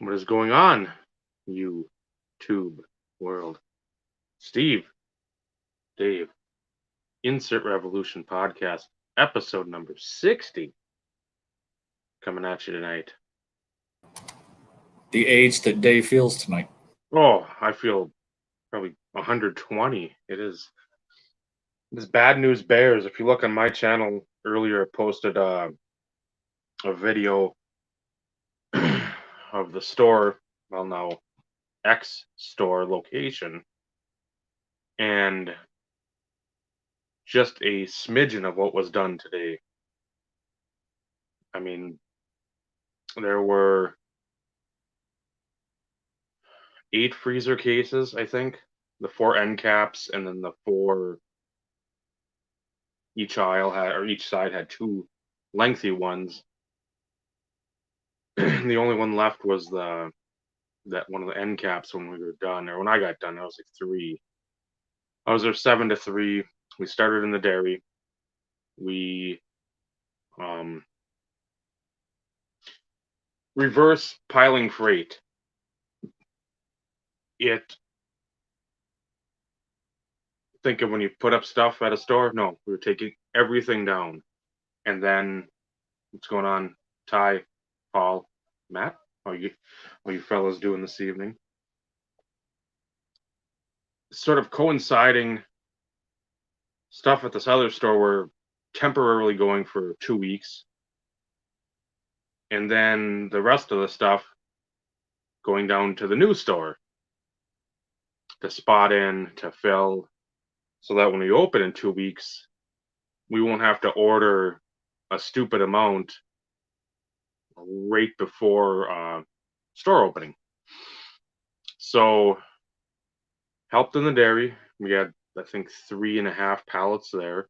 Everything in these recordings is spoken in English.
What is going on, YouTube world? Steve, Dave, Insert Revolution podcast, episode number 60, coming at you tonight. The age that Dave feels tonight. Oh, I feel probably 120. It is this bad news bears. If you look on my channel earlier, I posted a video of the store, well, now X store location, and just a smidgen of what was done today. I mean, there were 8 freezer cases, I think. The 4 end caps, and then the 4 each aisle had, or each side had 2 lengthy ones. The only one left was that one of the end caps when we were done, or when I got done. I was like 3. I was there 7 to 3. We started in the dairy. We reverse piling freight. Think of when you put up stuff at a store. No, we were taking everything down. And then, what's going on, Ty, Paul, Matt? What you fellas doing this evening? Sort of coinciding stuff at this other store. We're temporarily going for 2 weeks, and then the rest of the stuff going down to the new store to spot in, to fill, so that when we open in 2 weeks, we won't have to order a stupid amount right before store opening. So, helped in the dairy. We had, I think, 3.5 pallets there.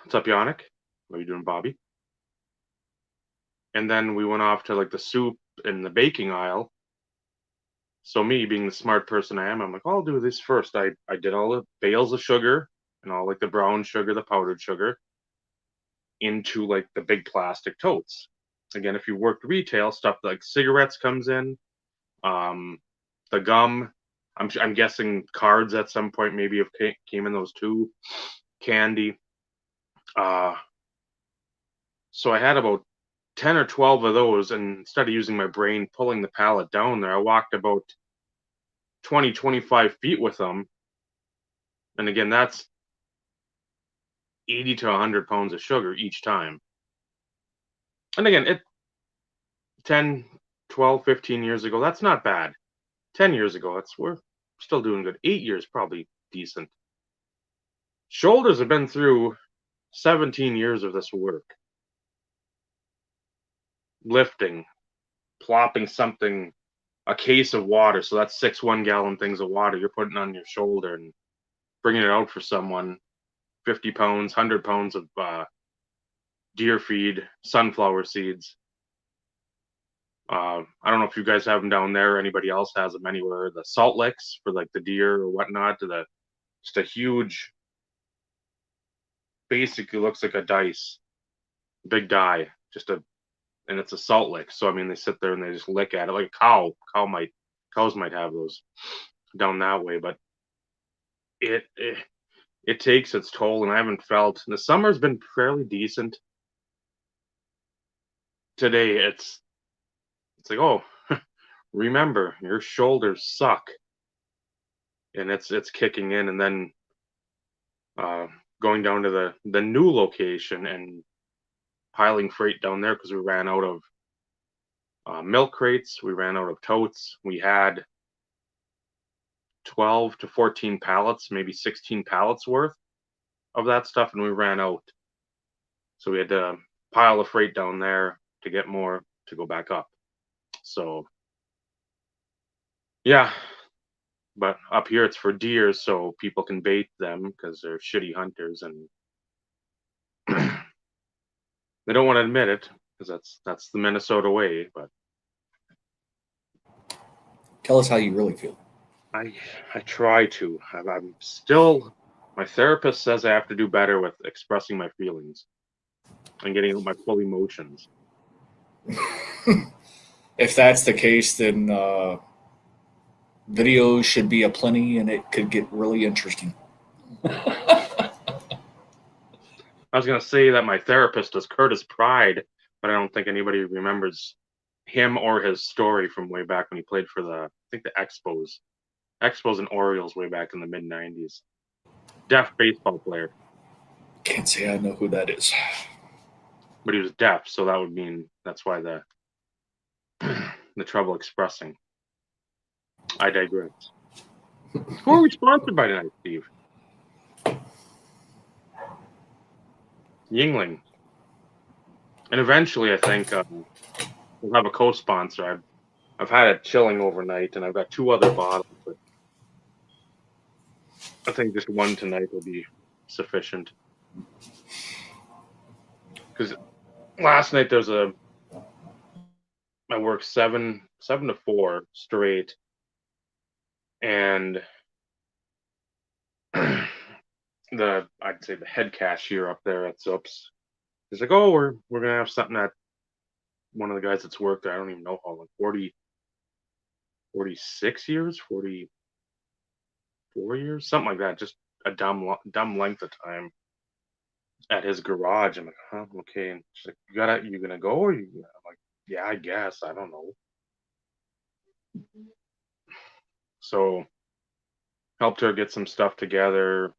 What's up, Yannick? What are you doing, Bobby? And then we went off to like the soup and the baking aisle. So me, being the smart person I am, I'm like, oh, I'll do this first. I did all the bales of sugar and all like the brown sugar, the powdered sugar, into like the big plastic totes. Again, if you worked retail, stuff like cigarettes comes in, the gum. I'm guessing cards at some point maybe have came in those too. Candy. So I had about 10 or 12 of those, and instead of using my brain pulling the pallet down there, I walked about 20, 25 feet with them. And again, that's 80 to 100 pounds of sugar each time. And again, 10, 12, 15 years ago, that's not bad. 10 years ago, we're still doing good. 8 years, probably decent. Shoulders have been through 17 years of this work. Lifting, plopping something, a case of water, so that's 6 1-gallon things of water you're putting on your shoulder and bringing it out for someone. 50 pounds, 100 pounds of deer feed, sunflower seeds. I don't know if you guys have them down there, or anybody else has them anywhere. The salt licks for like the deer or whatnot, just a huge, basically looks like a dice, big die, and it's a salt lick. So I mean, they sit there and they just lick at it like a cow. Cows might have those down that way, but it takes its toll, and I haven't felt. The summer's been fairly decent. Today, it's like, oh, remember, your shoulders suck, and it's kicking in, and then going down to the new location and piling freight down there because we ran out of milk crates, we ran out of totes. We had 12 to 14 pallets, maybe 16 pallets worth of that stuff, and we ran out. So we had to pile the freight down there to get more to go back up. So, yeah, but up here it's for deer, so people can bait them because they're shitty hunters, and they don't want to admit it because that's the Minnesota way. But Tell us how you really feel. I try to. I'm still. My therapist says I have to do better with expressing my feelings and getting my full emotions. If that's the case, then videos should be aplenty, and it could get really interesting. I was gonna say that my therapist is Curtis Pride, but I don't think anybody remembers him or his story from way back when he played for I think the Expos and Orioles way back in the mid '90s. Deaf baseball player, Can't say I know who that is. but he was deaf, so that would mean that's why the trouble expressing. I digress. Who are we sponsored by tonight, Steve? Yingling. And eventually, I think we'll have a co-sponsor. I've had it chilling overnight, and I've got 2 other bottles, but I think just one tonight will be sufficient. Because last night I worked 7 to 4 straight, and I'd say the head cashier up there at Zops is like, oh, we're gonna have something at one of the guys that's worked there. I don't even know how long, 46 years, 44 years, something like that. Just a dumb length of time at his garage. I'm like, huh, okay. And she's like, you gonna go? Or I'm like, yeah, I guess. I don't know. So helped her get some stuff together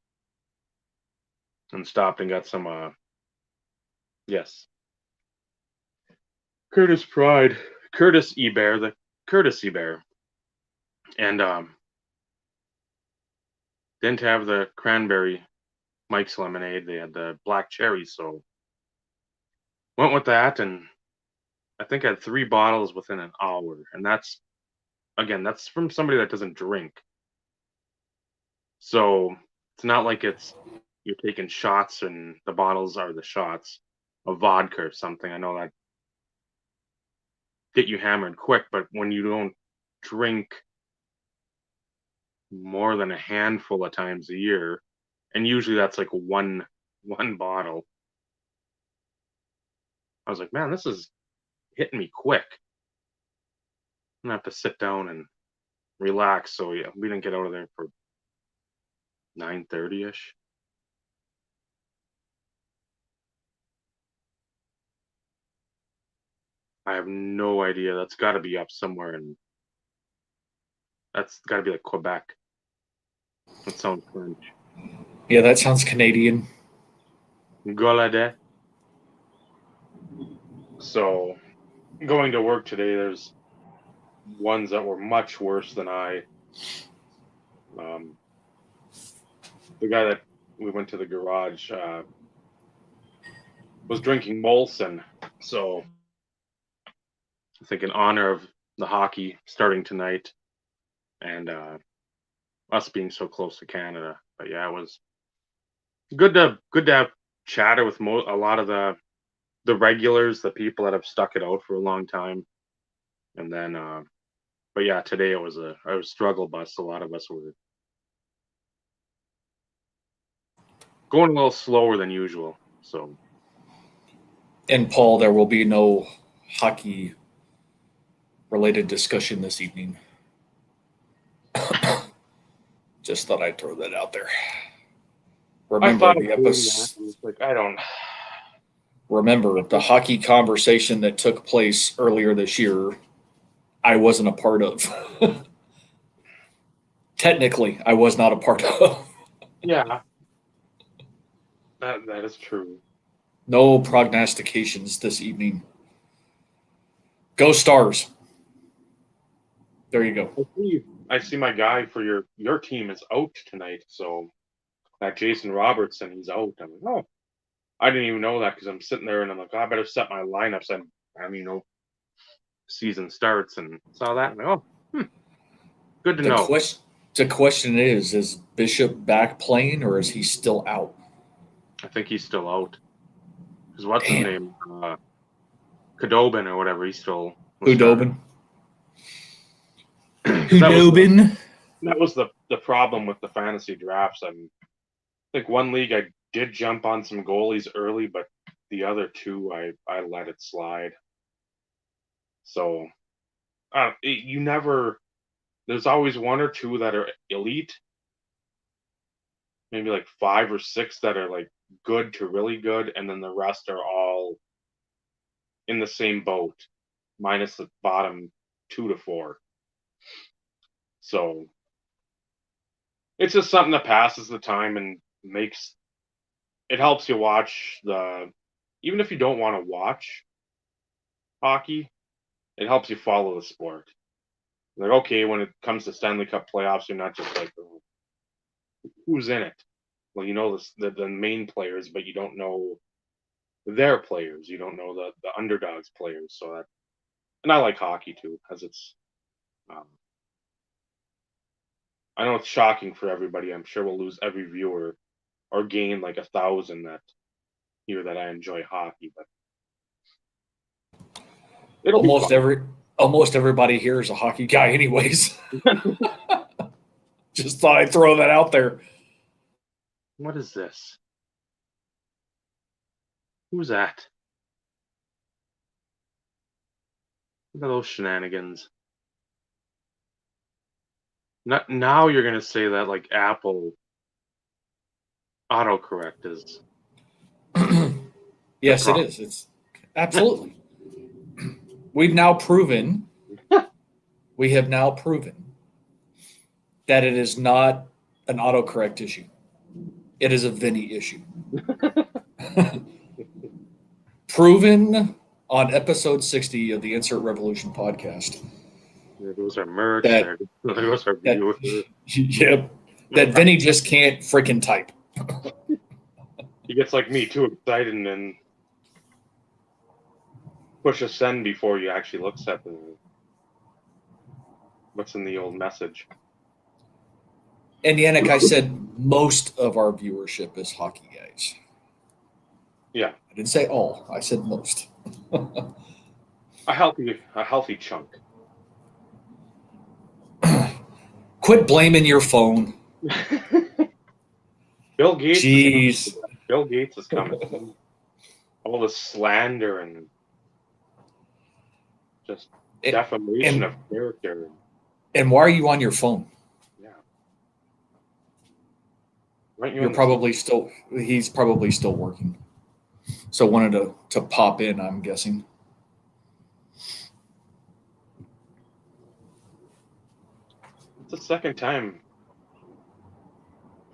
and stopped and got some yes. Curtis Pride. Curtis Ebear, the Curtis Ebear. And didn't have the cranberry Mike's lemonade. They had the black cherry, so went with that, and I think I had 3 bottles within an hour. And that's from somebody that doesn't drink. So it's not like you're taking shots and the bottles are the shots of vodka or something. I know that get you hammered quick, but when you don't drink more than a handful of times a year, and usually that's like one bottle, I was like, man, this is hitting me quick. I'm gonna have to sit down and relax. So yeah, we didn't get out of there for 9:30 ish. I have no idea. That's got to be up somewhere, and that's got to be like Quebec. That sounds French. Yeah, that sounds Canadian. Golade. So going to work today, there's ones that were much worse than I. Um, the guy that we went to the garage was drinking Molson. So I think in honor of the hockey starting tonight and us being so close to Canada. But yeah, it was good to have chatter with a lot of the regulars, the people that have stuck it out for a long time. And then but yeah, today it was a struggle bus. A lot of us were going a little slower than usual. So And Paul, there will be no hockey related discussion this evening. Just thought I'd throw that out there. I Remember thought of the doing that. episode. I was like, I don't. Remember the hockey conversation that took place earlier this year. I wasn't a part of. Technically, I was not a part of. Yeah, that is true. No prognostications this evening. Go Stars. There you go. I see my guy for your team is out tonight. So that Jason Robertson, he's out. I'm like, oh, I didn't even know that because I'm sitting there and I'm like, oh, I better set my lineups. And I mean, season starts and saw that. And I'm like, oh, good to The know. question the question is Bishop back playing or is he still out? I think he's still out. Because what's his Damn. name? Kadobin or whatever. He still was starting. Hudobin. Because Hudobin. that was the problem with the fantasy drafts. I think one league I did jump on some goalies early, but the other 2 I let it slide. So you never. There's always one or two that are elite, maybe like 5 or 6 that are like good to really good, and then the rest are all in the same boat, minus the bottom 2 to 4. So it's just something that passes the time and makes it helps you watch the. Even if you don't want to watch hockey, it helps you follow the sport. Like, okay, when it comes to Stanley Cup playoffs, you're not just like, oh, who's in it? Well, you know the main players, but you don't know their players. You don't know the underdogs players. So that, and I like hockey too, because it's. Um, I know it's shocking for everybody. I'm sure we'll lose every viewer or gain like 1,000 that hear that I enjoy hockey, but it'll be Almost fun. everybody here is a hockey guy, anyways. Just thought I'd throw that out there. What is this? Who's that? Look at those shenanigans. Not, now you're gonna say that like Apple autocorrect is Yes, it is. It's absolutely. We have now proven that it is not an autocorrect issue. It is a Vinny issue. Proven on episode 60 of the Insert Revolution podcast. There goes our merch. That There goes our that viewers. yep, that Vinny just can't freaking type. He gets like me too excited and then push a send before he actually looks at what's in the old message. And Yannick, I said most of our viewership is hockey guys. Yeah, I didn't say all. I said most. a healthy chunk. Quit blaming your phone. Bill Gates. Jeez. Bill Gates is coming. All the slander and just defamation of character. And why are you on your phone? Yeah. Right, You're probably still. He's probably still working. So wanted to pop in. I'm guessing. It's the second time,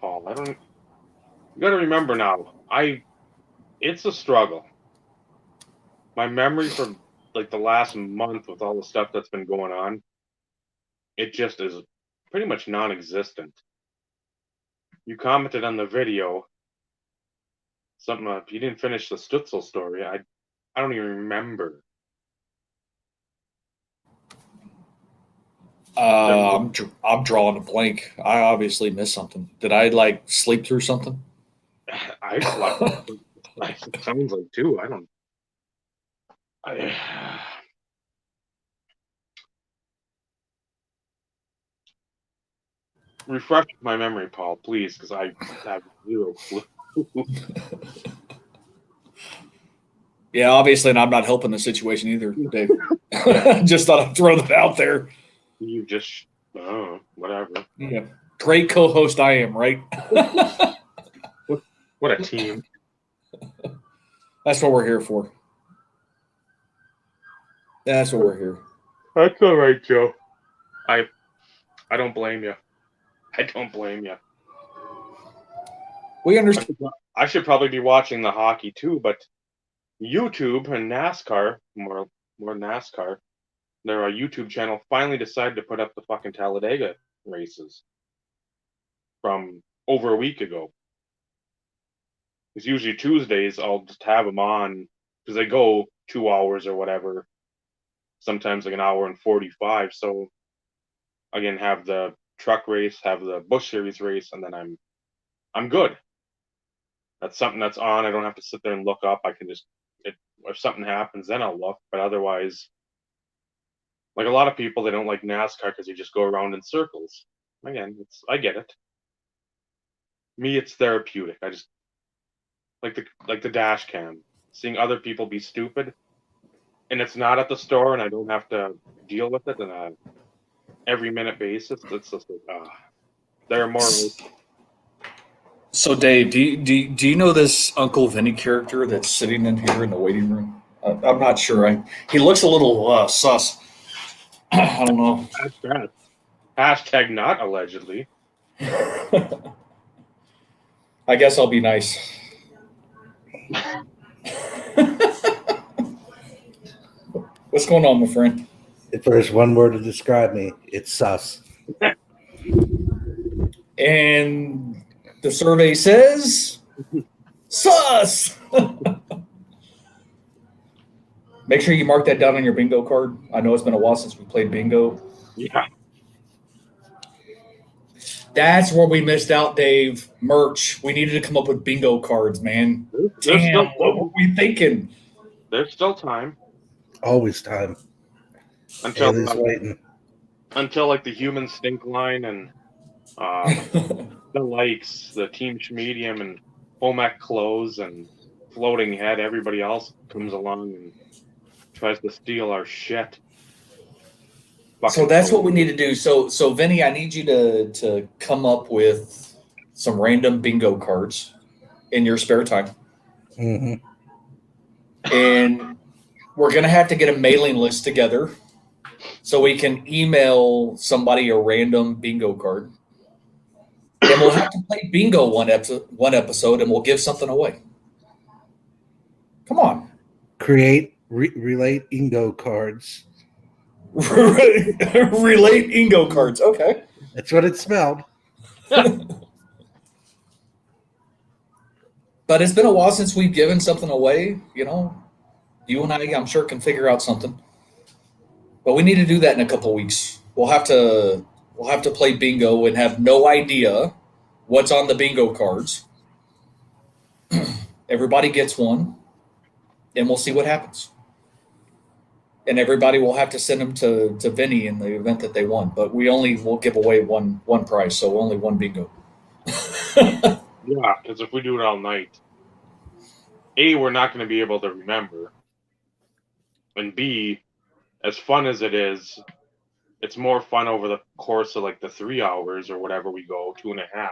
Paul. You got to remember now. It's a struggle. My memory from like the last month with all the stuff that's been going on, it just is pretty much non-existent. You commented on the video something. You didn't finish the Stutzel story. I don't even remember. I'm drawing a blank. I obviously missed something. Did I like sleep through something? I slept. It sounds like too. I don't. I, refresh my memory, Paul, please, because I have zero clue. Yeah, obviously, and I'm not helping the situation either, Dave. Just thought I'd throw that out there. You just, whatever. Yeah, great co-host I am, right? What a team. That's what we're here for. That's what we're here. That's all right, Joe. I don't blame you. I don't blame you. We understand. I should probably be watching the hockey too, but YouTube and NASCAR, more NASCAR, their YouTube channel finally decided to put up the fucking Talladega races from over a week ago. Because usually Tuesdays I'll just have them on because they go 2 hours or whatever, sometimes like an hour and 45. So again, have the truck race, have the Busch Series race, and then I'm good. That's something that's on. I don't have to sit there and look up. I can just if something happens, then I'll look. But otherwise, like a lot of people, they don't like NASCAR because you just go around in circles. Again, I get it. Me, it's therapeutic. I just like the dash cam. Seeing other people be stupid and it's not at the store, and I don't have to deal with it on a every minute basis. It's just like, there are more. So, Dave, do you know this Uncle Vinny character that's sitting in here in the waiting room? I'm not sure. He looks a little sus. I don't know. That's hashtag not allegedly. I guess I'll be nice. What's going on, my friend? If there's one word to describe me, it's sus. And the survey says sus. Make sure you mark that down on your bingo card. I know it's been a while since we played bingo. Yeah. That's where we missed out, Dave. Merch. We needed to come up with bingo cards, man. Damn, what were we thinking? There's still time. Always time. Until Haley's waiting. Until like the human stink line and the likes, the team medium and home ec clothes and floating head, everybody else comes along and tries to steal our shit. So that's what we need to do. So Vinny, I need you to come up with some random bingo cards in your spare time. Mm-hmm. And we're going to have to get a mailing list together so we can email somebody a random bingo card. And we'll have to play bingo one episode and we'll give something away. Come on. Create, relate Ingo cards. Relate Ingo cards. Okay. That's what it smelled. But it's been a while since we've given something away. You know, you and I, I'm sure, can figure out something. But we need to do that in a couple of weeks. We'll have to play bingo and have no idea what's on the bingo cards. Everybody gets one, and we'll see what happens. And everybody will have to send them to Vinny in the event that they won. But we only will give away one prize, so only one bingo. Yeah, because if we do it all night, A, we're not going to be able to remember. And B, as fun as it is, it's more fun over the course of like the 3 hours or whatever we go, 2.5,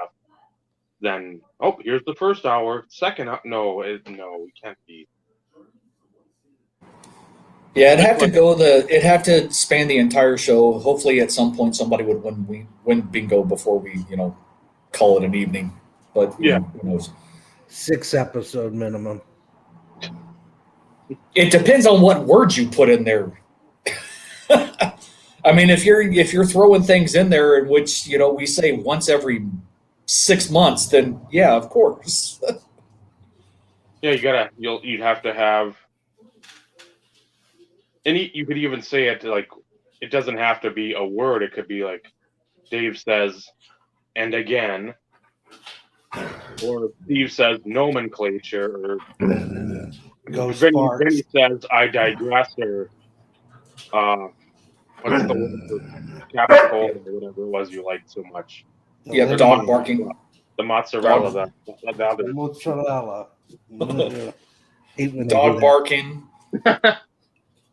than, oh, here's the first hour, second hour. No, we can't be. Yeah, it'd have to span the entire show. Hopefully at some point somebody would win bingo before we, call it an evening. But Yeah, who knows? 6 episode minimum. It depends on what words you put in there. I mean, if you're throwing things in there in which, we say once every 6 months, then yeah, of course. yeah, you'd have to have, and you could even say it like, it doesn't have to be a word. It could be like Dave says, and again, or Steve says nomenclature, or Go Vinny says I digress, or what's the word for capital or whatever it was you liked so much? Yeah, dog barking. The mozzarella, The mozzarella. Dog barking.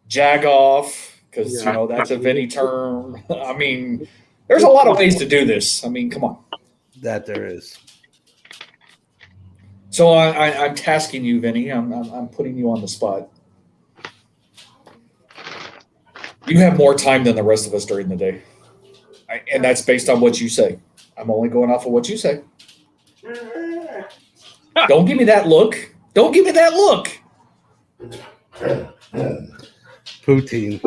Jag off, because that's a Vinny term. I mean, there's a lot of ways to do this. I mean, come on. That there is. So I'm tasking you, Vinny. I'm putting you on the spot. You have more time than the rest of us during the day, and that's based on what you say. I'm only going off of what you say. Don't give me that look. Don't give me that look. Poutine.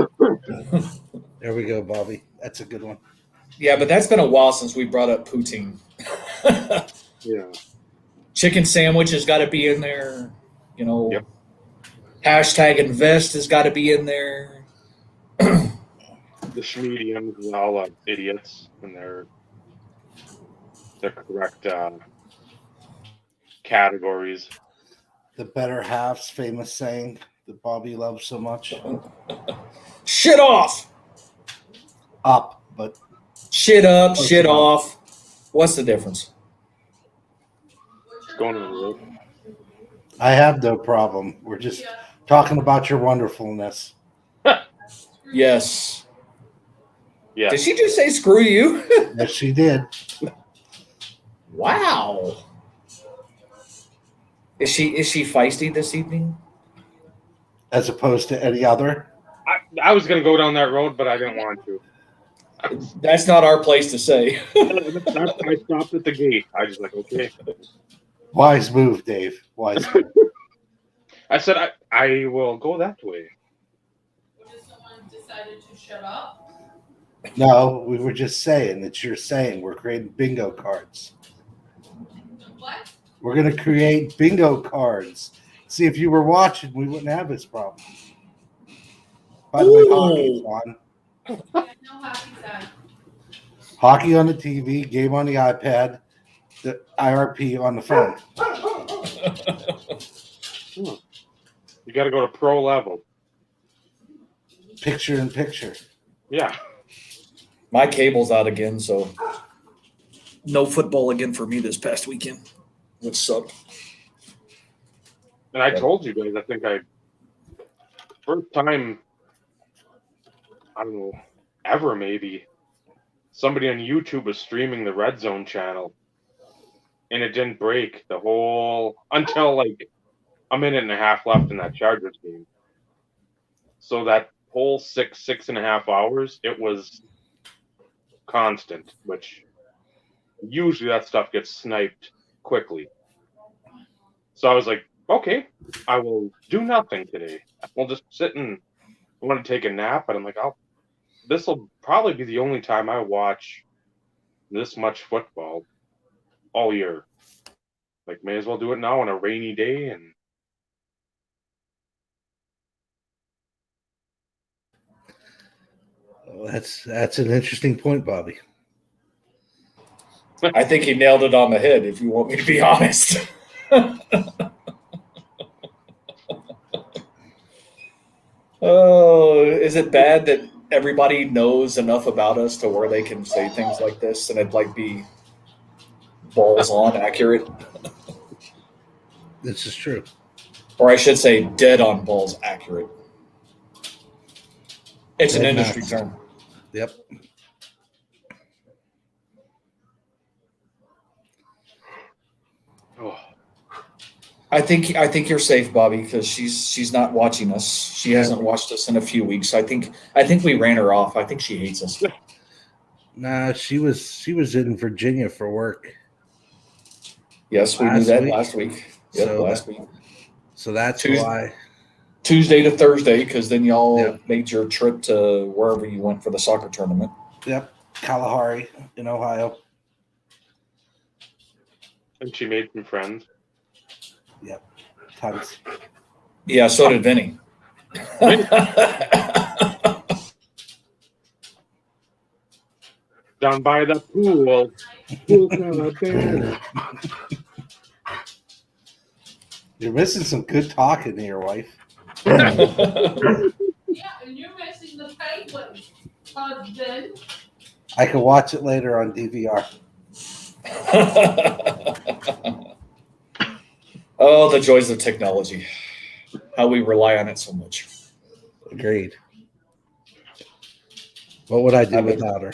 There we go, Bobby. That's a good one. Yeah, but that's been a while since we brought up poutine. Yeah. Chicken sandwich has got to be in there. Yep. Hashtag invest has got to be in there. The Schmedians are all idiots, and they're the correct categories. The better half's famous saying that Bobby loves so much. Shit off. Up, but Shit up, shit off. What's the difference? Going on the road. I have no problem. We're just talking about your wonderfulness. Yes. Yeah. Did she just say screw you? Yes, she did. Wow. Is she feisty this evening? As opposed to any other. I was going to go down that road, but I didn't want to. That's not our place to say. I stopped at the gate. I just like, okay. Wise move, Dave. Wise move. I said, I will go that way. Just someone decided to shut up. No, we were just saying that you're saying we're creating bingo cards. What? We're going to create bingo cards. See, if you were watching, we wouldn't have this problem. By the way, hockey's on. Yeah, no happy side. Hockey on the TV, game on the iPad, the IRP on the phone. You got to go to pro level. Picture in picture. Yeah. My cable's out again, so no football again for me this past weekend, which sucked. And I told you guys, I think first time, I don't know, ever maybe, somebody on YouTube was streaming the Red Zone channel, and it didn't break until like a minute and a half left in that Chargers game. So that whole 6.5 hours, it was constant, which usually that stuff gets sniped quickly. So I was like, okay, I will do nothing today. We'll just sit and I want to take a nap, but I'm like, this will probably be the only time I watch this much football all year. Like, may as well do it now on a rainy day. And Well, that's an interesting point, Bobby. I think he nailed it on the head, if you want me to be honest. Oh, is it bad that everybody knows enough about us to where they can say things like this and it'd like be balls on accurate? This is true. Or I should say dead on balls accurate. It's an Dead industry nuts. term. Yep. oh, I think you're safe, Bobby, because she's not watching us. She hasn't watched us in a few weeks. I think we ran her off. I think she hates us. Nah, she was in Virginia for work. Yes, we knew Last that week? last week. Yep, So last week. So that's Tuesday. why. Tuesday to Thursday, because then y'all Yep. made your trip to wherever you went for the soccer tournament. Yep. Kalahari in Ohio. and she made some friends. Tons. Yeah, so did Vinny. Down by the pool. You're missing some good talking here, wife. Yeah, and you're missing the penguin, husband. I can watch it later on DVR. Oh, the joys of technology. How we rely on it so much. Agreed. What would I do I would- without her?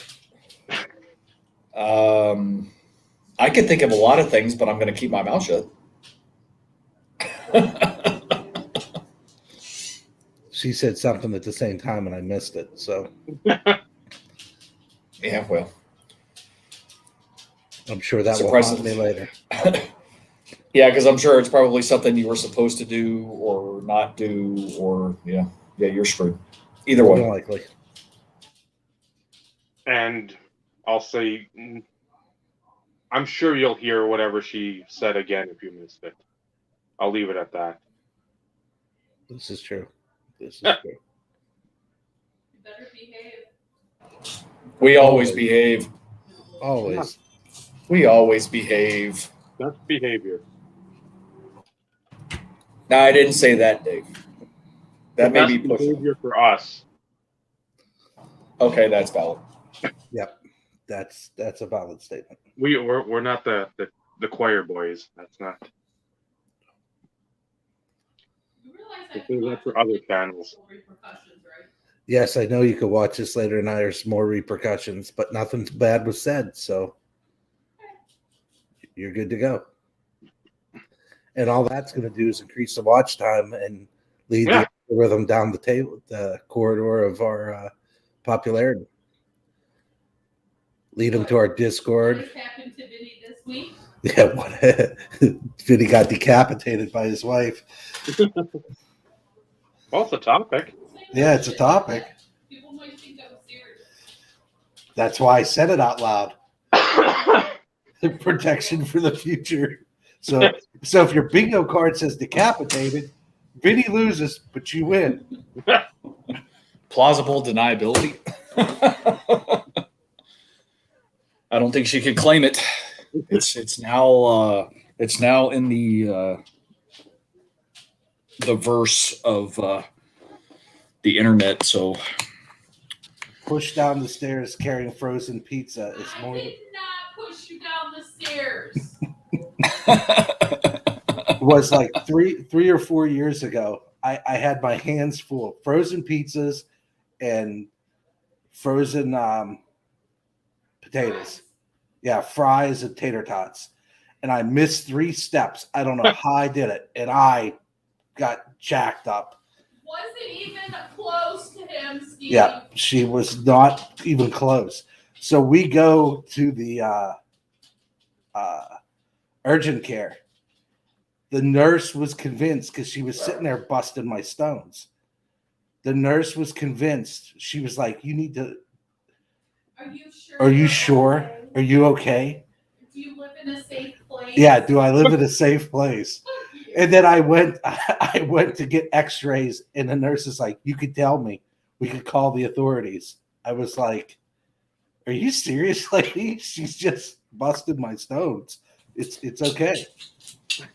I could think of a lot of things, but I'm going to keep my mouth shut. She said something at the same time and I missed it. So Yeah, well. I'm sure that will Surprising. haunt me later. Yeah, because I'm sure it's probably something you were supposed to do or not do, or yeah, you're screwed. Either More way. than likely. And I'll say, I'm sure you'll hear whatever she said again if you missed it. I'll leave it at that. This is true. This is true. You better behave. We always behave. Always. We always behave. That's behavior. No, I didn't say that, Dave. That may That's be pushing. behavior for us. Okay, that's valid. Yep. That's a valid statement. We're not the choir boys. That's not. You realize I think that's for other channels. Repercussions, right? Yes, I know you could watch this later and there's more repercussions, but nothing bad was said, so you're good to go. And all that's going to do is increase the watch time and lead Yeah. the rhythm down the corridor of our popularity. Lead them to our Discord. What happened to Vinny this week? Yeah, what? Vinny got decapitated by his wife. Well, it's a topic. Yeah, it's a topic. People might think I was serious. That's why I said it out loud. Protection for the future. So if your bingo card says decapitated, Vinny loses, but you win. Plausible deniability. I don't think she could claim it. It's now in the verse of the internet. So Push down the stairs carrying frozen pizza is I more. did not push you down the stairs. Was like three or 4 years ago. I had my hands full of frozen pizzas and frozen potatoes. Yeah, fries and tater tots. And I missed 3 steps. I don't know how I did it. And I got jacked up. Wasn't even close to him, Steve. Yeah, she was not even close. So we go to the urgent care. The nurse was convinced because she was sitting there busting my stones. The nurse was convinced. She was like, "You need to. Are you sure? Are you you're sure? okay? Are you okay? Do you live in a safe place? Yeah. Do I live in a safe place?" And then I went to get X-rays, and the nurse is like, "You could tell me. We could call the authorities." I was like, "Are you serious, lady? She's just busted my stones. It's okay."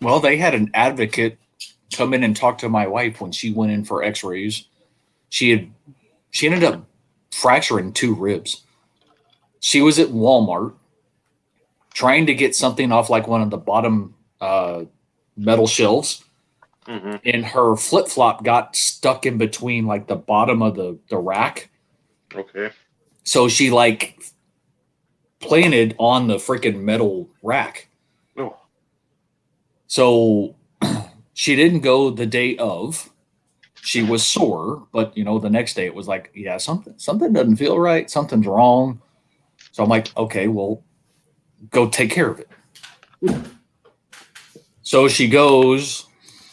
well, they had an advocate come in and talk to my wife when she went in for X-rays. She ended up fracturing 2 ribs. She was at Walmart trying to get something off like one of the bottom metal shelves, and her flip-flop got stuck in between like the bottom of the rack. Okay. So she like planted on the freaking metal rack. Oh. So she didn't go the day of. She was sore, but the next day it was like, yeah, something doesn't feel right. Something's wrong. So I'm like, okay, well, go take care of it. So she goes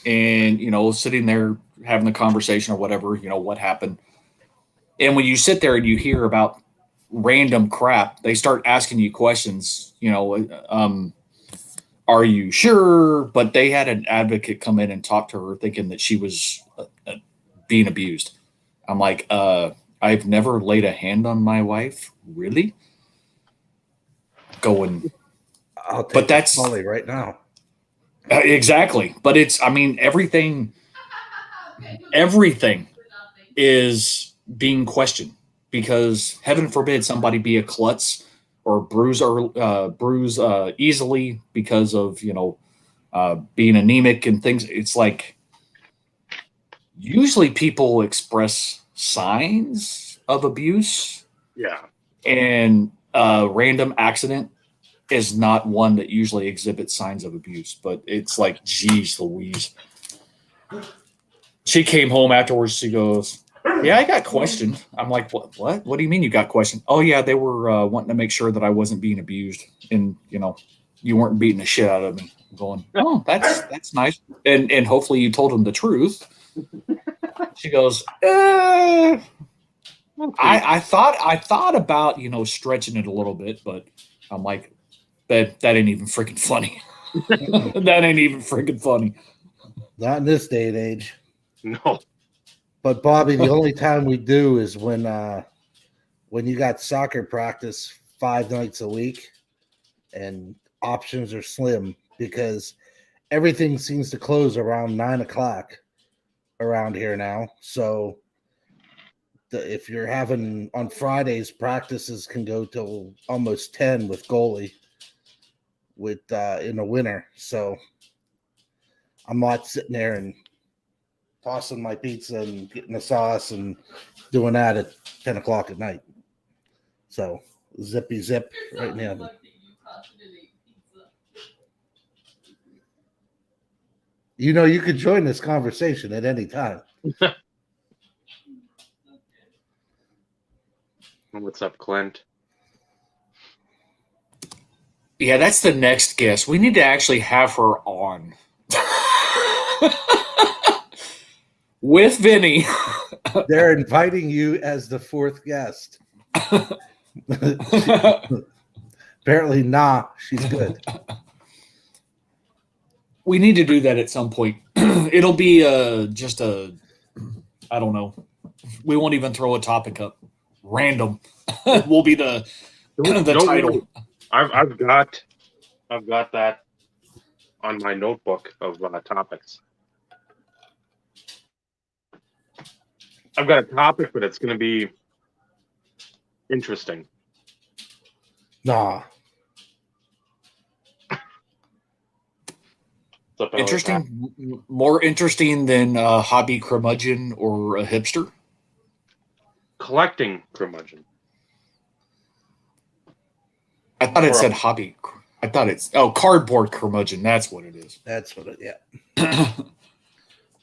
and, sitting there having the conversation or whatever, what happened. And when you sit there and you hear about random crap, they start asking you questions, are you sure? But they had an advocate come in and talk to her thinking that she was being abused. I'm like, I've never laid a hand on my wife. Really? Going. I'll take But that's Molly right now. Exactly. But everything is being questioned because heaven forbid somebody be a klutz or bruise easily because of being anemic and things. It's like usually people express signs of abuse, Yeah. and a random accident is not one that usually exhibits signs of abuse. But it's like, geez Louise. She came home afterwards. She goes, "Yeah, I got questioned." I'm like, "What? What do you mean you got questioned?" "Oh yeah, they were wanting to make sure that I wasn't being abused, and you weren't beating the shit out of me." I'm going, "Oh, that's nice." And hopefully you told them the truth. She goes, I thought about stretching it a little bit, but I'm like, that ain't even freaking funny. That ain't even freaking funny. Not in this day and age. No. But Bobby, the only time we do is when you got soccer practice 5 nights a week, and options are slim because everything seems to close around 9:00 around here now. So if you're having on Fridays, practices can go till almost 10 with goalie with in the winter. So I'm not sitting there and tossing my pizza and getting the sauce and doing that at 10 o'clock at night. So zippy zip You're right now. talking about the Utah today pizza. You know, you could join this conversation at any time. Okay. What's up, Clint? Yeah, that's the next guest. We need to actually have her on. With Vinny. They're inviting you as the fourth guest. Apparently, nah, she's good. We need to do that at some point. It'll be just a, I don't know. We won't even throw a topic up. Random will be the title. Worry. I've got that on my notebook of topics. I've got a topic, but it's going to be interesting. Nah. Interesting, more interesting than hobby curmudgeon or a hipster. Collecting curmudgeon. I thought it said hobby. I thought it's cardboard curmudgeon. That's what it is. That's what it, yeah.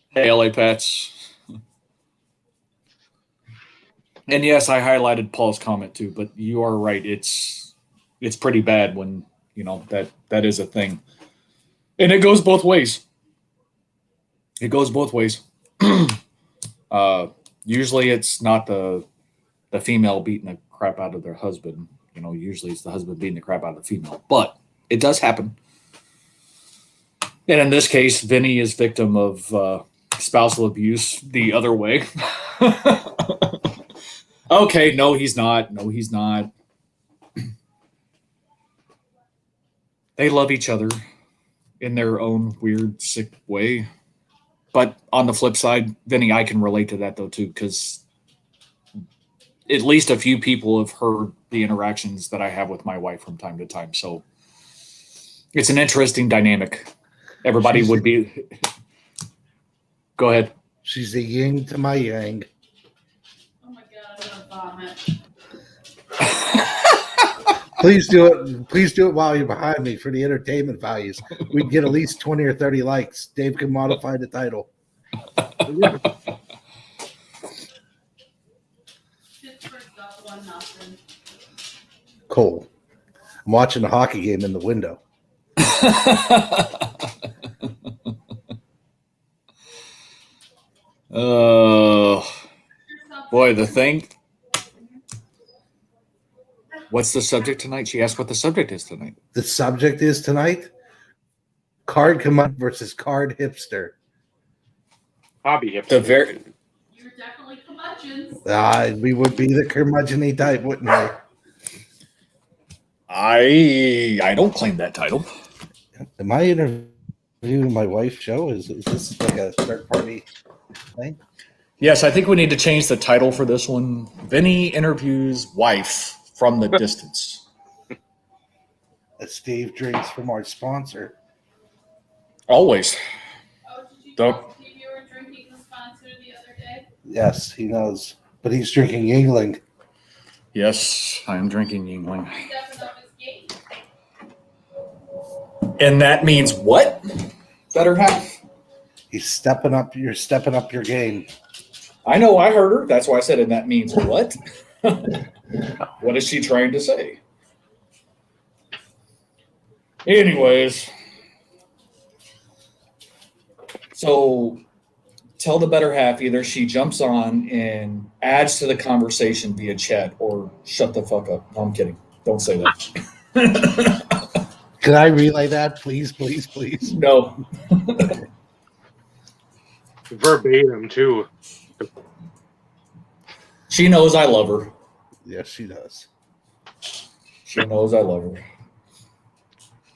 Hey, LA Pats. And yes, I highlighted Paul's comment too, but you are right. It's pretty bad when that is a thing. And it goes both ways. It goes both ways. Usually it's not the female beating the crap out of their husband. Usually it's the husband beating the crap out of the female. But it does happen. And in this case, Vinny is victim of spousal abuse the other way. Okay, no, he's not. No, he's not. They love each other in their own weird, sick way. But on the flip side, Vinny, I can relate to that, though, too, because at least a few people have heard the interactions that I have with my wife from time to time. So it's an interesting dynamic. Everybody would be... Go ahead. She's the yin to my yang. Oh my god, I'm gonna vomit. Please do it. Please do it while you're behind me for the entertainment values. We'd get at least 20 or 30 likes. Dave can modify the title. Pittsburgh's got 1-0. Cool. I'm watching the hockey game in the window. Oh, boy, the thing. What's the subject tonight? She asked what the subject is tonight. The subject is tonight card curmudgeon versus card hipster. Hobby hipster. You're definitely curmudgeons. We would be the curmudgeon-y type, wouldn't we? I don't claim that title. Am I interviewing my wife's show? Is this like a third-party thing? Yes, I think we need to change the title for this one. Vinny interviews wife from the distance. As Steve drinks from our sponsor. Always. Oh, did you Don't- tell Steve you were drinking the sponsor the other day? Yes, he knows. But he's drinking Yingling. Yes, I am drinking Yingling. Stepping up his game. And that means what? Better half. He's stepping up your game. I know, I heard her. That's why I said, and that means what? What is she trying to say? Anyways. So tell the better half either she jumps on and adds to the conversation via chat or shut the fuck up. No, I'm kidding. Don't say that. Could I relay that? Please, please, please. No. Verbatim, too. She knows I love her. Yes, she does. She knows I love her.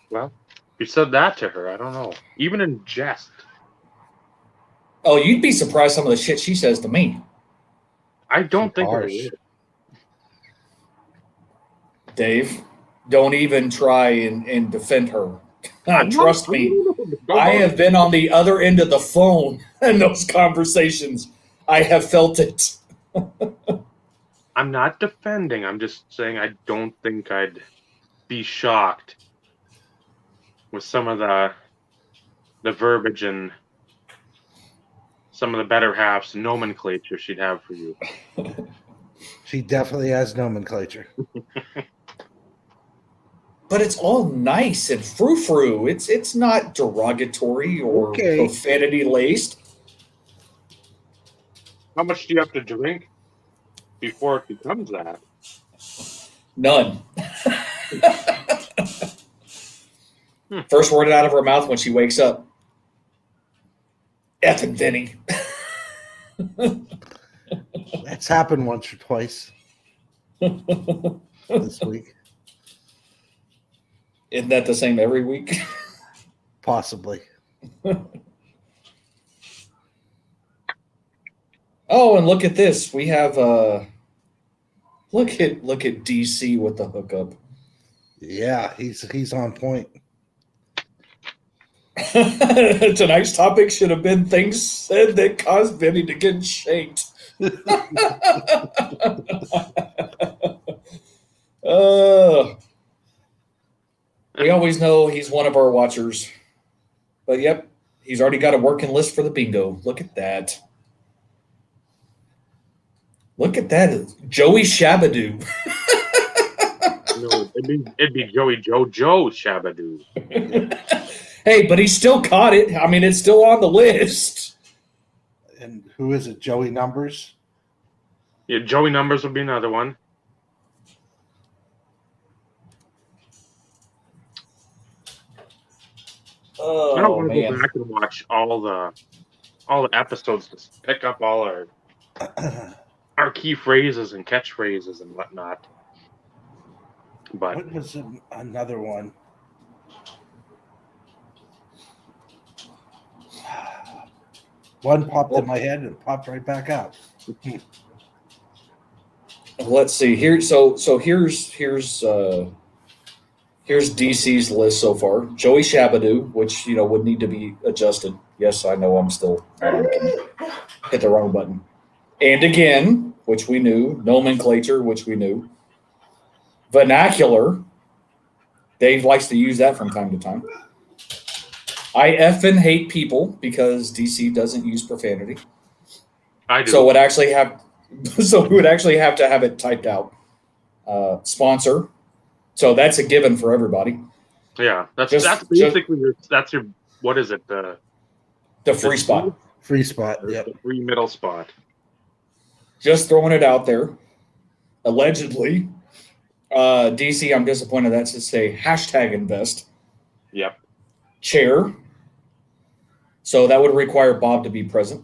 Well, you said that to her. I don't know. Even in jest. Oh, you'd be surprised some of the shit she says to me. I don't think Harsh. it is. Dave, don't even try and defend her. Trust me. I have been on the other end of the phone in those conversations. I have felt it. I'm not defending. I'm just saying I don't think I'd be shocked with some of the verbiage and some of the better halves nomenclature she'd have for you. She definitely has nomenclature. But it's all nice and frou-frou. It's not derogatory or Okay. profanity laced. How much do you have to drink before it becomes that? None. Hmm. First word out of her mouth when she wakes up. Effing Vinny. That's happened once or twice this week, Isn't that the same every week? possibly. Oh, and look at this. We have look at DC with the hookup. Yeah, he's on point. Tonight's topic should have been things said that caused Vinny to get shanked. We always know he's one of our watchers. But yep, he's already got a working list for the bingo. Look at that. Look at that. Joey Shabadoo. No, it'd be Joey Joe Shabadoo. Hey, but he still caught it. I mean, it's still on the list. And who is it? Joey Numbers? Yeah, Joey Numbers would be another one. I don't Oh, want to go man. back and watch all the episodes to pick up all our key phrases and catchphrases and whatnot. But What was another one? One popped in my head and popped right back out. Let's see here. So here's DC's list so far. Joey Shabadoo, which would need to be adjusted. Yes, I know I'm still hit the wrong button. And again, which we knew. Nomenclature, which we knew. Vernacular. Dave likes to use that from time to time. I effing hate people because DC doesn't use profanity. I do. So we would actually have to have it typed out. Sponsor. So that's a given for everybody. Yeah, that's basically that's your what is it? The free spot. Free spot. Yep. The free middle spot. Just throwing it out there. Allegedly, DC. I'm disappointed. That's to say #invest. Yep. Chair. So that would require Bob to be present.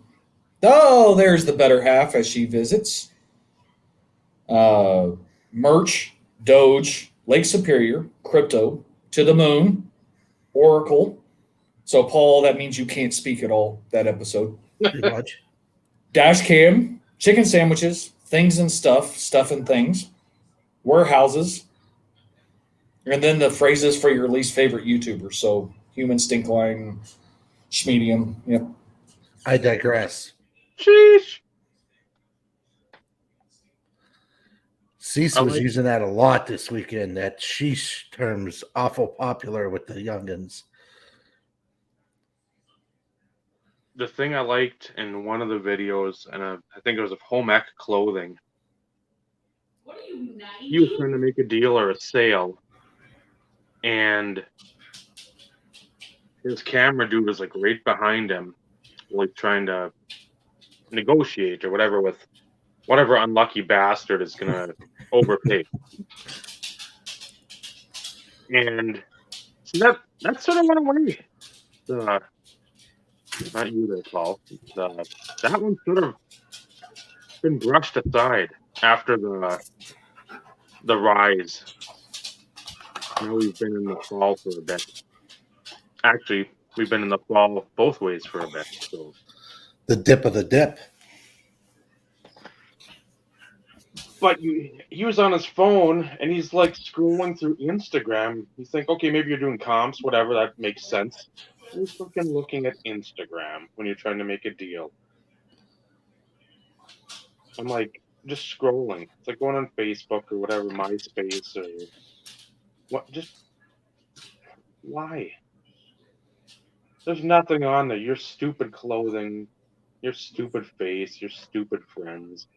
Oh, there's the better half as she visits. Merch, Doge, Lake Superior, Crypto, To the Moon, Oracle. So, Paul, that means you can't speak at all that episode. Pretty much. Dash cam, chicken sandwiches, things and stuff and things, warehouses, and then the phrases for your least favorite YouTuber. So, Human Stink Line, Schmedium. Yep. I digress. Sheesh. Cece was using that a lot this weekend. That sheesh term's awful popular with the youngins. The thing I liked in one of the videos, and I think it was of home ec clothing. What are you, 90? He was trying to make a deal or a sale, and his camera dude was like right behind him, like trying to negotiate or whatever with whatever unlucky bastard is gonna overpay. And so that sort of went away. Not you there, Paul. That one sort of been brushed aside after the rise. Now we've been in the fall for a bit. Actually, we've been in the fall both ways for a bit. So The dip of the dip. but he was on his phone and he's like scrolling through Instagram. You think, okay, maybe you're doing comps, whatever, that makes sense. You're fucking looking at Instagram when you're trying to make a deal. I'm like, just scrolling. It's like going on Facebook or whatever, MySpace or what. Just why? There's nothing on there. Your stupid clothing, your stupid face, your stupid friends.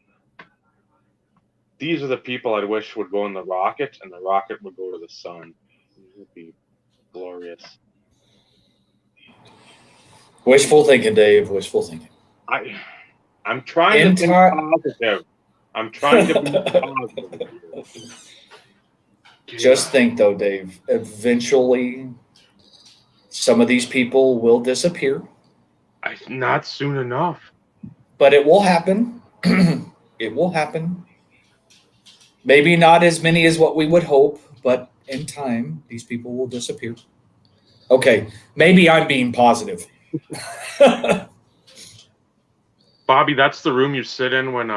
These are the people I wish would go in the rocket, and the rocket would go to the sun. It would be glorious. Wishful thinking, Dave. Wishful thinking. I'm trying to think Entire- positive. I'm trying to be positive. Just think, though, Dave. Eventually, some of these people will disappear, Not soon enough. but it will happen. It will happen. Maybe not as many as what we would hope, but in time, these people will disappear. Okay, maybe I'm being positive. Bobby, that's the room you sit in when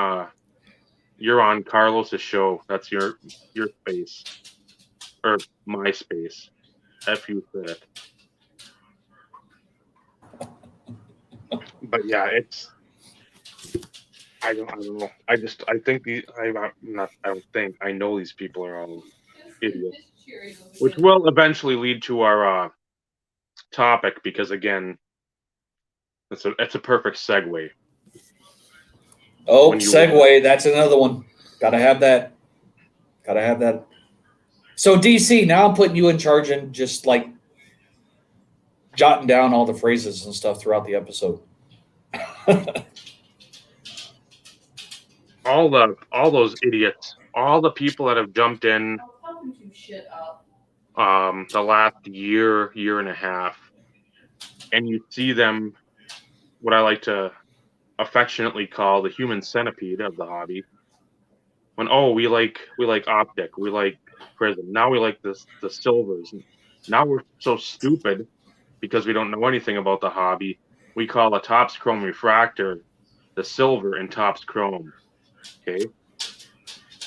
you're on Carlos's show. That's your space. Or my space. F you for it. But yeah, it's I don't know. I think I know these people are all idiots. Which will eventually lead to our topic, because again, it's a perfect segue. Oh, segue. That's another one. Gotta have that. Gotta have that. So, DC, now I'm putting you in charge and just like jotting down all the phrases and stuff throughout the episode. all those idiots, all the people that have jumped in the last year and a half, and you see them, what I like to affectionately call the human centipede of the hobby. When we like Optic, we like Prism, now we like the silvers. Now we're so stupid because we don't know anything about the hobby. We call a Topps Chrome refractor the silver in Topps Chrome. Okay,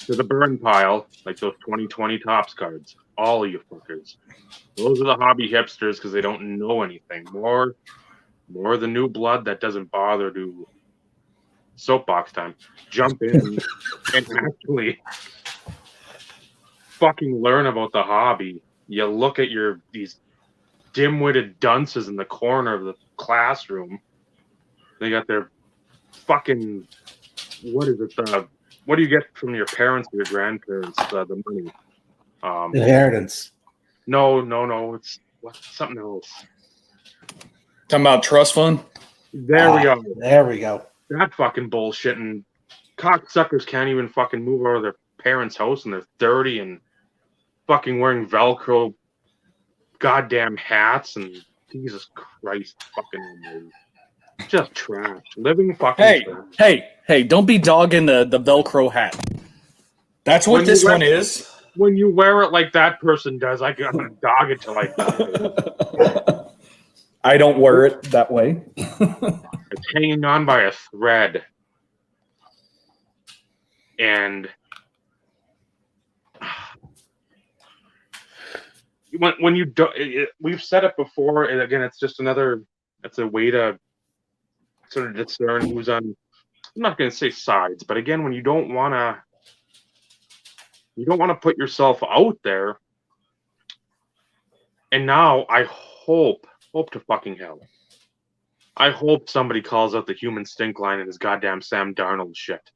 to the burn pile, like those 2020 Topps cards. All of you fuckers. Those are the hobby hipsters because they don't know anything. More the new blood that doesn't bother to soapbox time. Jump in and actually fucking learn about the hobby. You look at these dim-witted dunces in the corner of the classroom. They got their fucking, what is it? What do you get from your parents or your grandparents? The money. Inheritance. No. It's something else. Talking about trust fund? There we are. There we go. That fucking bullshit, and cocksuckers can't even fucking move out of their parents' house, and they're 30 and fucking wearing Velcro goddamn hats, and Jesus Christ fucking almighty. Just trash. Living fucking trash. Hey, don't be dogging the Velcro hat. That's what this one is. When you wear it like that person does, I'm gonna dog it till I die. I don't wear it that way. It's hanging on by a thread. And when you do, we've said it before, and again, it's just it's a way to sort of discern who's on, I'm not going to say sides, but again, when you don't want to put yourself out there. And now I hope to fucking hell, I hope somebody calls out the human stink line and his goddamn Sam Darnold shit.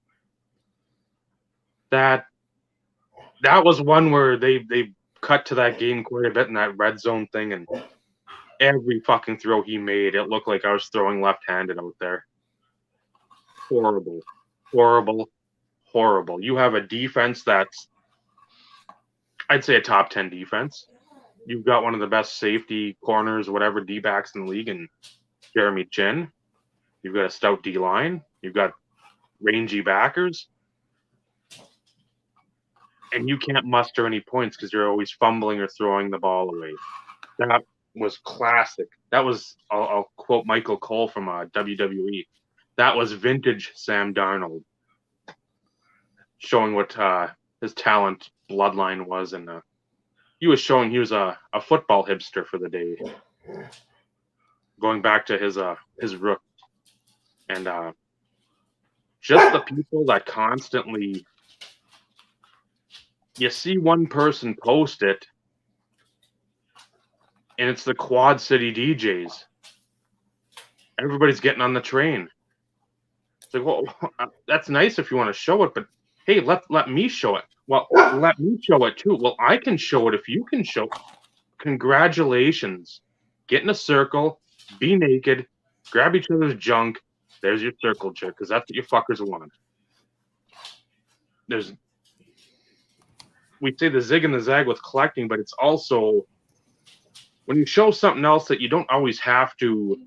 That was one where they cut to that game quite a bit in that red zone thing, and every fucking throw he made, it looked like I was throwing left-handed out there. Horrible. You have a defense that's, I'd say, a top 10 defense. You've got one of the best safety corners, whatever, D-backs in the league, and Jeremy Chin. You've got a stout D-line. You've got rangy backers. And you can't muster any points because you're always fumbling or throwing the ball away. That was classic. That was, I'll quote Michael Cole from WWE. That was vintage Sam Darnold, showing what his talent bloodline was, and he was showing he was a football hipster for the day, going back to his rook, and just the people that constantly, you see one person post it, and it's the Quad City DJs. Everybody's getting on the train. It's like, well, that's nice if you want to show it, but hey, let me show it. Well, let me show it too. Well, I can show it if you can show it. Congratulations. Get in a circle, be naked, grab each other's junk. There's your circle chick, because that's what you fuckers want. We say the zig and the zag with collecting, but it's also when you show something else that you don't always have to.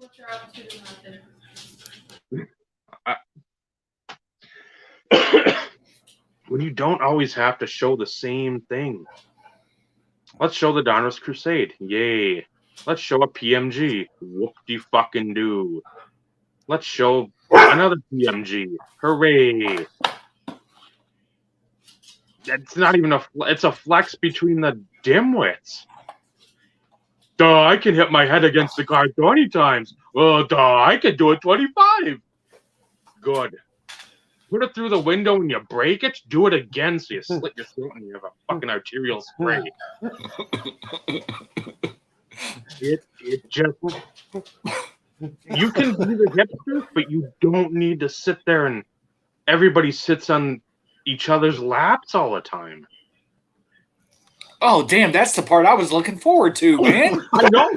When you don't always have to show the same thing. Let's show the Donruss Crusade. Yay. Let's show a PMG. Whoop-de-fucking-do. Let's show another PMG. Hooray. It's not even it's a flex between the dimwits. Duh, I can hit my head against the car 20 times. Well, duh, I can do it 25. Good. Put it through the window and you break it, do it again so you slit your throat and you have a fucking arterial spray. It just... You can be the hipster, but you don't need to sit there and everybody sits on each other's laps all the time. Oh, damn, that's the part I was looking forward to, man. I know.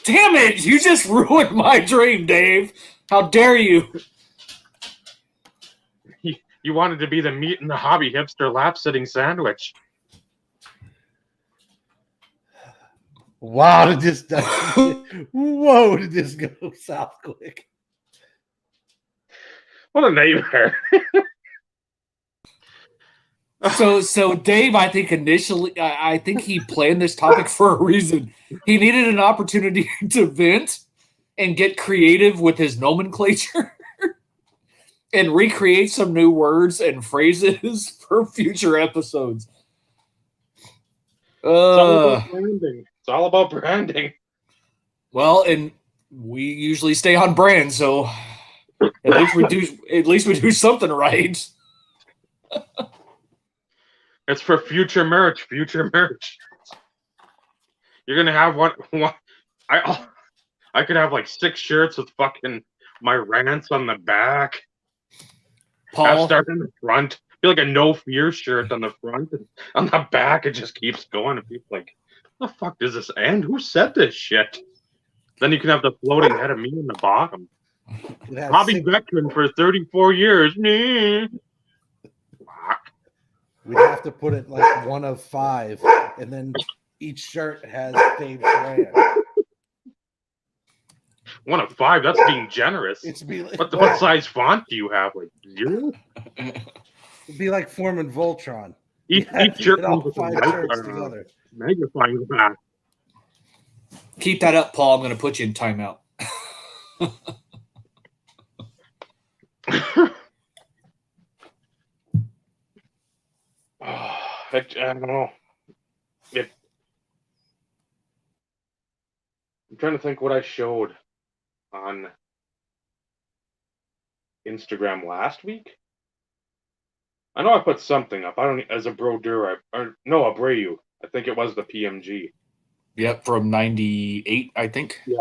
Damn it, you just ruined my dream, Dave. How dare you? You wanted to be the meat and the hobby hipster lap-sitting sandwich. Wow, did this whoa, did this go south quick? What a nightmare. So Dave, I think initially, I think he planned this topic for a reason. He needed an opportunity to vent and get creative with his nomenclature and recreate some new words and phrases for future episodes. It's all about branding. Well, and we usually stay on brand, so at least we do something right. It's for future merch. Future merch. You're gonna have one. I could have like 6 shirts with fucking my rants on the back. Paul, Start in the front. Be like a no fear shirt on the front, and on the back it just keeps going. And people like, the fuck does this end? Who said this shit? Then you can have the floating head of me in the bottom. Hobby veteran for 34 years. We'd have to put it like 1 of 5, and then each shirt has Dave's brand. 1 of 5. That's being generous. What size font do you have? Like 0? It'd be like forming Voltron. Each shirt all comes with 5 a shirts together. magnifying glass. keep that up, Paul. I'm going to put you in timeout. I don't know. I'm trying to think what I showed on Instagram last week. I know I put something up. I don't as a Brodeur. A Abreu. I think it was the PMG. Yep, from 98, I think. Yeah.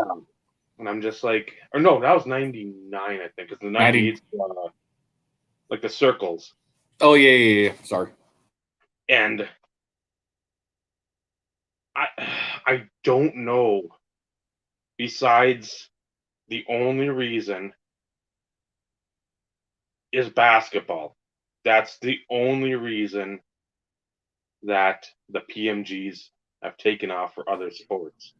And I'm just like, or no, that was 99, I think. Because the 98's like the circles. Oh, yeah. Sorry. And I don't know. Besides, the only reason is basketball. That's the only reason that the PMGs have taken off for other sports.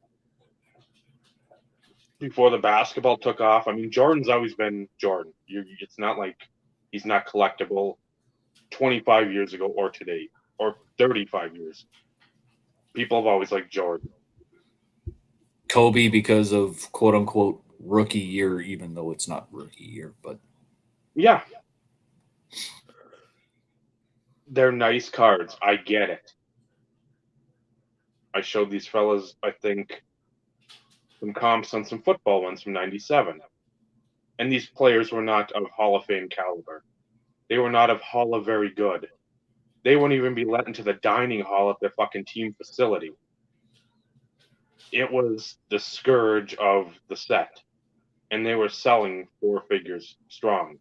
Before the basketball took off, I mean, Jordan's always been Jordan. It's not like he's not collectible 25 years ago or today or 35 years. People have always liked Jordan. Kobe because of quote-unquote rookie year, even though it's not rookie year. But yeah. They're nice cards. I get it. I showed these fellas, I think, some comps on some football ones from 97. And these players were not of Hall of Fame caliber. They were not of Hall of Very Good. They wouldn't even be let into the dining hall at their fucking team facility. It was the scourge of the set. And they were selling 4 figures strong.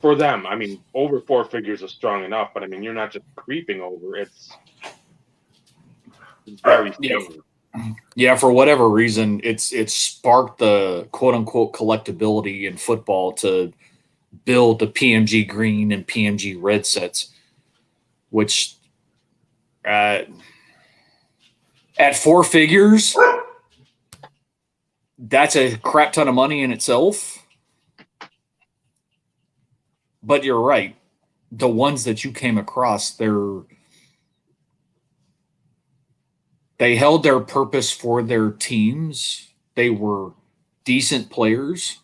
For them, I mean, over 4 figures is strong enough, but I mean, you're not just creeping over. It's very strong. Yeah, for whatever reason, it's sparked the quote unquote collectability in football to build the PMG green and PMG red sets, which at 4 figures, that's a crap ton of money in itself. But you're right. The ones that you came across, they held their purpose for their teams. They were decent players,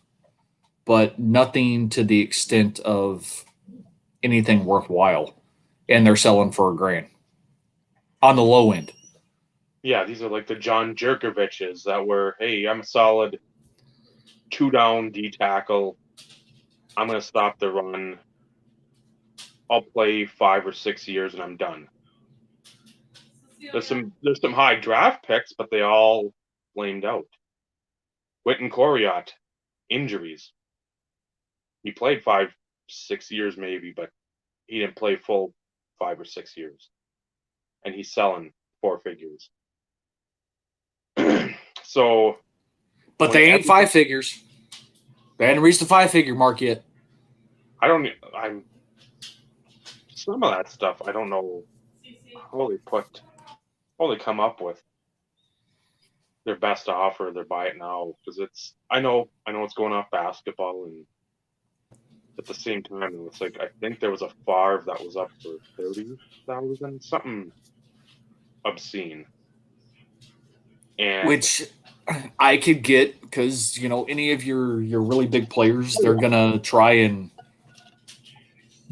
but nothing to the extent of anything worthwhile. And they're selling for $1,000 on the low end. Yeah, these are like the John Jerkoviches that were, hey, I'm a solid 2-down D tackle. I'm going to stop the run. I'll play 5 or 6 years and I'm done. There's some high draft picks, but they all flamed out. Witten Coriat, injuries. He played 5, 6 years maybe, but he didn't play full 5 or 6 years. And he's selling 4 figures. So, but they ain't 5 figures. They hadn't reached the 5-figure mark yet. I'm some of that stuff. I don't know how they come up with their best offer. They're buy it now because I know it's going off basketball, and at the same time, it's like I think there was a Favre that was up for 30,000, something obscene, and Which I could get because any of your really big players, they're gonna try and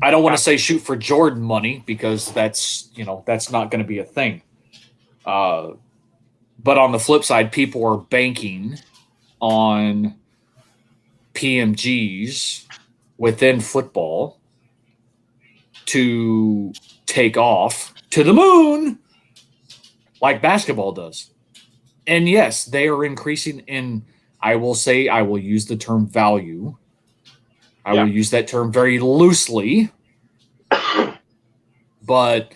I don't want to say shoot for Jordan money because that's not going to be a thing. But on the flip side, people are banking on PMGs within football to take off to the moon like basketball does. And yes, they are increasing in, I will use the term value. I will use that term very loosely, but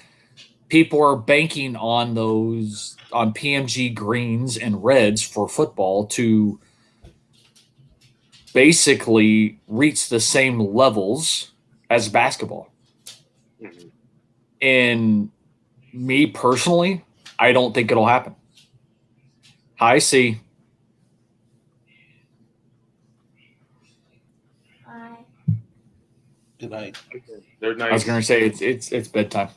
people are banking on PMG greens and reds for football to basically reach the same levels as basketball. Mhm. And me personally, I don't think it'll happen. Hi, C. Good night. They're nice. I was going to say it's bedtime.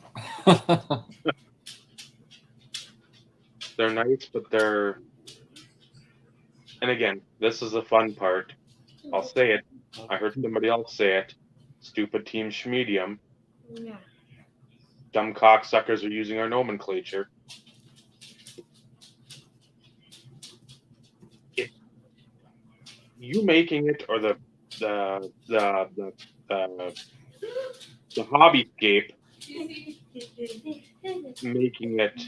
They're nice, but they're. And again, this is the fun part. I'll say it. I heard somebody else say it. Stupid team schmedium. Yeah. Dumb cocksuckers are using our nomenclature. If you making it or the hobbyscape making it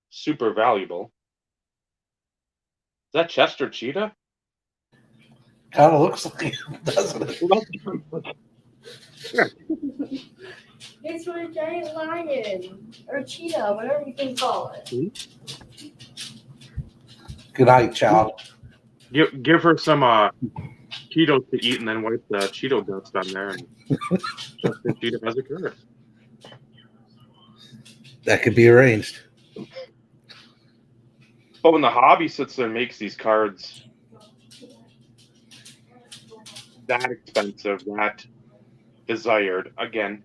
super valuable. Is that Chester Cheetah? Kind of looks like it, doesn't it? It's for a giant lion or cheetah, whatever you can call it. Good night, child. Give her some Cheetos to eat and then wipe the Cheeto dust on there, and Chester Cheetah has a curse. That could be arranged. But when the hobby sits there and makes these cards that expensive, that desired, again,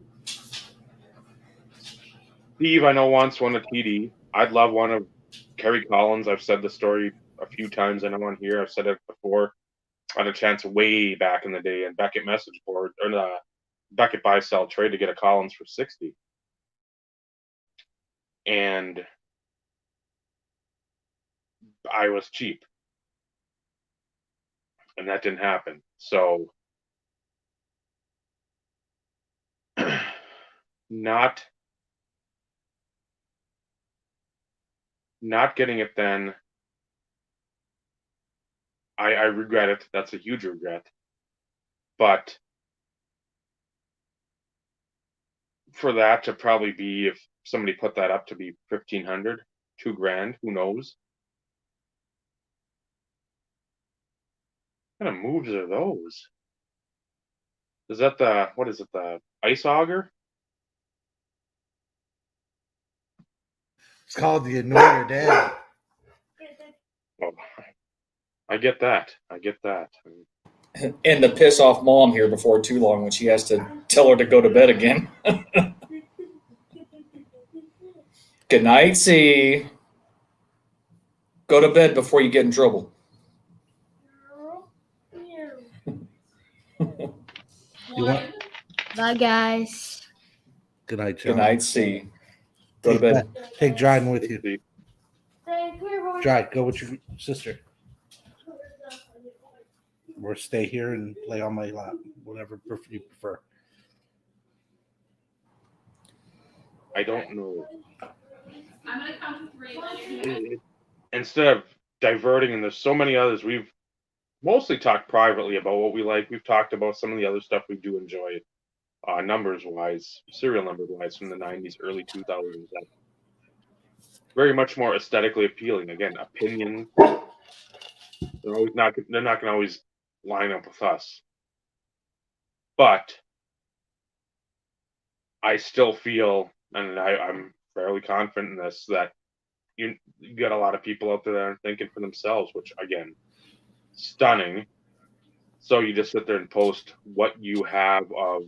Steve, I know, wants one of TD. I'd love one of Kerry Collins. I've said the story a few times, I know on here. I've said it before. I had a chance way back in the day in Beckett message board, or the Beckett buy sell trade to get a Collins for 60. And I was cheap. and that didn't happen. So not getting it then, I regret it. That's a huge regret. But for that to probably be, if somebody put that up to be 1,500, $2,000, who knows? What kind of moves are those? Is that what is it, the ice auger? It's called the Annoy Your Dad. Oh, I get that. And to piss off mom here before too long when she has to tell her to go to bed again. Good night, C. Go to bed before you get in trouble. You want? Bye, guys. Good night, John. Good night, C. Go to bed. Take Dryden with you. See, Dryden, go with your sister. Or stay here and lay on my lap, whatever you prefer. I don't know. I'm gonna count to 3 and then you're Instead of diverting, and there's so many others, we've mostly talked privately about what we like. We've talked about some of the other stuff we do enjoy, numbers wise, serial numbers wise, from the 90s, early 2000s. That very much more aesthetically appealing. Again, opinion. They're not going to always line up with us. But I still feel, and I'm fairly confident in this, that you got a lot of people out there that aren't thinking for themselves, which, again, stunning. So you just sit there and post what you have of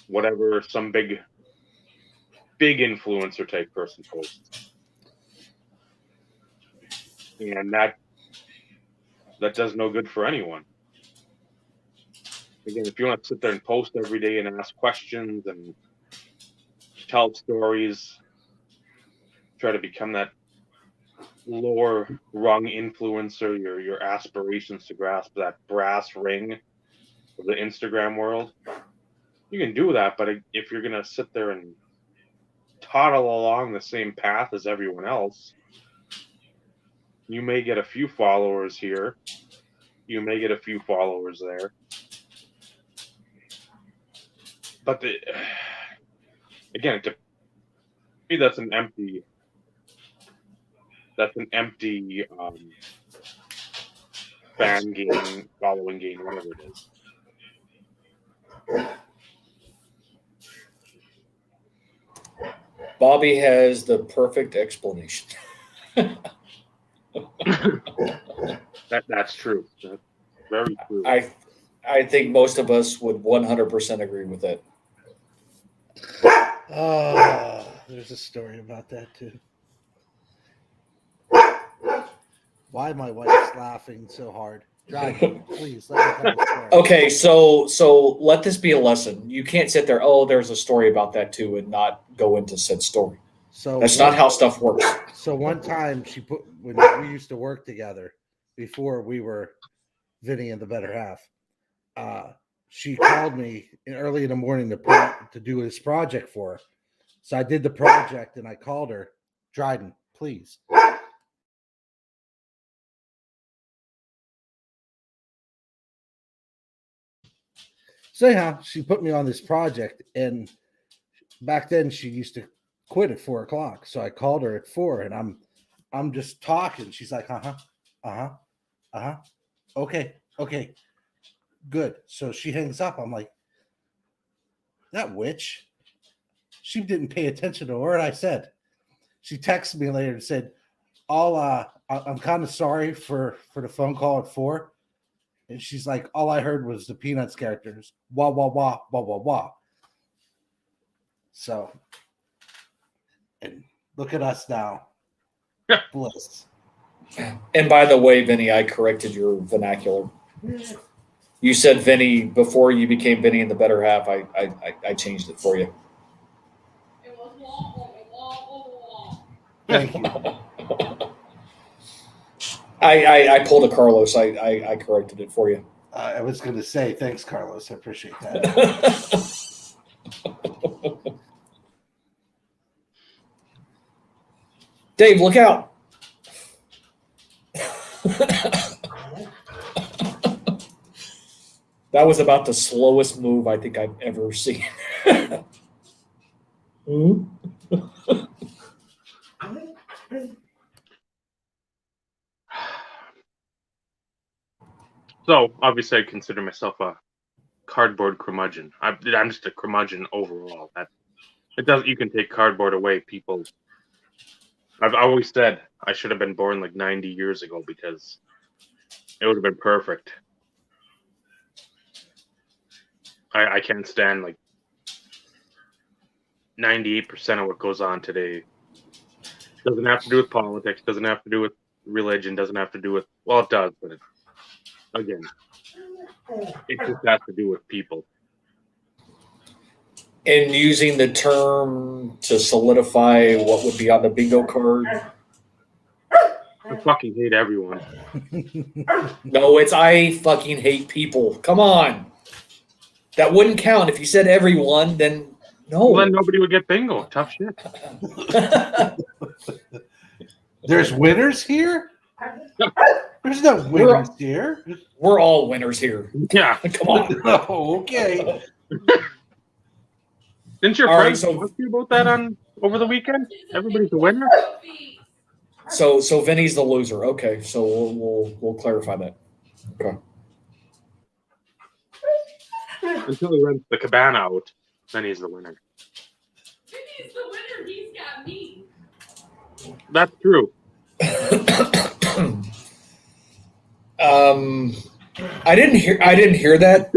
whatever some big influencer type person posts. And that does no good for anyone. Again, if you want to sit there and post every day and ask questions and tell stories, try to become that lower rung influencer, your aspirations to grasp that brass ring of the Instagram world, you can do that. But if you're going to sit there and toddle along the same path as everyone else, you may get a few followers here, you may get a few followers there, but again, to me, that's an empty fan game, following game, whatever it is. Bobby has the perfect explanation. That's true. That's very true. I think most of us would 100% agree with that. There's a story about that too. Why my wife's laughing so hard? Dryden, please let me tell the story. Okay, so let this be a lesson. You can't sit there, oh, there's a story about that too, and not go into said story. So That's not how stuff works. So one time when we used to work together before we were Vinny and the Better Half, she called me early in the morning to do this project for her. So I did the project and I called her, Dryden, please. So anyhow, she put me on this project, and back then she used to quit at 4:00. So I called her at 4, and I'm just talking. She's like, okay, good. So she hangs up. I'm like, that witch. She didn't pay attention to a word I said. She texted me later and said, I'm kind of sorry for the phone call at 4. And she's like, all I heard was the Peanuts characters. Wah, wah, wah, wah, wah, wah. So, and look at us now. Bliss. And by the way, Vinny, I corrected your vernacular. You said Vinny before you became Vinny and the Better Half. I changed it for you. It was wah, wah, wah, wah, wah. Thank you. I pulled a Carlos. I corrected it for you. I was going to say, thanks, Carlos. I appreciate that. Dave, look out. That was about the slowest move I think I've ever seen. Hmm? So obviously, I consider myself a cardboard curmudgeon. I'm just a curmudgeon overall. That it does. You can take cardboard away, people. I've always said I should have been born like 90 years ago because it would have been perfect. I can't stand like 98% of what goes on today. Doesn't have to do with politics. Doesn't have to do with religion. Doesn't have to do with, well, it does, but again, it just has to do with people. And using the term to solidify what would be on the bingo card. I fucking hate everyone. No, it's I fucking hate people. Come on. That wouldn't count. If you said everyone, then no. Well, then nobody would get bingo. Tough shit. There's winners here? There's no winners here. We're all winners here. Yeah. Come on. Oh, okay. Didn't your All right, friends so- talk to you about that on over the weekend? Everybody's a winner. So Vinny's the loser. Okay, so we'll clarify that. Okay. Until he rents the cabana out, then he's the winner. Vinny's the winner. He's got me. That's true. I didn't hear that.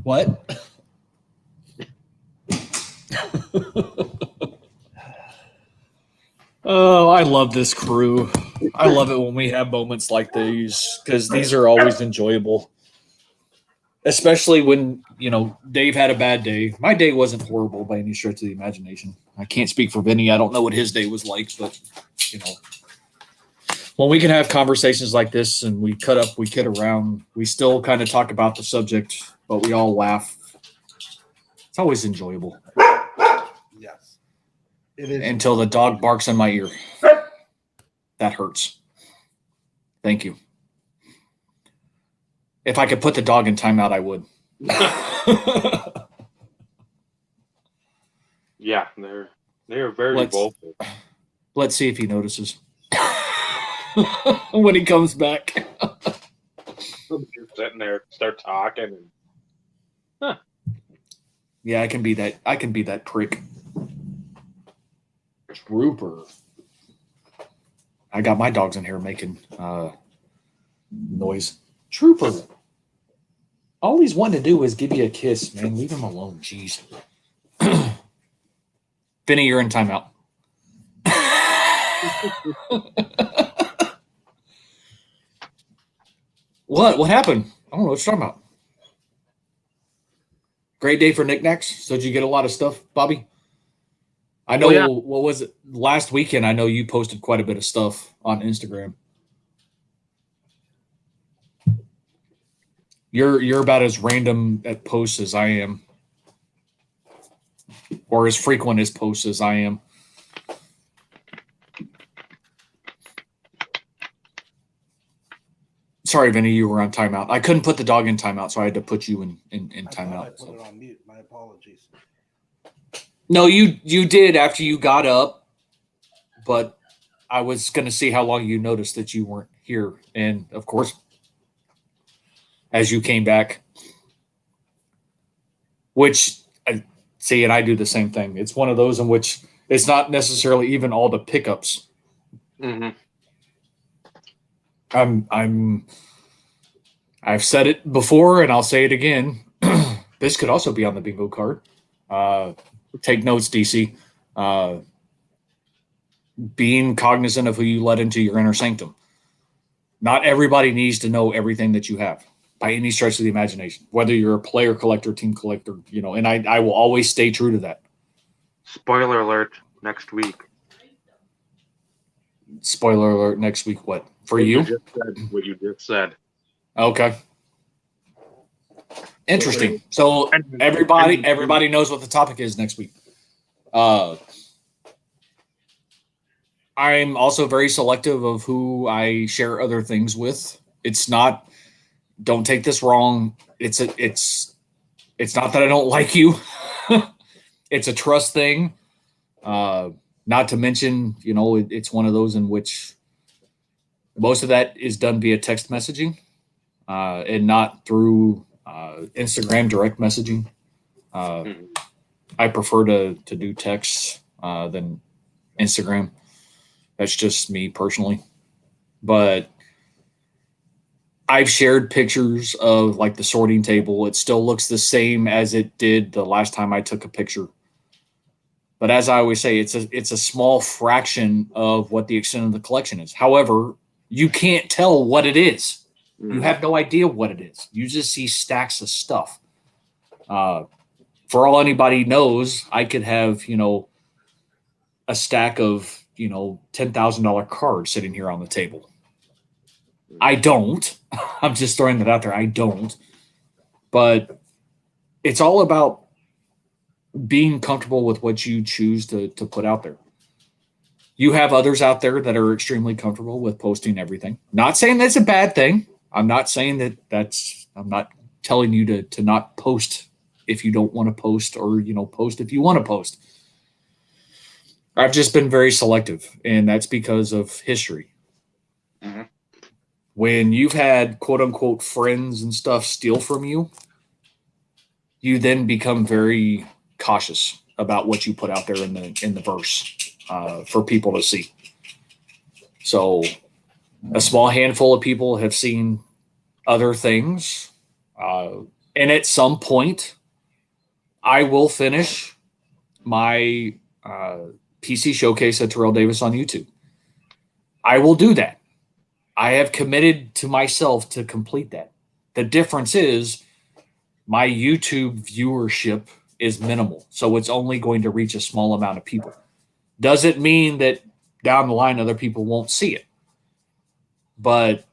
What? Oh, I love this crew. I love it when we have moments like these because these are always enjoyable. Especially when, Dave had a bad day. My day wasn't horrible by any stretch of the imagination. I can't speak for Vinny. I don't know what his day was like, but, when we can have conversations like this and we cut up, we kid around, we still kind of talk about the subject, but we all laugh. It's always enjoyable. Yes. It is. Until the dog barks in my ear. That hurts. Thank you. If I could put the dog in timeout, I would. Yeah, they're very vocal. Let's see if he notices when he comes back. You're sitting there, start talking, and Yeah, I can be that prick. Trooper. I got my dogs in here making noise. Trooper. All he's wanting to do is give you a kiss, man. Leave him alone. Jeez. Vinny, you're in timeout. What? What happened? I don't know what you're talking about. Great day for knickknacks. So did you get a lot of stuff, Bobby? I know. Oh, yeah. What was it last weekend? I know you posted quite a bit of stuff on Instagram. You're about as random at posts as I am, or as frequent as posts as I am. Sorry, Vinny, you were on timeout. I couldn't put the dog in timeout, so I had to put you in I timeout. put it on mute. My apologies. No, you did after you got up, but I was going to see how long you noticed that you weren't here. And, of course, as you came back, which, see, and I do the same thing. It's one of those in which it's not necessarily even all the pickups. mm-hmm. I've said it before and I'll say it again. This could also be on the bingo card. Take notes, DC. Being cognizant of who you let into your inner sanctum. Not everybody needs to know everything that you have by any stretch of the imagination, whether you're a player collector, team collector, and I will always stay true to that. Spoiler alert, next week. Spoiler alert, next week, what? For you? What you just said. Okay. Interesting. So everybody knows what the topic is next week. I'm also very selective of who I share other things with. It's not, don't take this wrong. It's not that I don't like you. It's a trust thing. Not to mention, it's one of those in which most of that is done via text messaging, and not through Instagram direct messaging. I prefer to do text than Instagram. That's just me personally. But I've shared pictures of like the sorting table. It still looks the same as it did the last time I took a picture. But as I always say, it's a small fraction of what the extent of the collection is. However, you can't tell what it is. You have no idea what it is. You just see stacks of stuff. For all anybody knows, I could have, a stack of, $10,000 cards sitting here on the table. I don't. I'm just throwing that out there. I don't. But it's all about being comfortable with what you choose to put out there. You have others out there that are extremely comfortable with posting everything. Not saying that's a bad thing. I'm not saying I'm not telling you to not post if you don't want to post, or, post if you want to post. I've just been very selective, and that's because of history. Mm-hmm. When you've had quote unquote friends and stuff steal from you, you then become very cautious about what you put out there in the verse for people to see. So a small handful of people have seen other things. And at some point, I will finish my PC showcase at Terrell Davis on YouTube. I will do that. I have committed to myself to complete that. The difference is my YouTube viewership is minimal, so it's only going to reach a small amount of people. Does it mean that down the line other people won't see it? But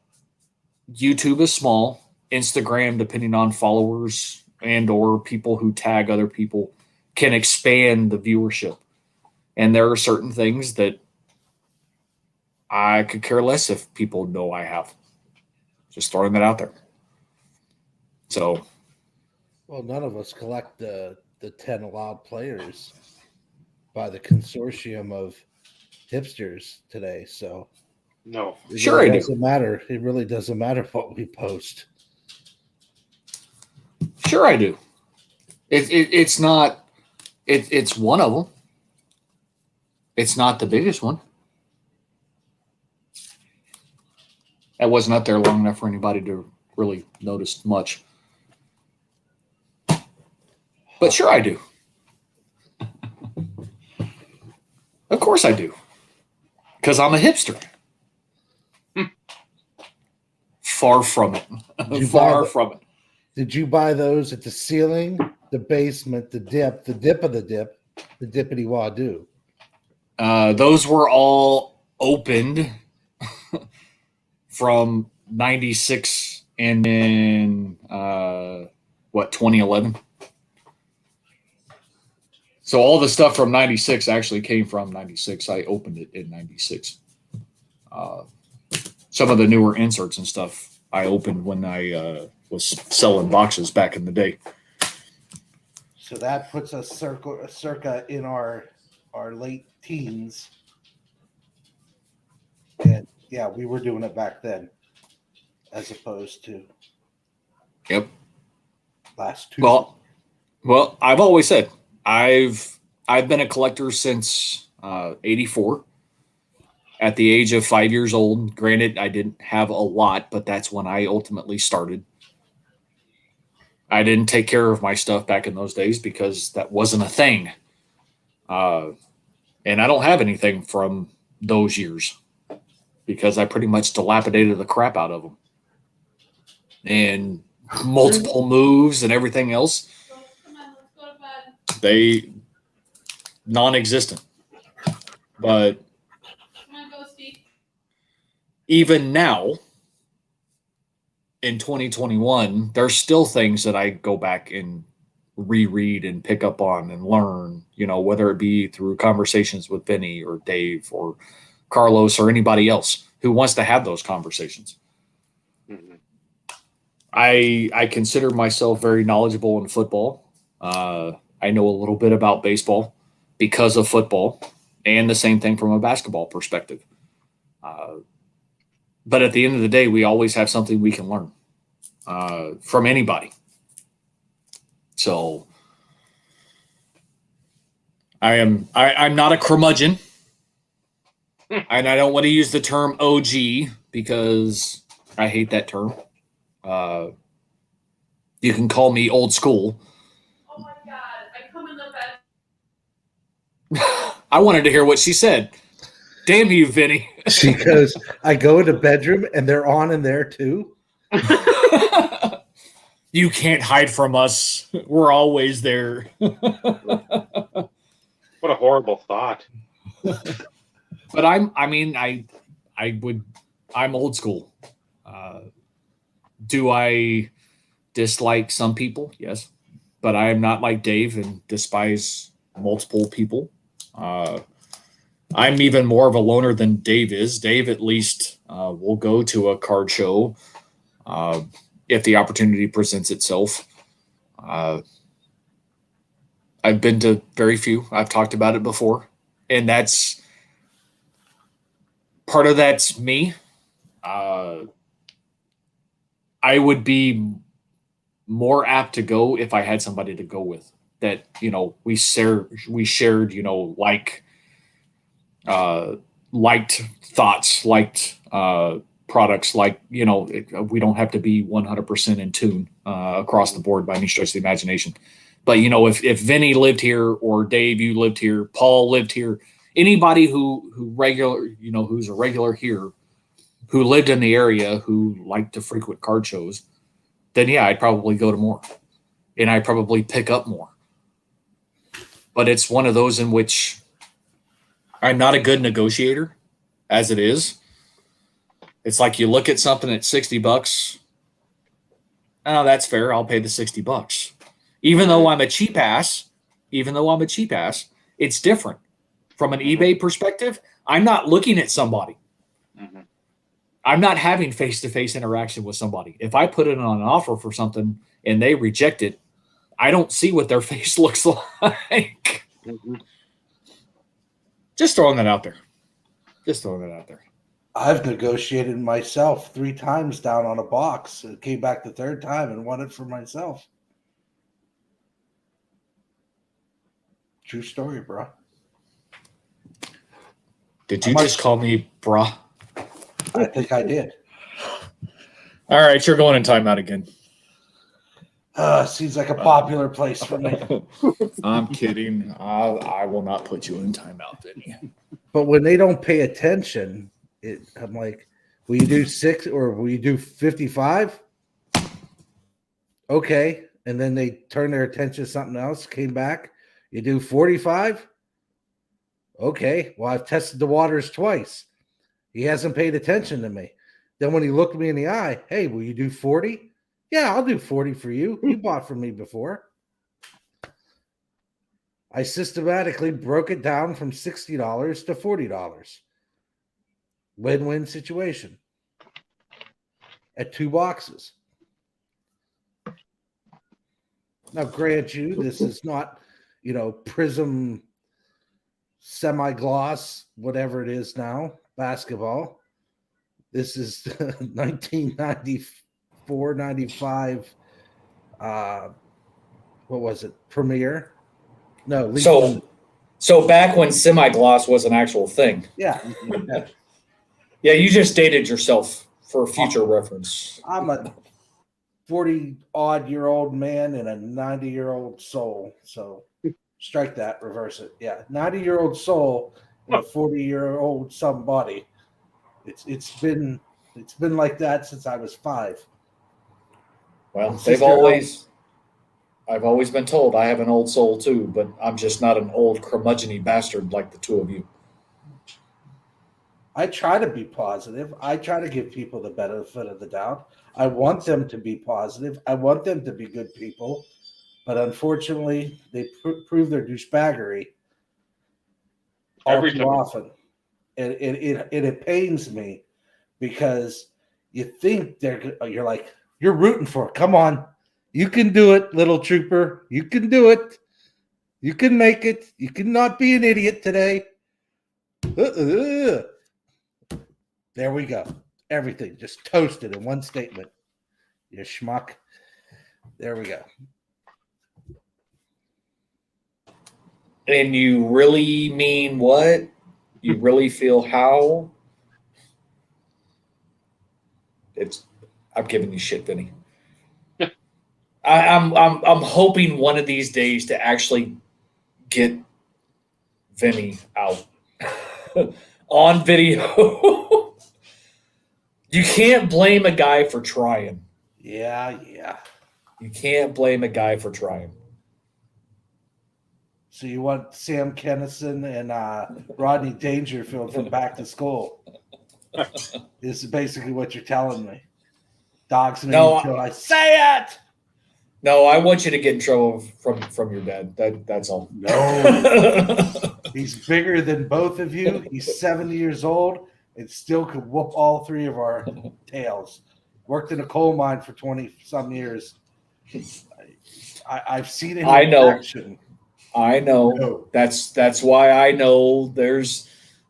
YouTube is small. Instagram, depending on followers and or people who tag other people, can expand the viewership. And there are certain things that I could care less if people know I have. Just throwing that out there. So, well, none of us collect the 10 allowed players by the consortium of hipsters today. So No. it sure really I do. doesn't matter. It really doesn't matter what we post. Sure I do. It's not. It's one of them. It's not the biggest one. That wasn't up there long enough for anybody to really notice much. But sure I do. Of course I do. Because I'm a hipster. Far from it. Far from it. Did you buy those at the ceiling, the basement, the dip of the dip, the dippity wah-doo? Those were all opened from 96 and then 2011. So all the stuff from 96 actually came from 96. I opened it in 96. Some of the newer inserts and stuff I opened when I was selling boxes back in the day. So that puts us circa in our late teens. And yeah, we were doing it back then, as opposed to last two. Well, I've always said I've been a collector since 84. At the age of 5 years old, granted, I didn't have a lot, but that's when I ultimately started. I didn't take care of my stuff back in those days because that wasn't a thing. And I don't have anything from those years because I pretty much dilapidated the crap out of them. And multiple moves and everything else, Come on, let's go to bed. they non-existent. But Come on, go, Steve. even now in 2021, there's still things that I go back and reread and pick up on and learn, whether it be through conversations with Vinny or Dave or Carlos or anybody else who wants to have those conversations. Mhm. I consider myself very knowledgeable in football. I know a little bit about baseball because of football, and the same thing from a basketball perspective. But at the end of the day, we always have something we can learn from anybody. So I'm not a curmudgeon, and I don't want to use the term OG because I hate that term. You can call me old school. Oh my god, I come in the bed. I wanted to hear what she said. Damn you, Vinny. She goes, I go in the bedroom and they're on in there too. You can't hide from us. We're always there. What a horrible thought. But I'm old school. Do I dislike some people? Yes. But I am not like Dave and despise multiple people. I'm even more of a loner than Dave is. Dave at least will go to a card show if the opportunity presents itself. I've been to very few. I've talked about it before, and that's part of that's me. I would be more apt to go if I had somebody to go with that, we shared, liked thoughts, liked products, we don't have to be 100% in tune across the board by any stretch of the imagination. But, if Vinny lived here or Dave, you lived here, Paul lived here, anybody who's a regular here, who lived in the area, who liked to frequent card shows, then yeah, I'd probably go to more and I'd probably pick up more. But it's one of those in which I'm not a good negotiator as it is. It's like you look at something at $60. Oh, that's fair. I'll pay the $60. Even though I'm a cheap ass, it's different. From an eBay perspective, I'm not looking at somebody. Mm-hmm. I'm not having face-to-face interaction with somebody. If I put it on an offer for something and they reject it, I don't see what their face looks like. Mm-hmm. Just throwing that out there. I've negotiated myself 3 times down on a box. It came back the 3rd time and won it for myself. True story, bro. Did you just call me bruh? I think I did. All right, you're going in timeout again. Seems like a popular place for me. I'm kidding. I will not put you in timeout, Vinny. But when they don't pay attention, I'm like, will you do 6 or will you do 55? Okay. And then they turn their attention to something else, came back. You do 45? Okay. Well, I've tested the waters twice. He hasn't paid attention to me. Then when he looked me in the eye, hey, will you do 40? Yeah, I'll do 40 for you. You bought from me before. I systematically broke it down from $60 to $40. Win-win situation at 2 boxes. Now, grant you, this is not, Prism semi-gloss, whatever it is now, basketball. This is 1994, 95. What was it? Premiere? No. So back when semi-gloss was an actual thing. Yeah. Yeah, you just dated yourself for future reference. I'm a 40-odd-year-old man and a 90-year-old soul. So strike that, reverse it. Yeah, 90-year-old soul and a 40-year-old somebody. It's been like that since I was 5. Well, I've always been told I have an old soul too, but I'm just not an old curmudgeon-y bastard like the two of you. I try to be positive. I try to give people the benefit of the doubt. I want them to be positive. I want them to be good people. But unfortunately, they prove their douchebaggery all Every too time. often. And it pains me because you think you're like, you're rooting for it. Come on. You can do it, little trooper. You can do it. You can make it. You cannot be an idiot today. There we go. Everything just toasted in one statement. You schmuck. There we go. And you really mean what? You really feel how? I'm giving you shit, Vinny. I'm hoping one of these days to actually get Vinny out on video. You can't blame a guy for trying. Yeah. You can't blame a guy for trying. So you want Sam Kennison and Rodney Dangerfield from Back to School? This is basically what you're telling me. Dogs No, until I say it. No, I want you to get in trouble from your dad. That's all. No. He's bigger than both of you. He's 70 years old and still could whoop all three of our tails. Worked in a coal mine for 20-some years. I've seen it in action. I know. No. That's why I know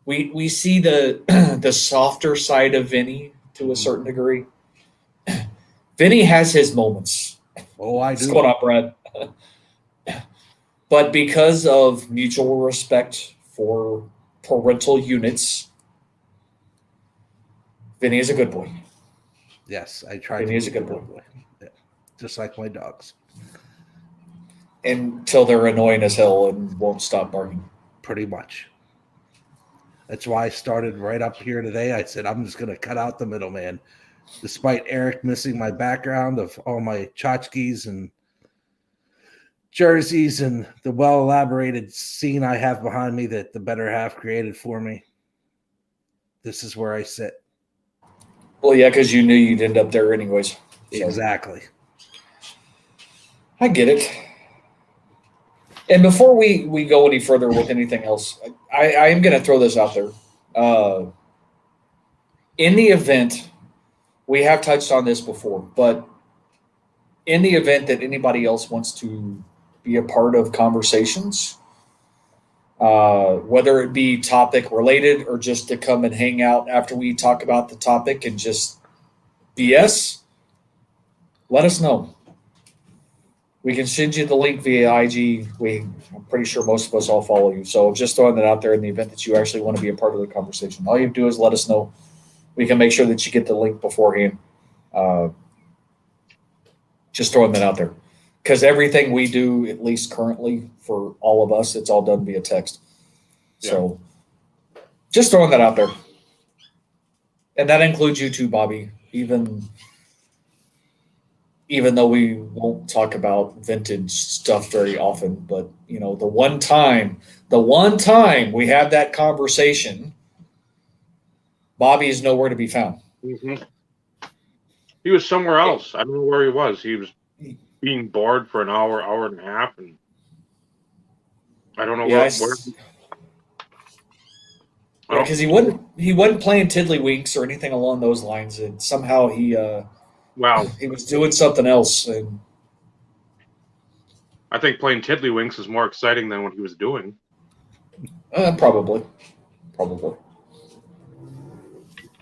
we see the softer side of Vinny to a certain degree. Vinny has his moments. Oh, I do. What's going on, Brad? But because of mutual respect for parental units, Vinny is a good boy. Yes, I try Vinny to is be a good boy. Yeah. Just like my dogs. Until they're annoying as hell and won't stop barking. Pretty much. That's why I started right up here today. I said, I'm just going to cut out the middleman. Despite Eric missing my background of all my tchotchkes and jerseys and the well-elaborated scene I have behind me that the better half created for me, this is where I sit. Well, yeah, because you knew you'd end up there anyways. So. Exactly. I get it. And before we go any further with anything else, I am going to throw this out there. In the event, we have touched on this before, but in the event that anybody else wants to be a part of conversations, whether it be topic related or just to come and hang out after we talk about the topic and just BS, let us know. We can send you the link via IG. I'm pretty sure most of us all follow you. So just throwing that out there in the event that you actually want to be a part of the conversation. All you do is let us know. We can make sure that you get the link beforehand. Just throwing that out there. Because everything we do, at least currently for all of us, it's all done via text. Yeah. So just throwing that out there. And that includes you too, Bobby. Even though we won't talk about vintage stuff very often, but the one time we had that conversation, Bobby is nowhere to be found. Mm-hmm. He was somewhere else. I don't know where he was. He was being bored for an hour and a half, and I don't know where. Because he wasn't playing Tiddlywinks or anything along those lines, and somehow he was doing something else. And I think playing Tiddlywinks is more exciting than what he was doing. Probably.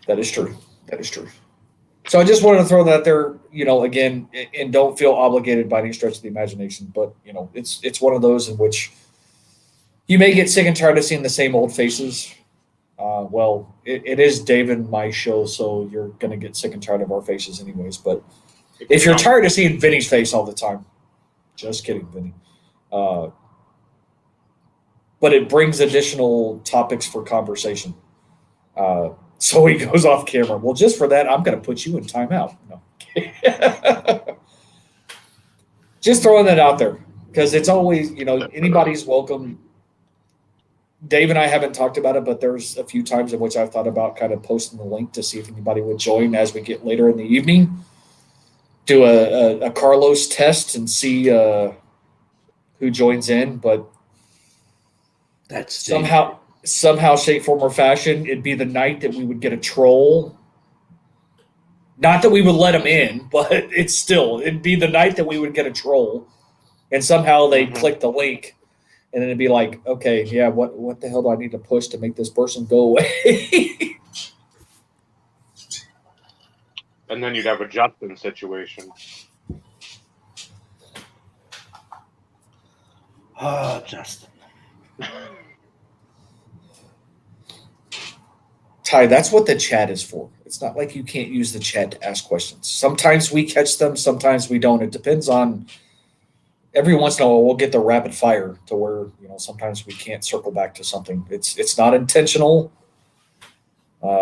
That is true. So I just wanted to throw that there, again, and don't feel obligated by any stretch of the imagination. But, it's one of those in which you may get sick and tired of seeing the same old faces. It is Dave and my show, so you're going to get sick and tired of our faces anyways. But if you're tired of seeing Vinny's face all the time, just kidding, Vinny. But it brings additional topics for conversation. So he goes off camera. Well, just for that, I'm going to put you in timeout. No. Just throwing that out there because it's always, anybody's welcome Dave and I haven't talked about it, but there's a few times in which I've thought about kind of posting the link to see if anybody would join as we get later in the evening. Do a Carlos test and see who joins in, but That's somehow, shape, form, or fashion, it'd be the night that we would get a troll. Not that we would let him in, but it'd be the night that we would get a troll, and somehow they'd click the link, and then it'd be like, okay, yeah, what the hell do I need to push to make this person go away? And then you'd have a Justin situation. Oh, Justin. Ty, that's what the chat is for. It's not like you can't use the chat to ask questions. Sometimes we catch them, sometimes we don't. It depends on. Every once in a while, we'll get the rapid fire to where sometimes we can't circle back to something. It's not intentional.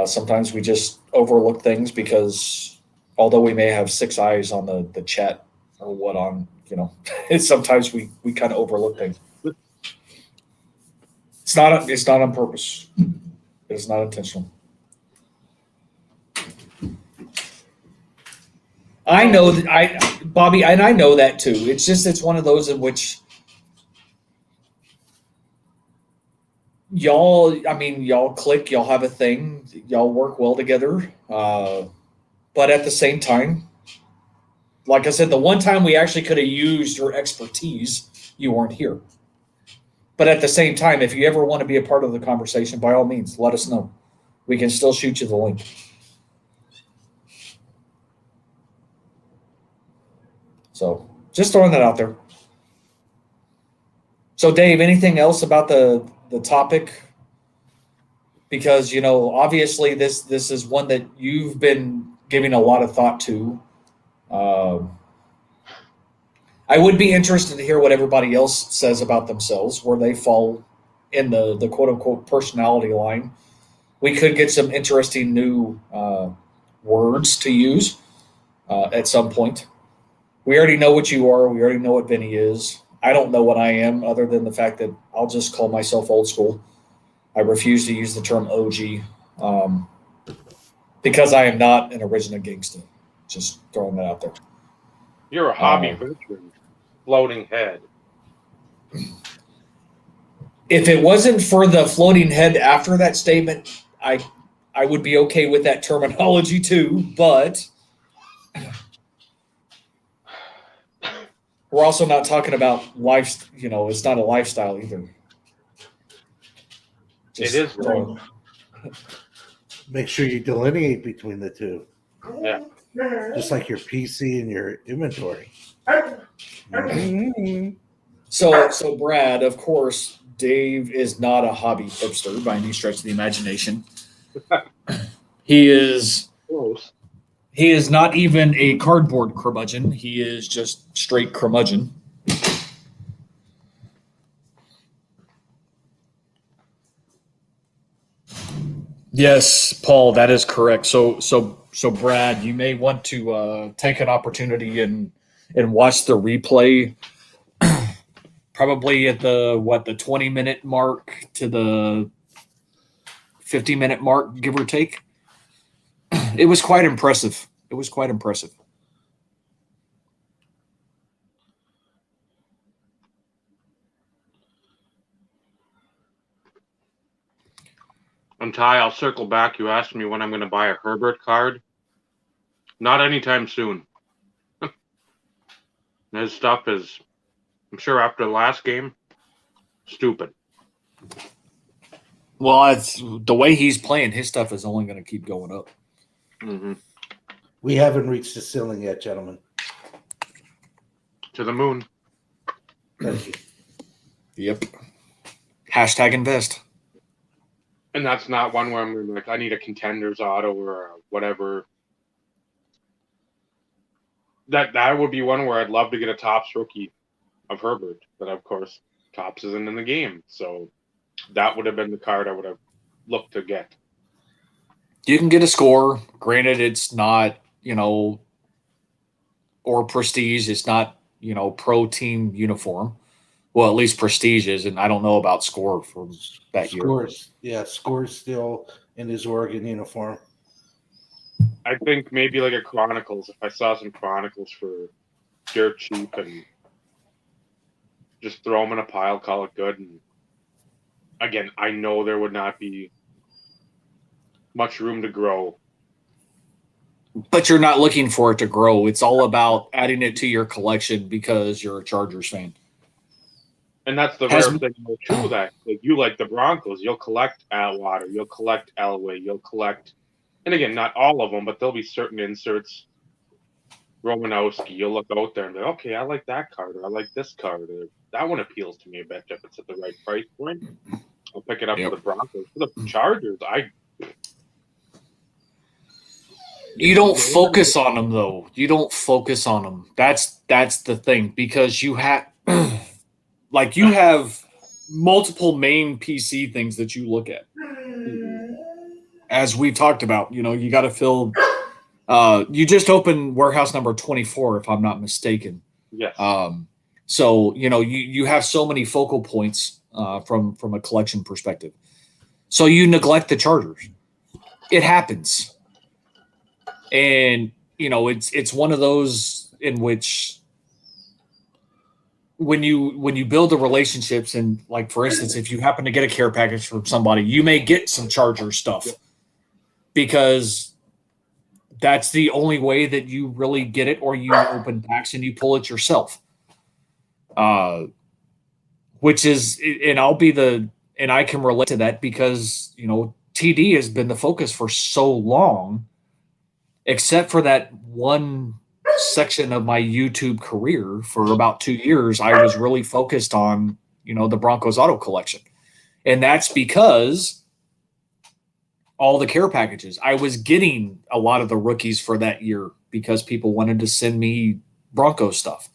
Sometimes we just overlook things because although we may have 6 eyes on the chat or what on, sometimes we kind of overlook things. It's not on purpose. It is not intentional. I know that Bobby, and I know that too. It's one of those in which y'all click, y'all have a thing, y'all work well together. But at the same time, like I said, the one time we actually could have used your expertise, you weren't here. But at the same time, if you ever want to be a part of the conversation, by all means, let us know. We can still shoot you the link. So just throwing that out there. So Dave, anything else about the topic? Because, obviously this is one that you've been giving a lot of thought to. I would be interested to hear what everybody else says about themselves, where they fall in the quote unquote personality line. We could get some interesting new words to use at some point. We already know what you are. We already know what Vinny is. I don't know what I am other than the fact that I'll just call myself old school. I refuse to use the term OG because I am not an original gangster. Just throwing that out there. You're a hobby veteran, floating head. If it wasn't for the floating head after that statement, I would be okay with that terminology too, but we're also not talking about life, it's not a lifestyle either. It is. Make sure you delineate between the two. Yeah. Just like your PC and your inventory. So Brad, of course, Dave is not a hobby hipster by any stretch of the imagination. He is Close. He is not even a cardboard curmudgeon. He is just straight curmudgeon. Yes, Paul, that is correct. So Brad, you may want to take an opportunity and watch the replay. Probably at the 20-minute mark to the 50-minute mark, give or take. It was quite impressive. And Ty, I'll circle back. You asked me when I'm going to buy a Herbert card. Not anytime soon. His stuff is, I'm sure after the last game, stupid. Well, it's the way he's playing. His stuff is only going to keep going up. Mm-hmm. We haven't reached the ceiling yet, gentlemen. To the moon. Thank you. Yep. Hashtag invest. And that's not one where I'm like, I need a contenders auto or a whatever. That would be one where I'd love to get a Topps rookie of Herbert, but of course Topps isn't in the game, so that would have been the card I would have looked to get. You can get a score. Granted, it's not, or prestige. It's not, pro team uniform. Well, at least Prestige is, and I don't know about Score from that year. Scores still in his Oregon uniform. I think maybe like a Chronicles. If I saw some Chronicles for dirt cheap and just throw them in a pile, call it good. And again, I know there would not be much room to grow. But you're not looking for it to grow. It's all about adding it to your collection because you're a Chargers fan. And that's the rare thing too, that like, you like the Broncos, you'll collect Atwater, you'll collect Elway, you'll collect, and again, not all of them, but there'll be certain inserts. Romanowski, you'll look out there and be, okay, I like that card, or I like this card, or that one appeals to me a bit if it's at the right price point. I'll pick it up for the Broncos. For the Chargers, you don't focus on them though. You don't focus on them. That's the thing, because you have you have multiple main PC things that you look at. As we talked about, you got to fill. You just opened warehouse number 24, if I'm not mistaken. yes. So you have so many focal points from a collection perspective. So you neglect the Chargers. It happens. And it's one of those in which when you build the relationships, and like for instance, if you happen to get a care package from somebody, you may get some Charger stuff because that's the only way that you really get it, or you open packs and you pull it yourself. Which is, and I can relate to that because TD has been the focus for so long. Except for that one section of my YouTube career for about 2 years, I was really focused on, the Broncos auto collection. And that's because all the care packages, I was getting a lot of the rookies for that year because people wanted to send me Broncos stuff.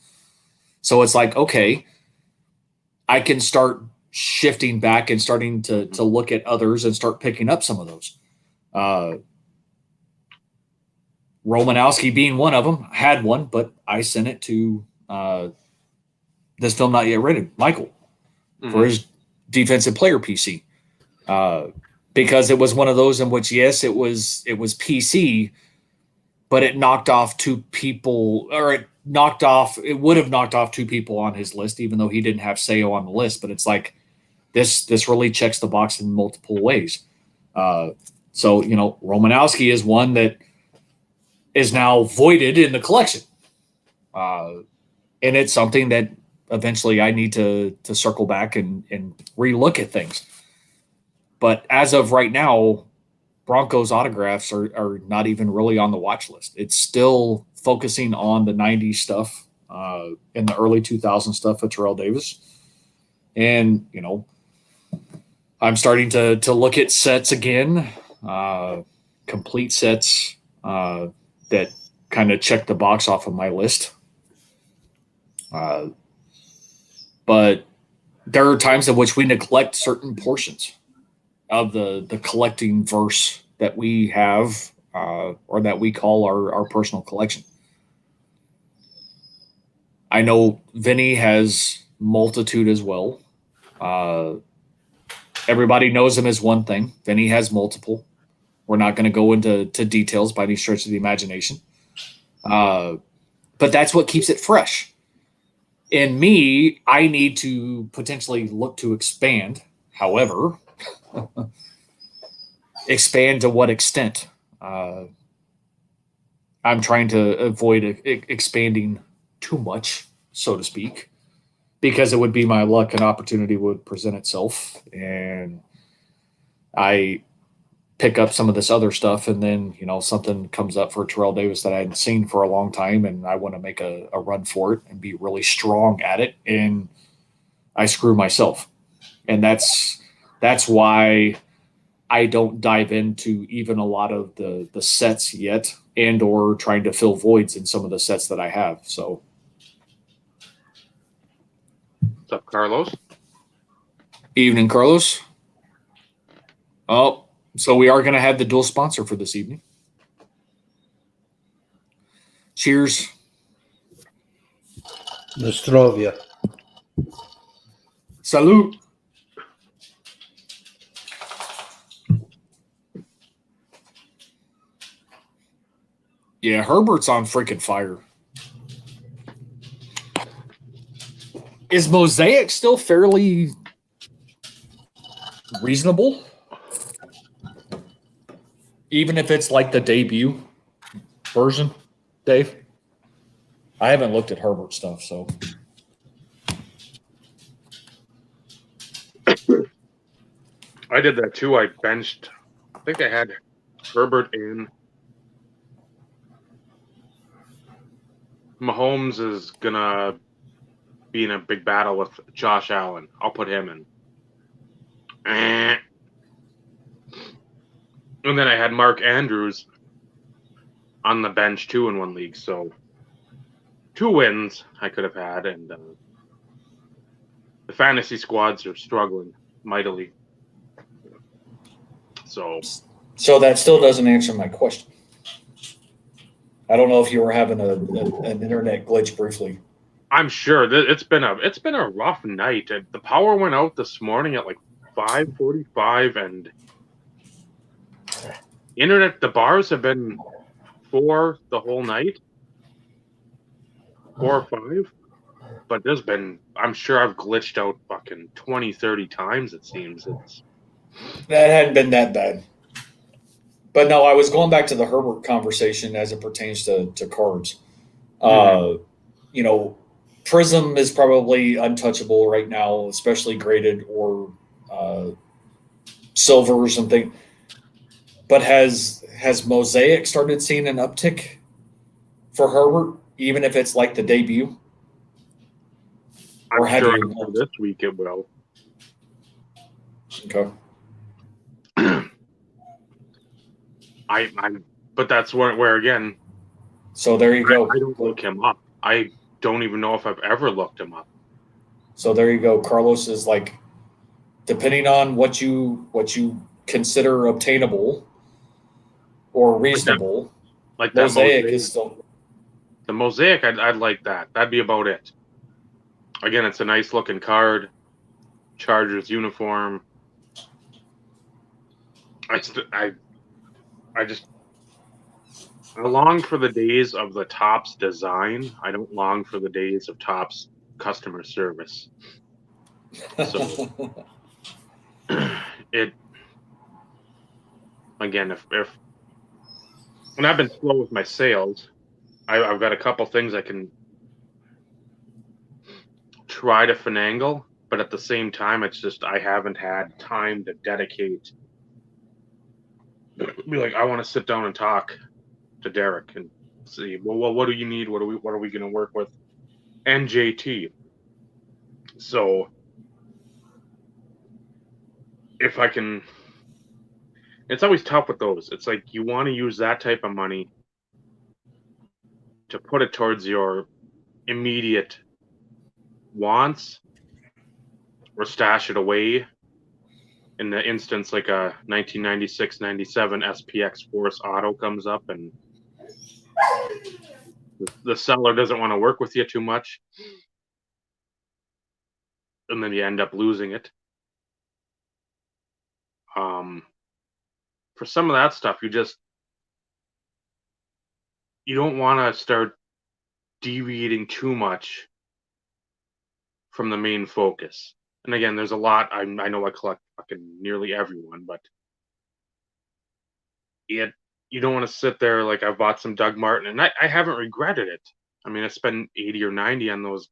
So it's like, okay, I can start shifting back and starting to look at others and start picking up some of those. Romanowski being one of them. I had one, but I sent it to this film not yet rated, Michael, for his defensive player PC, because it was one of those in which, yes, it was PC, but it knocked off two people, or it would have knocked off two people on his list, even though he didn't have Sayo on the list. But it's like this really checks the box in multiple ways. So Romanowski is one that is now voided in the collection. And it's something that eventually I need to circle back and relook at things. But as of right now, Broncos autographs are not even really on the watch list. It's still focusing on the 90s stuff and the early 2000s stuff of Terrell Davis. And, I'm starting to look at sets again, complete sets, that kind of check the box off of my list. But there are times in which we neglect certain portions of the collecting verse that we have, or that we call our personal collection. I know Vinny has multitude as well. Everybody knows him as one thing. Vinny has multiple. We're not going to go into details by any stretch of the imagination. But that's what keeps it fresh. In me, I need to potentially look to expand. However, expand to what extent? I'm trying to avoid expanding too much, so to speak, because it would be my luck. An opportunity would present itself, and I pick up some of this other stuff, and then something comes up for Terrell Davis that I hadn't seen for a long time, and I want to make a run for it and be really strong at it, and I screw myself. And that's why I don't dive into even a lot of the sets yet, and or trying to fill voids in some of the sets that I have. So What's up, Carlos? evening, Carlos. Oh, so we are going to have the dual sponsor for this evening. Cheers. Nostrovia. Salute. Yeah, Herbert's on freaking fire. Is Mosaic still fairly reasonable? Even if it's like the debut version, Dave? I haven't looked at Herbert stuff, so. I did that too. I benched, I think I had Herbert in. Mahomes is going to be in a big battle with Josh Allen. I'll put him in. And then I had Mark Andrews on the bench too in one league. So 2 wins I could have had. And the fantasy squads are struggling mightily. So that still doesn't answer my question. I don't know if you were having an internet glitch briefly. I'm sure that it's been a rough night. The power went out this morning at like 5:45, and the bars have been 4 the whole night, 4 or 5. But I'm sure I've glitched out fucking 20, 30 times. It seems That hadn't been that bad. But no, I was going back to the Herbert conversation as it pertains to cards. You know, Prism is probably untouchable right now, especially graded or silver or something. But has Mosaic started seeing an uptick for Herbert, even if it's like the debut? Or I'm have sure you after this week it will. Okay. But that's where again. So there you go. I don't look him up. I don't even know if I've ever looked him up. So there you go. Carlos is like, depending on what you consider obtainable or reasonable, Like that Mosaic is still. The Mosaic, I'd like that. That'd be about it. Again, it's a nice looking card. Chargers uniform. I long for the days of the Topps design. I don't long for the days of Topps customer service. So again, if and I've been slow with my sales, I've got a couple things I can try to finagle, but at the same time, it's just I haven't had time to dedicate. Be like, I want to sit down and talk to Derek and see, well, what do you need? What are we going to work with? And JT. So if I can, it's always tough with those. It's like you want to use that type of money to put it towards your immediate wants or stash it away. In the instance, like a 1996-97 SPX Force Auto comes up and the seller doesn't want to work with you too much, and then you end up losing it. For some of that stuff, you don't want to start deviating too much from the main focus. And again, there's a lot. I know I collect fucking nearly everyone, but you don't want to sit there like I've bought some Doug Martin, and I haven't regretted it. I mean, I spent 80 or 90 on those.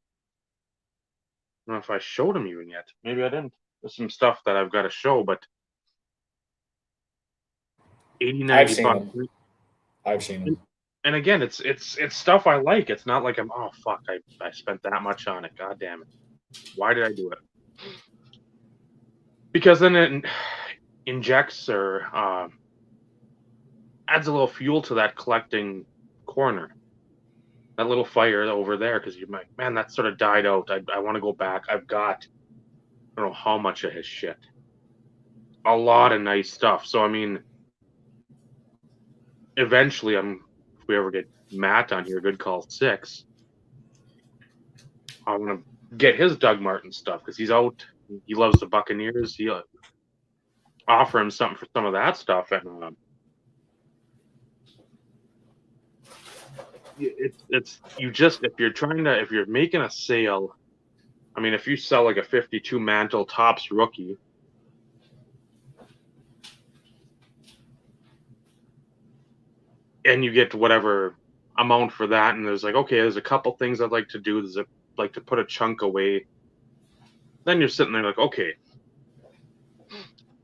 I don't know if I showed them even yet. Maybe I didn't. There's some stuff that I've got to show, but 80, 90 I've seen bucks. them. I've seen them. And again, it's stuff I like. It's not like oh fuck, I spent that much on it. God damn it. Why did I do it? Because then it injects or adds a little fuel to that collecting corner. That little fire over there, because you're like, man, that sort of died out. I want to go back. I've got, I don't know how much of his shit. A lot of nice stuff. So, I mean, eventually, if we ever get Matt on here, Good Call 6, I want to get his Doug Martin stuff because he's out. He loves the Buccaneers. He offer him something for some of that stuff, and it's you just if you're making a sale. I mean, if you sell like a 52 Mantle Topps rookie, and you get whatever amount for that, and there's like, okay, there's a couple things I'd like to do. Like to put a chunk away. Then you're sitting there like, okay,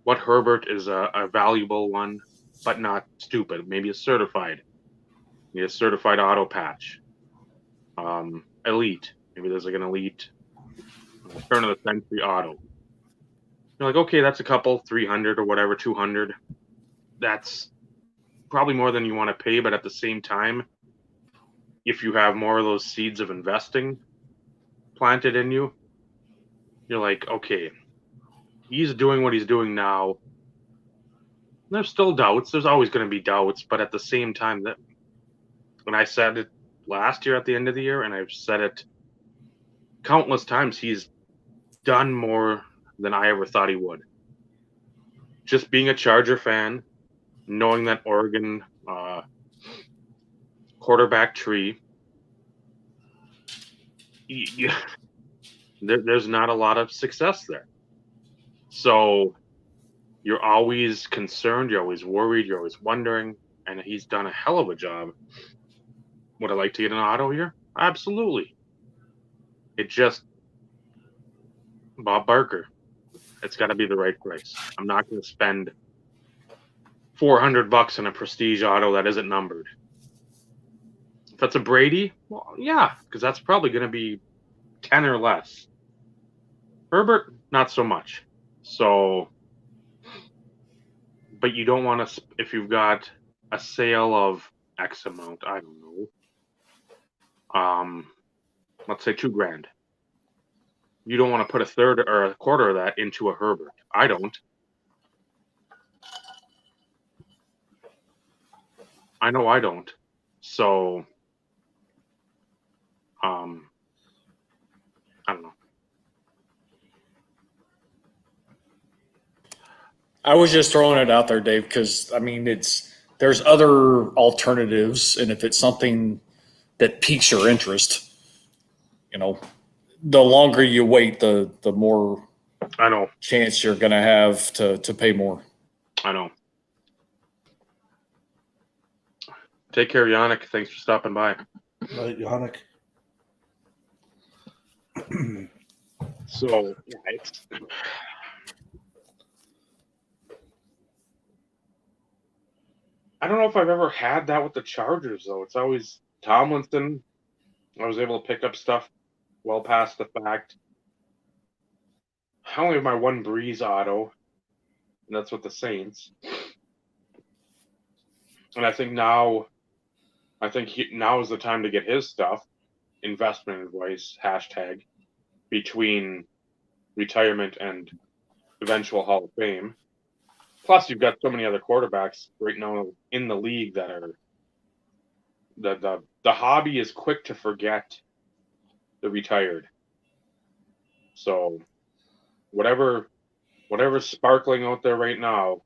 what Herbert is a valuable one, but not stupid. Maybe a certified. Maybe a certified auto patch. Elite. Maybe there's like an elite turn of the century auto. You're like, okay, that's a couple, 300 or whatever, 200. That's probably more than you want to pay, but at the same time, if you have more of those seeds of investing planted in you, you're like, okay, he's doing what he's doing now. There's still doubts. There's always going to be doubts, but at the same time, that when I said it last year at the end of the year, and I've said it countless times, he's done more than I ever thought he would. Just being a Charger fan, knowing that Oregon quarterback tree, there's not a lot of success there. So you're always concerned, you're always worried, you're always wondering, and he's done a hell of a job. Would I like to get an auto here? Absolutely. It just, Bob Barker, it's got to be the right price. I'm not going to spend $400 on a prestige auto that isn't numbered. If that's a Brady, well, yeah, because that's probably going to be 10 or less. Herbert, not so much. So, but you don't want to, if you've got a sale of X amount, I don't know, let's say $2,000. You don't want to put a third or a quarter of that into a Herbert. I don't. I know I don't. So, I don't know. I was just throwing it out there, Dave, because I mean, there's other alternatives, and if it's something that piques your interest, the longer you wait, the more I know. chance you're going to have to pay more. I know. Take care, Yannick. Thanks for stopping by. Right, Yannick. So, yeah, it's. I don't know if I've ever had that with the Chargers, though. It's always Tomlinson. I was able to pick up stuff well past the fact. I only have my one Breeze auto, and that's with the Saints. And I think now is the time to get his stuff, investment advice, hashtag, between retirement and eventual Hall of Fame. Plus, you've got so many other quarterbacks right now in the league that are the hobby is quick to forget the retired. So whatever's sparkling out there right now,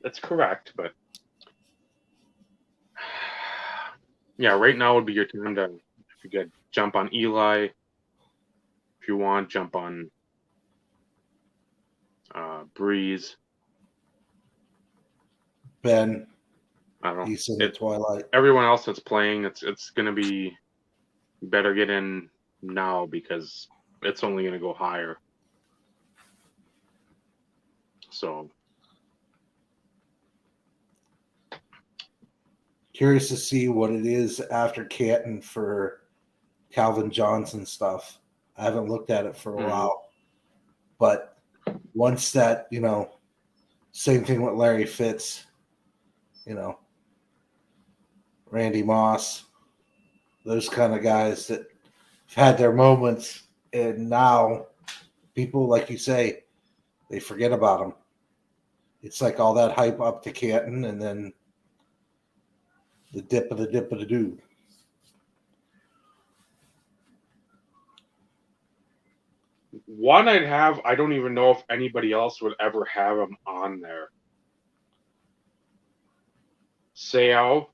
that's correct. But yeah, right now would be your time to, if you could jump on Eli. If you want, jump on Breeze. Ben, I don't know. he's in the twilight. Everyone else that's playing, it's going to be, you better get in now because it's only going to go higher. So. Curious to see what it is after Canton for Calvin Johnson stuff. I haven't looked at it for a while. But once that, same thing with Larry Fitz, Randy Moss, those kind of guys that have had their moments, and now people, like you say, they forget about them. It's like all that hype up to Canton, and then The dip of the dude. One I'd have, I don't even know if anybody else would ever have him on there. Seo,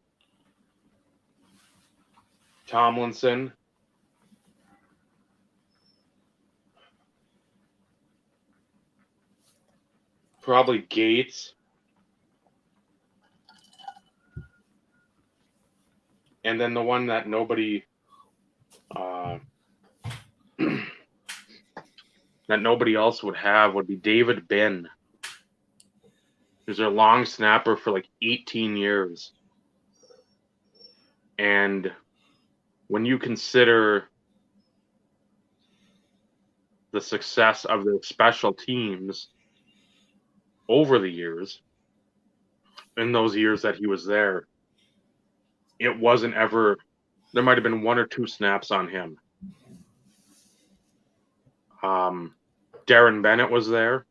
Tomlinson, probably Gates, and then the one that nobody that nobody else would have would be David Bin. He's a long snapper for like 18 years. And when you consider the success of their special teams over the years, in those years that he was there, it wasn't ever, there might have been one or two snaps on him. Darren Bennett was there,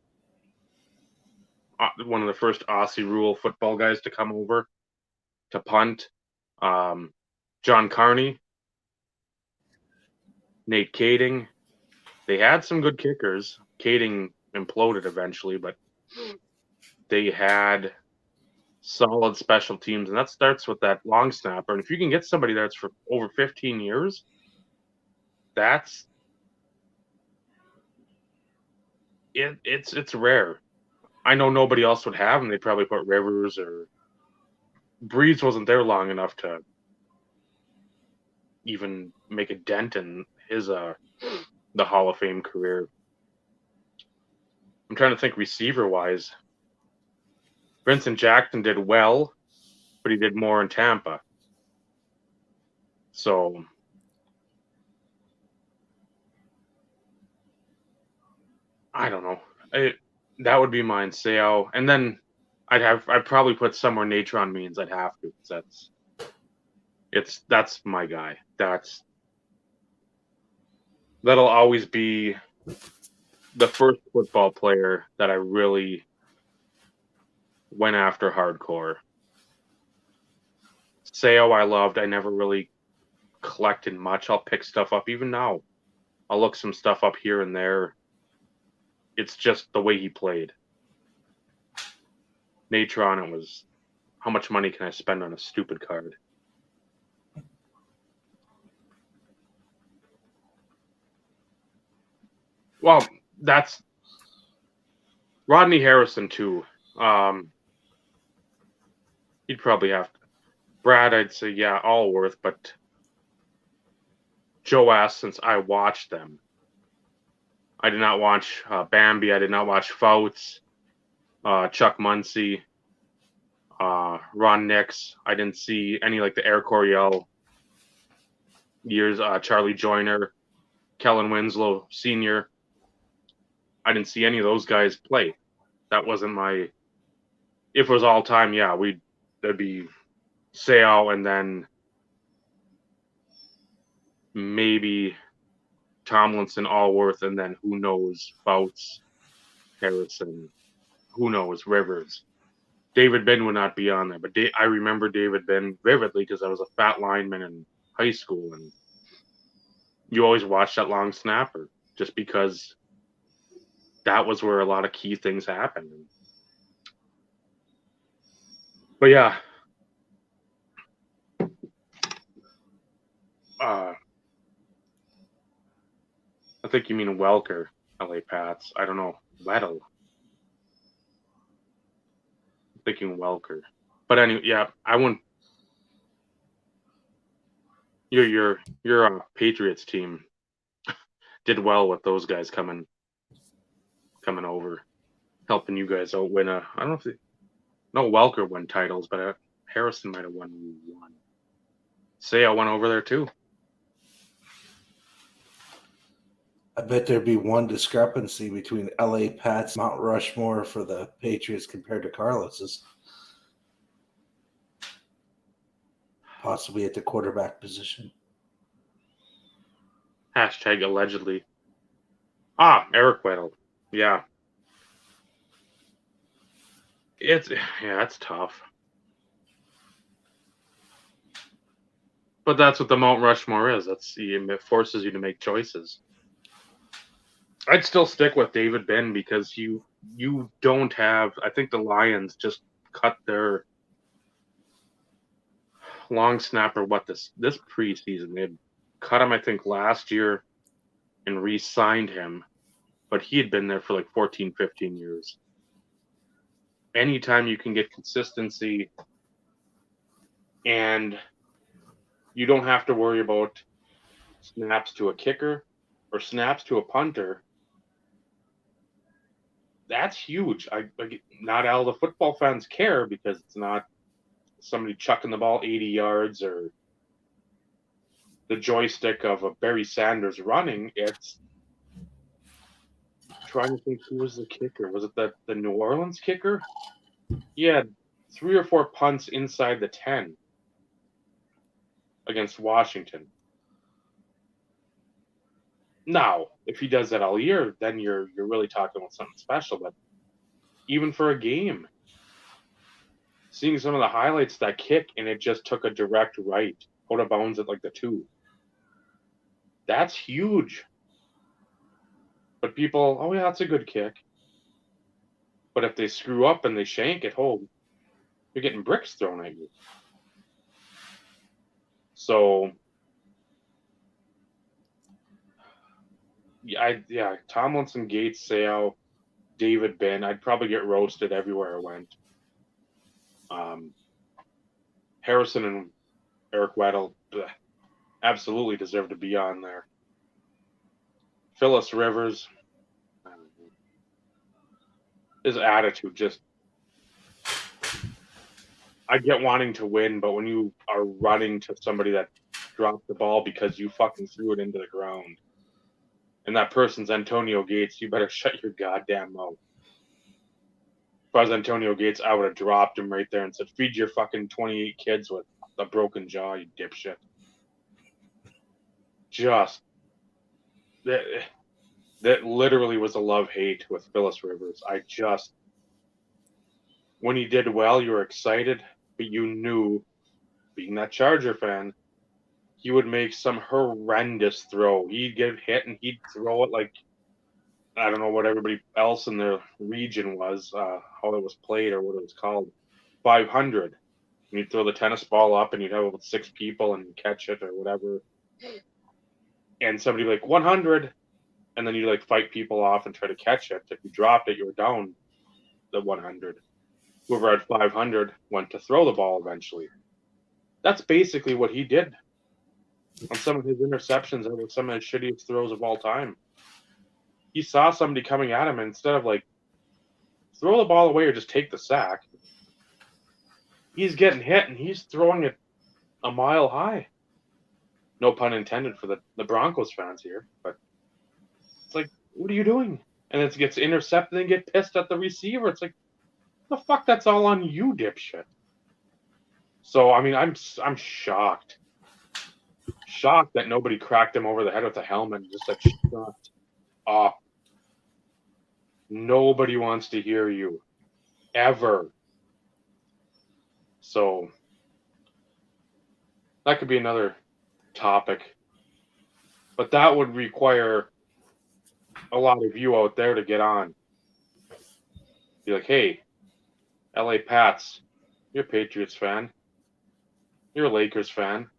one of the first Aussie rule football guys to come over to punt. John Carney, Nate Kading. They had some good kickers. Kading imploded eventually, but they had solid special teams, and that starts with that long snapper. And if you can get somebody that's for over 15 years, it's rare. I know nobody else would have them. They'd probably put Rivers, or Breeze wasn't there long enough to even make a dent in his the Hall of Fame career. I'm trying to think receiver wise. Vincent Jackson did well, but he did more in Tampa. So I don't know. That would be mine, Seo. And then I'd probably put somewhere Natron Means. I'd have to. That's my guy. That'll always be the first football player that I really went after hardcore. Seo I loved. I never really collected much. I'll pick stuff up even now. I'll look some stuff up here and there. It's just the way he played. Natron, it was, how much money can I spend on a stupid card? Well, that's Rodney Harrison too. He'd probably have to. Brad, I'd say, yeah, Allworth, but Joe asked since I watched them. I did not watch Bambi. I did not watch Fouts, Chuck Muncie, Ron Nix. I didn't see any like the Air Coryell years, Charlie Joyner, Kellen Winslow Sr. I didn't see any of those guys play. That wasn't my. If it was all time, yeah, that'd be Seo and then maybe Tomlinson, Allworth, and then who knows, Fouts, Harrison, who knows, Rivers. David Bin would not be on there, but I remember David Bin vividly because I was a fat lineman in high school, and you always watch that long snapper just because that was where a lot of key things happened. But yeah, I think you mean Welker, LA Pats. I don't know. Weddle. I'm thinking Welker. But anyway, yeah, I wouldn't. Your Patriots team did well with those guys coming over, helping you guys out win a. I don't know if no Welker won titles, but Harrison might have won one. Say I went over there too. I bet there'd be one discrepancy between LA Pats Mount Rushmore for the Patriots compared to Carlos's. Possibly at the quarterback position. Hashtag allegedly. Eric Weddle. Yeah. It's tough. But that's what the Mount Rushmore is. It forces you to make choices. I'd still stick with David Ben because you don't have. I think the Lions just cut their long snapper. This preseason they had cut him, I think, last year and re-signed him, but he had been there for like 14, 15 years. Anytime you can get consistency and you don't have to worry about snaps to a kicker or snaps to a punter, that's huge. Not all the football fans care because it's not somebody chucking the ball 80 yards or the joystick of a Barry Sanders running. It's trying to think who was the kicker. Was it the New Orleans kicker? He had 3 or 4 punts inside the 10 against Washington. Now, if he does that all year, then you're really talking about something special. But even for a game, seeing some of the highlights of that kick and it just took a direct right out of bounds at like the 2. That's huge. But people, oh yeah, that's a good kick. But if they screw up and they shank it home, you're getting bricks thrown at you. So, yeah, Tomlinson, Gates, Sale, David Ben. I'd probably get roasted everywhere I went. Harrison and Eric Weddle absolutely deserve to be on there. Phyllis Rivers, his attitude just. I get wanting to win, but when you are running to somebody that dropped the ball because you fucking threw it into the ground, and that person's Antonio Gates, you better shut your goddamn mouth. If I was Antonio Gates, I would have dropped him right there and said, feed your fucking 28 kids with a broken jaw, you dipshit. Just, that literally was a love-hate with Phyllis Rivers. When he did well, you were excited, but you knew, being that Charger fan, he would make some horrendous throw. He'd get hit and he'd throw it like, I don't know what everybody else in the region was, how it was played or what it was called, 500. And you'd throw the tennis ball up and you'd have about 6 people and you'd catch it or whatever. And somebody would be like, 100. And then you'd like fight people off and try to catch it. If you dropped it, you were down the 100. Whoever had 500 went to throw the ball eventually. That's basically what he did on some of his interceptions and with some of his shittiest throws of all time. He saw somebody coming at him, and instead of like throw the ball away or just take the sack, he's getting hit and he's throwing it a mile high. No pun intended for the Broncos fans here, but it's like, what are you doing? And it gets intercepted and get pissed at the receiver. It's like, the fuck, that's all on you, dipshit. So, I mean, I'm shocked. Shocked that nobody cracked him over the head with a helmet and just like, shut up. Nobody wants to hear you. Ever. So, that could be another topic. But that would require a lot of you out there to get on. Be like, hey, LA Pats, you're a Patriots fan. You're a Lakers fan.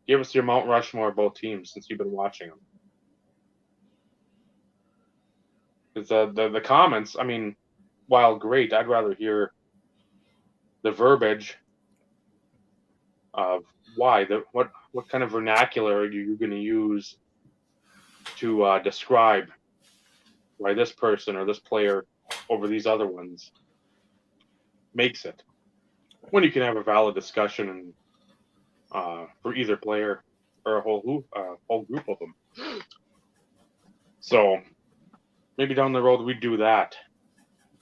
Give us your Mount Rushmore of both teams since you've been watching them. Because the comments, I mean, while great, I'd rather hear the verbiage of why. What kind of vernacular are you going to use to describe why this person or this player over these other ones makes it, when you can have a valid discussion and for either player or a whole group of them. So maybe down the road we do that,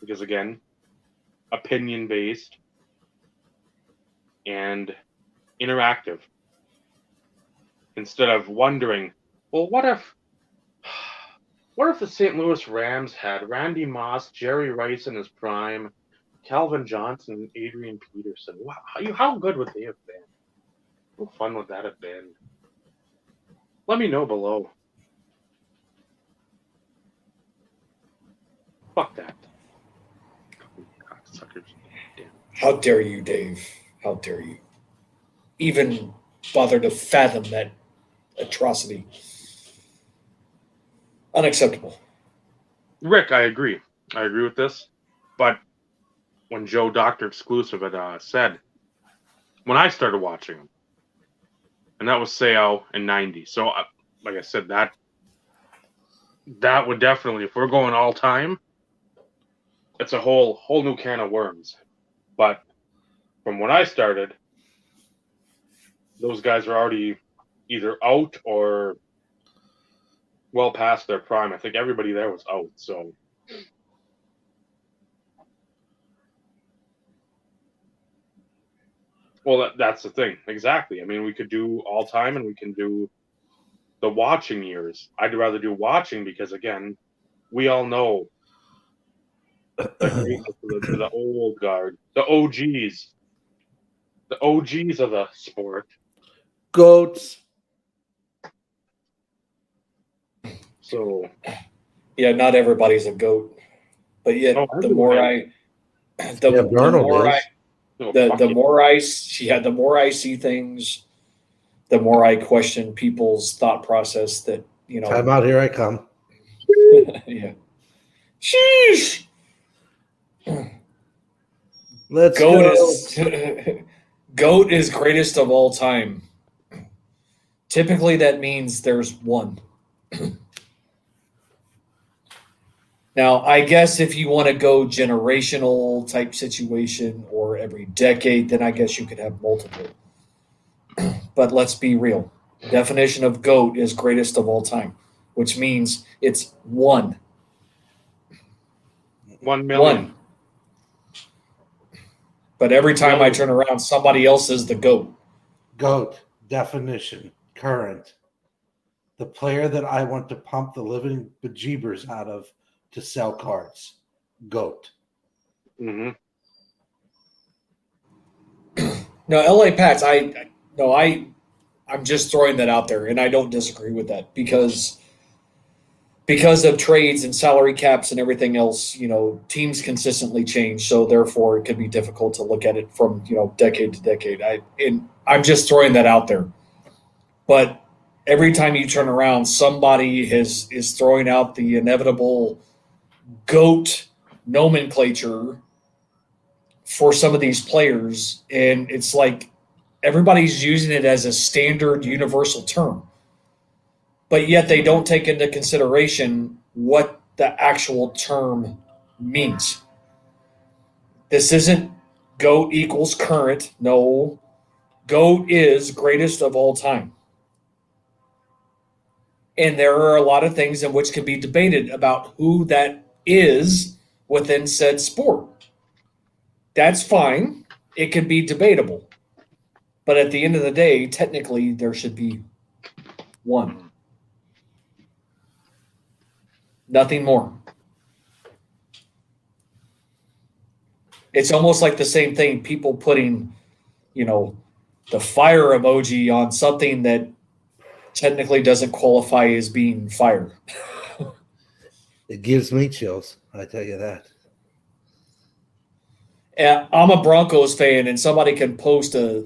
because again, opinion based and interactive, instead of wondering, well, what if the St. Louis Rams had Randy Moss, Jerry Rice in his prime, Calvin Johnson, Adrian Peterson? How good would they have been? How fun would that have been? Let me know below. Fuck that. Cocksuckers. Damn. How dare you, Dave? How dare you? Even bother to fathom that atrocity. Unacceptable. Rick, I agree. I agree with this. But when Joe Doctor Exclusive had said, when I started watching him, and that was Seo in 90. So, like I said, that would definitely, if we're going all time, it's a whole new can of worms. But from when I started, those guys are already either out or well past their prime. I think everybody there was out. So, well, that's the thing. Exactly. I mean, we could do all time and we can do the watching years. I'd rather do watching because, again, we all know the greatness of the old guard, the OGs. The OGs of the sport. Goats. So, Yeah, not everybody's a goat, but yet the more I, the more I, the more I, yeah, the more I see things, the more I question people's thought process. That Time out, here I come. yeah. Sheesh. Let's Goat go. is goat is greatest of all time. Typically, that means there's one. Now, I guess if you want to go generational type situation or every decade, then I guess you could have multiple. But let's be real. Definition of GOAT is greatest of all time, which means it's one. 1 million. One. But every time I turn around, somebody else is the GOAT. GOAT, definition, current. The player that I want to pump the living bejeebers out of to sell cards. GOAT. Mm-hmm. No, LA Pats, I'm just throwing that out there, and I don't disagree with that because of trades and salary caps and everything else, teams consistently change, so therefore it could be difficult to look at it from decade to decade. I'm just throwing that out there, but every time you turn around, somebody is throwing out the inevitable GOAT nomenclature for some of these players, and it's like everybody's using it as a standard universal term, but yet they don't take into consideration what the actual term means. This isn't GOAT equals current. No, GOAT is greatest of all time. And there are a lot of things in which can be debated about who that is within said sport. That's fine. It can be debatable. But at the end of the day, technically, there should be one. Nothing more. It's almost like the same thing, people putting, the fire emoji on something that technically doesn't qualify as being fire. It gives me chills, I tell you that. And I'm a Broncos fan, and somebody can post a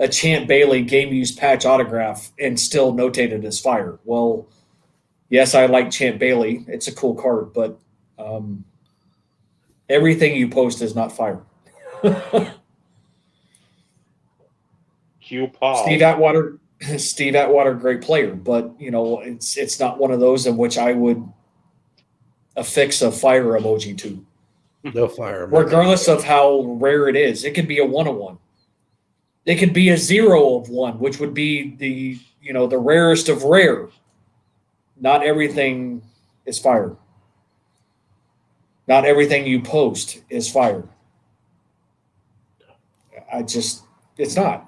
Champ Bailey game used patch autograph and still notate it as fire. Well, yes, I like Champ Bailey. It's a cool card, but everything you post is not fire. Hugh Paul. Steve Atwater, great player, but it's not one of those in which I would affix a fire emoji to. No fire emoji. Regardless of how rare it is. It could be a 1-of-1. It could be a 0-of-1, which would be the rarest of rare. Not everything is fire. Not everything you post is fire. It's not.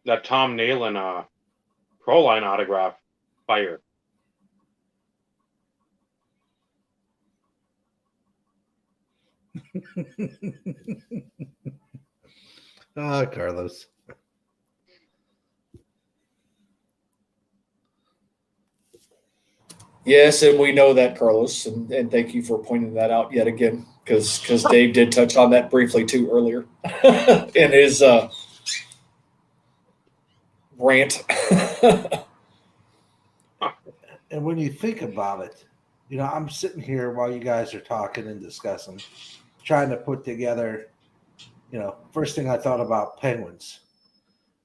That Tom Nalen Pro Line autograph, fire. Ah, Carlos. Yes, and we know that, Carlos, and thank you for pointing that out yet again, because Dave did touch on that briefly too earlier in his rant. And when you think about it, you know, I'm sitting here while you guys are talking and discussing, trying to put together, you know, first thing I thought about Penguins.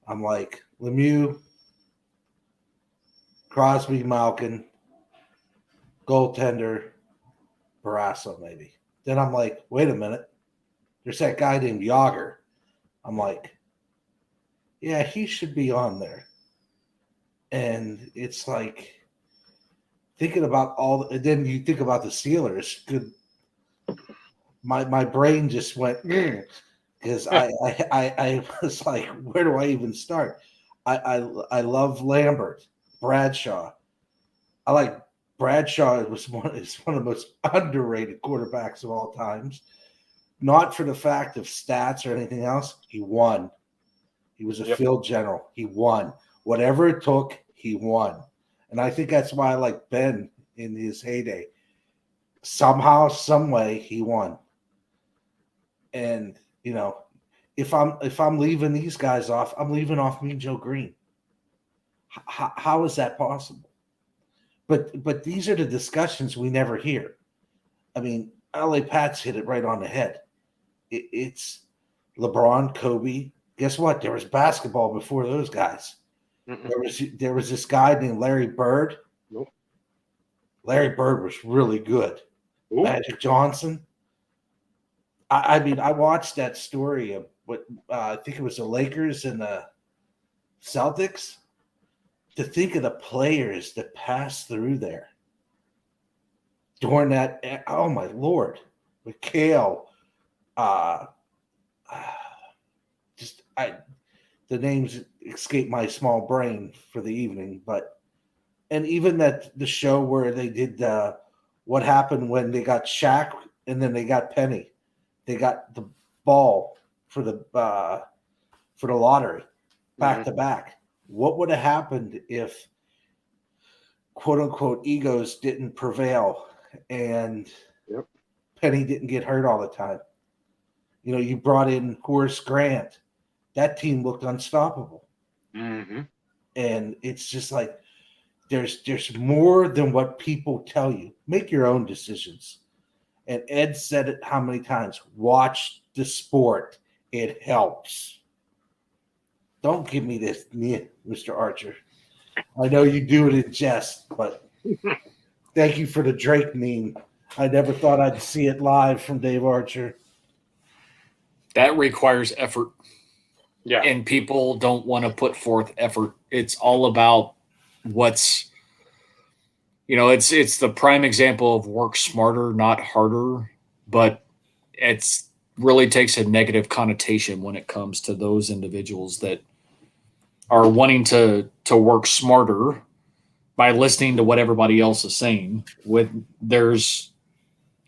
I'm like, Lemieux, Crosby, Malkin, goaltender, Barrasso, maybe. Then I'm like, wait a minute. There's that guy named Yager. I'm like, yeah, he should be on there. And it's like thinking about all, and then you think about the Steelers. Good, my brain just went because I was like, where do I even start? I love Lambert, Bradshaw. I like Bradshaw is one of the most underrated quarterbacks of all times. Not for the fact of stats or anything else. He won. He was a field general. He won. Whatever it took, he won. And I think that's why I like Ben in his heyday. Somehow, some way, he won. And you know, if I'm leaving these guys off, I'm leaving off Mean Joe Green. How is that possible? But these are the discussions we never hear. I mean, LA Pats hit it right on the head. It's LeBron, Kobe. Guess what? There was basketball before those guys. There was this guy named Larry Bird. Nope. Larry Bird was really good. Ooh. Magic Johnson. I mean, I watched that story of what I think it was the Lakers and the Celtics. To think of the players that passed through there during that, oh my Lord, McHale, the names escape my small brain for the evening, but and even that the show where they did what happened when they got Shaq and then they got Penny, they got the ball for the lottery back to back. What would have happened if quote unquote egos didn't prevail and Penny didn't get hurt all the time? You know, you brought in Horace Grant. That team looked unstoppable. Mm-hmm. And it's just like there's more than what people tell you. Make your own decisions. And Ed said it how many times? Watch the sport. It helps. Don't give me this, Mr. Archer. I know you do it in jest, but thank you for the Drake meme. I never thought I'd see it live from Dave Archer. That requires effort. Yeah. And people don't want to put forth effort. It's all about what's, you know, it's the prime example of work smarter, not harder, but it's really takes a negative connotation when it comes to those individuals that are wanting to work smarter by listening to what everybody else is saying. There's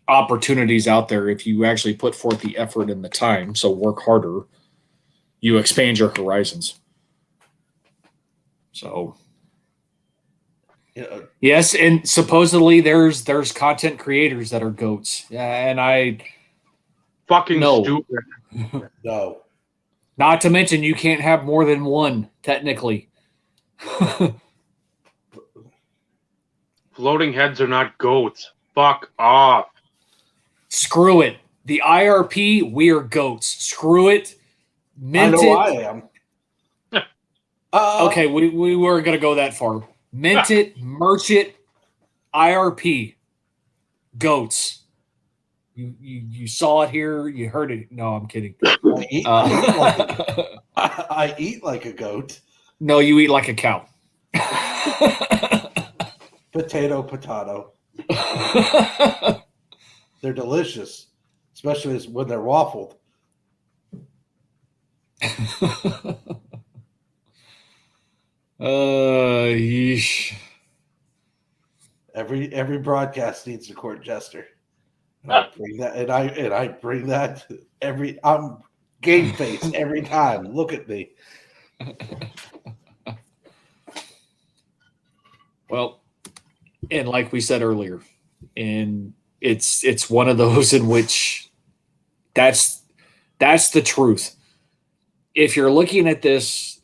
opportunities out there if you actually put forth the effort and the time, so work harder, you expand your horizons. So yes, and supposedly there's content creators that are goats. And I Fucking no. stupid. No. Not to mention you can't have more than one, technically. Floating heads are not goats. Fuck off. Screw it. The IRP, we are goats. Screw it. Mint I know it. I am. Okay, we weren't going to go that far. Mint it, merch it, IRP, goats. You saw it here. You heard it. No, I'm kidding. I eat like a goat. No, you eat like a cow. Potato. They're delicious, especially when they're waffled. Yeesh. Every broadcast needs a court jester. I bring that, and I bring that I'm game face every time. Look at me. Well, and like we said earlier, and it's one of those in which that's the truth. If you're looking at this,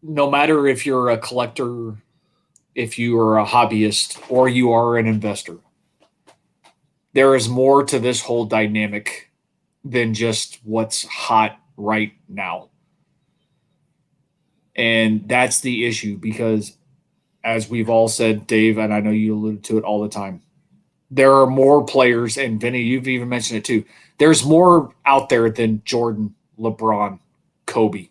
no matter if you're a collector, if you are a hobbyist, or you are an investor, there is more to this whole dynamic than just what's hot right now. And that's the issue because, as we've all said, Dave, and I know you alluded to it all the time, there are more players, and Vinny, you've even mentioned it too. There's more out there than Jordan, LeBron, Kobe.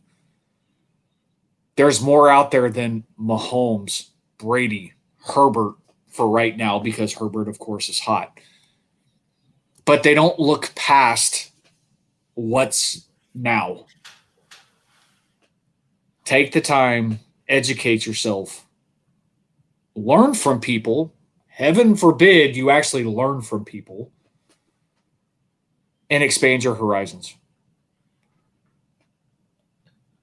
There's more out there than Mahomes, Brady, Herbert for right now because Herbert, of course, is hot. But they don't look past what's now. Take the time, educate yourself, learn from people. Heaven forbid you actually learn from people and expand your horizons.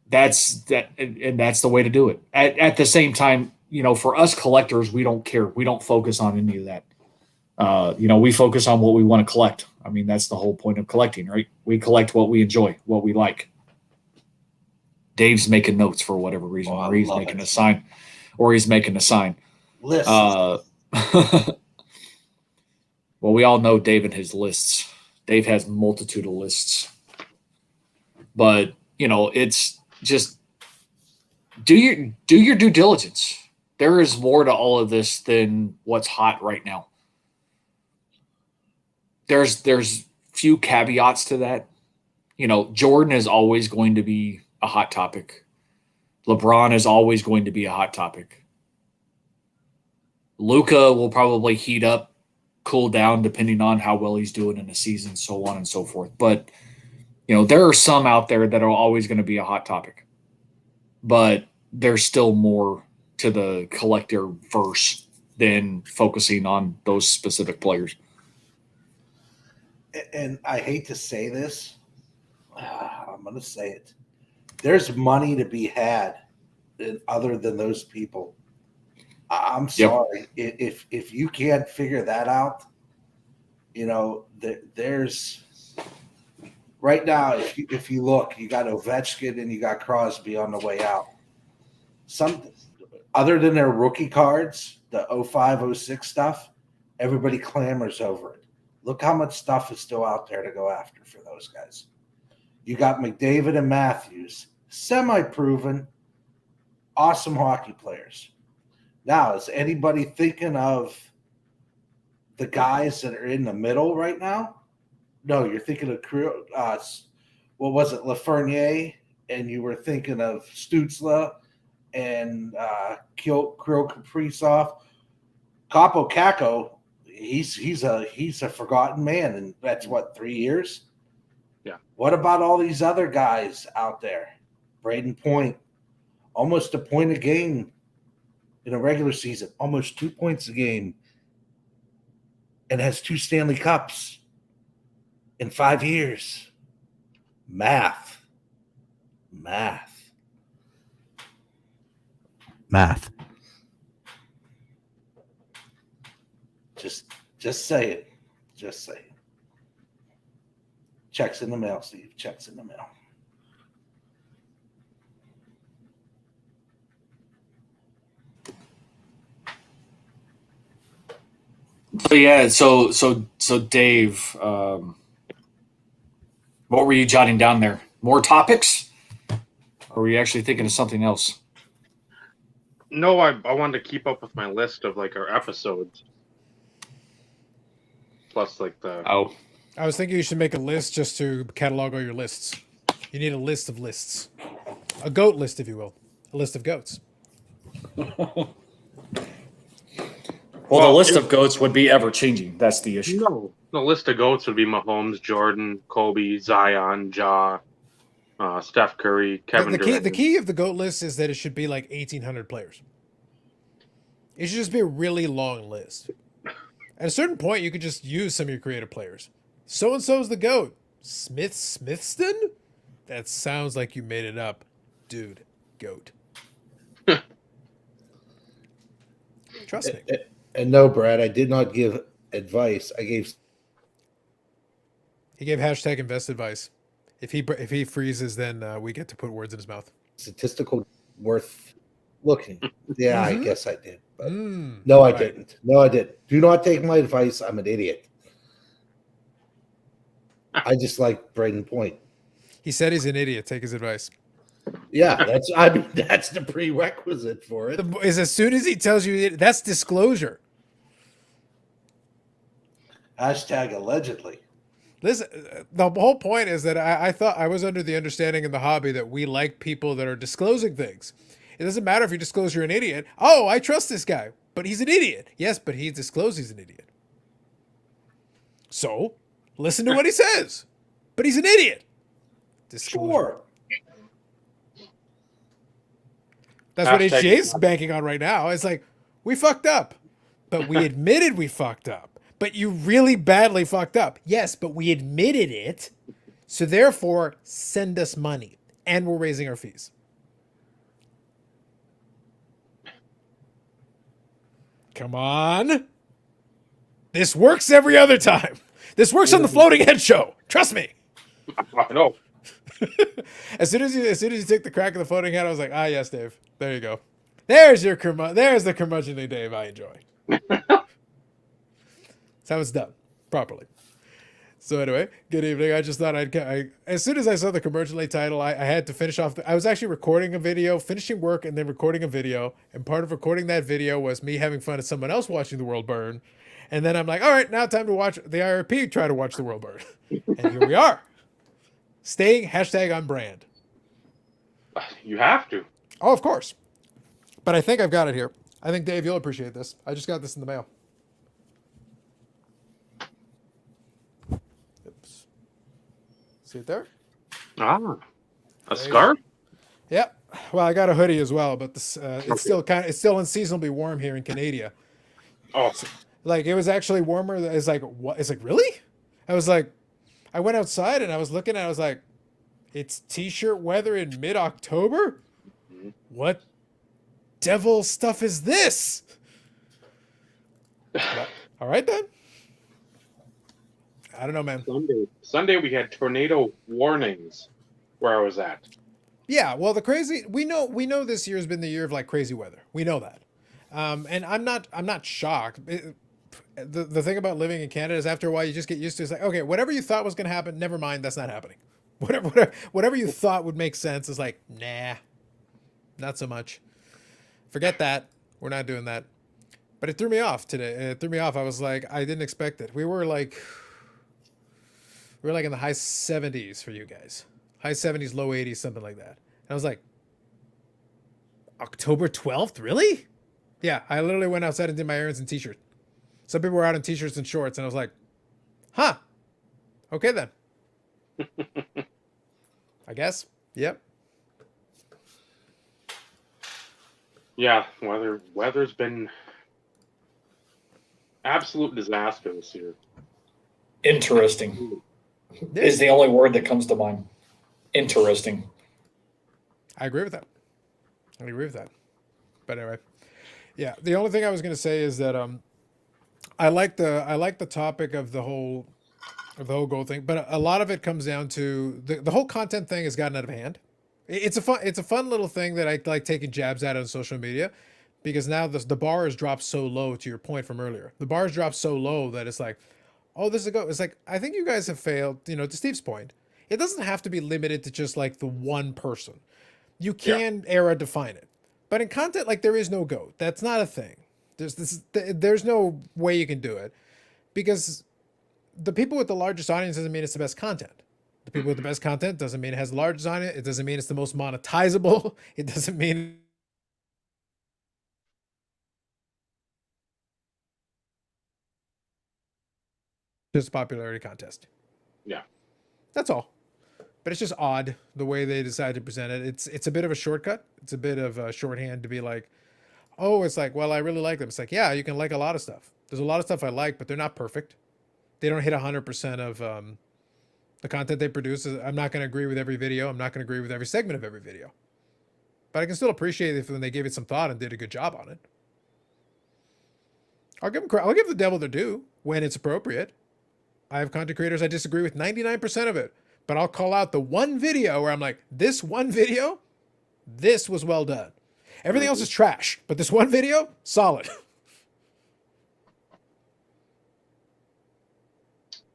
That's the way to do it. At the same time, for us collectors, we don't care. We don't focus on any of that. We focus on what we want to collect. I mean, that's the whole point of collecting, right? We collect what we enjoy, what we like. Dave's making notes for whatever reason, or he's making a sign. Listen. Well, we all know Dave and his lists. Dave has multitude of lists. But, it's just do your due diligence. There is more to all of this than what's hot right now. There's few caveats to that. Jordan is always going to be a hot topic. LeBron is always going to be a hot topic. Luka will probably heat up, cool down, depending on how well he's doing in the season, so on and so forth. But, there are some out there that are always going to be a hot topic. But there's still more to the collector verse than focusing on those specific players. And I hate to say this, I'm going to say it. There's money to be had other than those people. I'm sorry. Yep. If you can't figure that out, there's right now, if you look, you got Ovechkin and you got Crosby on the way out. Some other than their rookie cards, the 05, 06 stuff, everybody clamors over it. Look how much stuff is still out there to go after for those guys. You got McDavid and Matthews, semi-proven, awesome hockey players. Now, is anybody thinking of the guys that are in the middle right now? No, you're thinking of what was it, Lafreniere, and you were thinking of Stützle and Kirill Kaprizov, Capo Caco. He's a forgotten man, and that's what, 3 years. Yeah. What about all these other guys out there? Braden Point, almost a point a game in a regular season, almost 2 points a game, and has 2 Stanley Cups in 5 years. Math. Just say it. Just say it. Checks in the mail, Steve. Checks in the mail. But yeah, so Dave, what were you jotting down there? More topics? Or were you actually thinking of something else? No, I wanted to keep up with my list of our episodes. Plus Oh. I was thinking you should make a list just to catalog all your lists. You need a list of lists. A goat list, if you will. A list of goats. Well, the list of goats would be ever changing. That's the issue. No, the list of goats would be Mahomes, Jordan, Kobe, Zion, Ja, Steph Curry, Kevin Durant. The key of the GOAT list is that it should be like 1,800 players. It should just be a really long list. At a certain point, you could just use some of your creative players. So and so's the GOAT. Smithston? That sounds like you made it up. Dude, GOAT. Trust me. And no, Brad, I did not give advice. I gave He gave hashtag invest advice. If he freezes, then we get to put words in his mouth. statistical worth looking. Yeah, I Mhm. guess I did. But Mm, no, I right. didn't. No, I didn't. Do not take my advice. I'm an idiot. I just like Braden Point. He said he's an idiot. Take his advice. Yeah, that's the prerequisite for it. Is as soon as he tells you that's disclosure. Hashtag allegedly. Listen, the whole point is that I thought I was under the understanding in the hobby that we like people that are disclosing things. It doesn't matter if you disclose you're an idiot. Oh, I trust this guy, but he's an idiot. Yes, but he disclosed he's an idiot. So, listen to what he says. But he's an idiot. Disclosure. Sure. That's what Hashtag- HGA's banking on right now. It's like, we fucked up, but we admitted we fucked up. But you really badly fucked up. Yes, but we admitted it. So therefore, send us money. And we're raising our fees. Come on. This works every other time. This works on the Floating Head Show. Trust me. I know. As soon as you took the crack of the floating head, I was like, ah, yes, Dave. There you go. There's the curmudgeonly Dave I enjoy. That's how it's done properly. So anyway, good evening. I just thought as soon as I saw the curmudgeonly title, I had to finish off. I was actually recording a video, finishing work, and then recording a video. And part of recording that video was me having fun at someone else watching the world burn. And then I'm like, all right, now time to watch the IRP try to watch the world burn. And here we are. Staying hashtag on brand. You have to. Oh, of course. But I think I've got it here. I think, Dave, you'll appreciate this. I just got this in the mail. Oops. See it there? Ah, a There you scarf? Yep. Well, I got a hoodie as well, but this it's still unseasonably warm here in Canada. Oh, Like, it was actually warmer. It's like, what? It's like, really? I was like, I went outside and I was looking at it. I was like, it's t-shirt weather in mid-October? What devil stuff is this? But, all right, then. I don't know, man. Sunday we had tornado warnings where I was at. Yeah, well, we know this year has been the year of like crazy weather. We know that. And I'm not shocked. The thing about living in Canada is after a while you just get used to it. It's like, okay, whatever you thought was going to happen, never mind, that's not happening. Whatever you thought would make sense is like, nah, not so much. Forget that. We're not doing that. But it threw me off today. It threw me off. I was like, I didn't expect it. We were like in the high 70s for you guys. High 70s, low 80s, something like that. And I was like, October 12th? Really? Yeah, I literally went outside and did my errands in t-shirt. Some people were out in t-shirts and shorts, and I was like, huh. Okay, then. I guess. Yep. Yeah, weather's been absolute disaster this year. Interesting is the only word that comes to mind. Interesting. I agree with that. But anyway, yeah. The only thing I was going to say is that I like the topic of the whole goal thing, but a lot of it comes down to the whole content thing has gotten out of hand. It's a fun little thing that I like taking jabs at on social media, because now the bar has dropped so low. To your point from earlier, the bar has dropped so low that it's like, oh, this is a go. It's like, I think you guys have failed. You know, to Steve's point, it doesn't have to be limited to just like the one person. You can era define it, but in content, like, there is no GOAT. That's not a thing. There's no way you can do it, because the people with the largest audience doesn't mean it's the best content. The people with the best content doesn't mean it has the largest audience. It doesn't mean it's the most monetizable. It doesn't mean just a popularity contest. Yeah. That's all. But it's just odd the way they decide to present it. It's a bit of a shortcut. It's a bit of a shorthand to be like, oh, it's like, well, I really like them. It's like, yeah, you can like a lot of stuff. There's a lot of stuff I like, but they're not perfect. They don't hit 100% of the content they produce. I'm not going to agree with every video. I'm not going to agree with every segment of every video. But I can still appreciate it when they gave it some thought and did a good job on it. I'll give the devil their due when it's appropriate. I have content creators I disagree with 99% of it, but I'll call out the one video where I'm like, this one video, this was well done. Everything else is trash, but this one video, solid.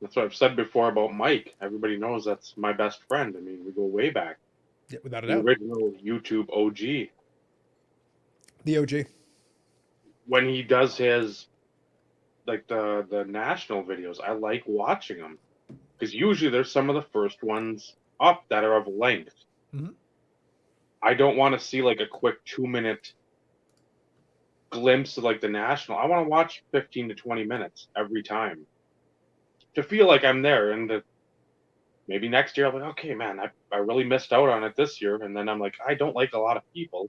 That's what I've said before about Mike. Everybody knows that's my best friend. I mean, we go way back. Yeah, without a The doubt. original YouTube OG. The OG. When he does his, like the national videos, I like watching them. Because usually there's some of the first ones up that are of length. Mhm. I don't want to see like a quick 2-minute glimpse of like the national. I want to watch 15 to 20 minutes every time to feel like I'm there. And maybe next year I'm like, okay, man, I really missed out on it this year. And then I'm like, I don't like a lot of people.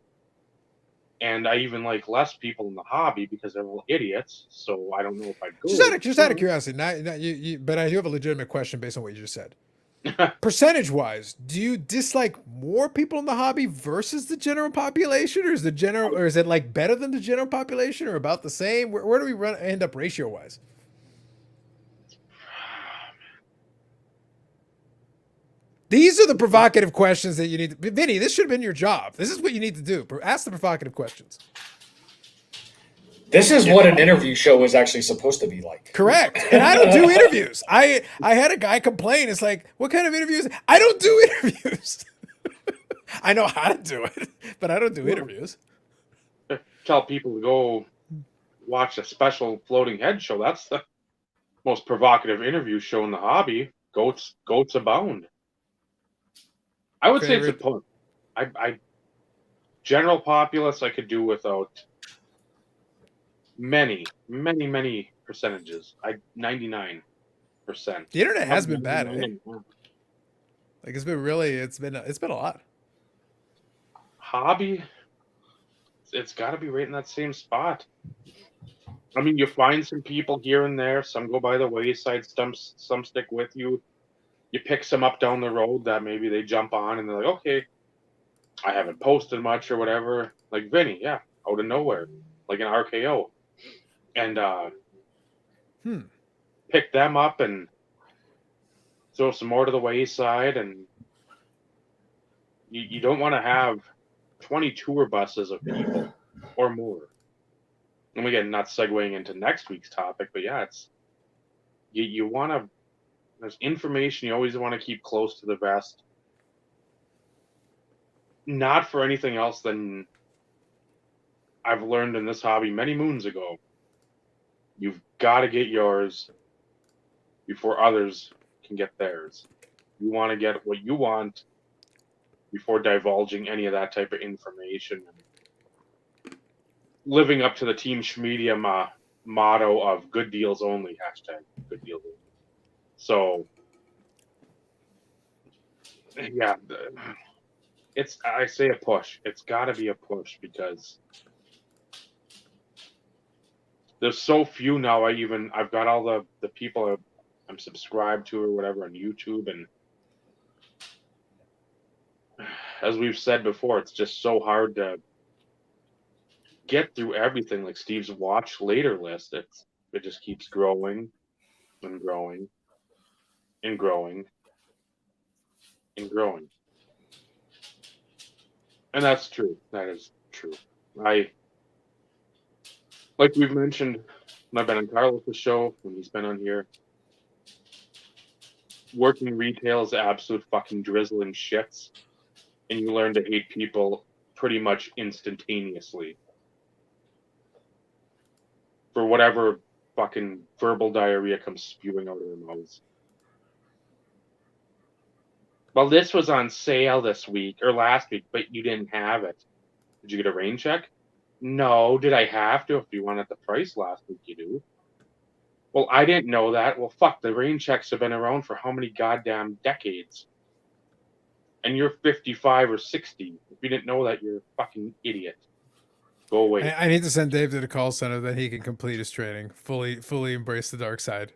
And I even like less people in the hobby because they're all idiots. So I don't know if I'd go. Just out of curiosity, but I do have a legitimate question based on what you just said. Percentage-wise, do you dislike more people in the hobby versus the general population, or is it like better than the general population, or about the same? Where do we end up ratio-wise? These are the provocative questions that you need to, Vinny, this should have been your job. This is what you need to do. Ask the provocative questions. This is what an interview show is actually supposed to be like. Correct. And I don't do interviews. I had a guy complain. It's like, what kind of interviews? I don't do interviews. I know how to do it, but I don't do interviews. Tell people to go watch a special floating head show. That's the most provocative interview show in the hobby. Goats abound. I would say it's a punt. I general populace I could do without many percentages. 99%. The internet has been bad. Like it's been a lot. Hobby, it's got to be right in that same spot. I mean, you find some people here and there. Some go by the wayside. Some stick with you. You pick some up down the road that maybe they jump on and they're like, okay, I haven't posted much or whatever. Like Vinny, yeah, out of nowhere, like an RKO, and pick them up and throw some more to the wayside. And you don't want to have 20 tour buses of people or more. And again, not segueing into next week's topic, but yeah, it's you want to. There's information you always want to keep close to the vest. Not for anything else than I've learned in this hobby many moons ago. You've got to get yours before others can get theirs. You want to get what you want before divulging any of that type of information. Living up to the Team Schmedia motto of good deals only, #good deals only. So, yeah, I say a push. It's got to be a push because there's so few now. I've got all the people I'm subscribed to or whatever on YouTube, and as we've said before, it's just so hard to get through everything. Like Steve's watch later list, it just keeps growing and growing. And growing and growing. And that's true. That is true. Like we've mentioned when I've been on Carlos' show, when he's been on here, working retail is absolute fucking drizzling shits. And you learn to hate people pretty much instantaneously. For whatever fucking verbal diarrhea comes spewing out of their mouths. Well, this was on sale this week or last week, but you didn't have it. Did you get a rain check? No. Did I have to? If you wanted the price last week, you do. Well, I didn't know that. Well, fuck, the rain checks have been around for how many goddamn decades? And you're 55 or 60. If you didn't know that, you're a fucking idiot. Go away. I need to send Dave to the call center that he can complete his training, fully embrace the dark side.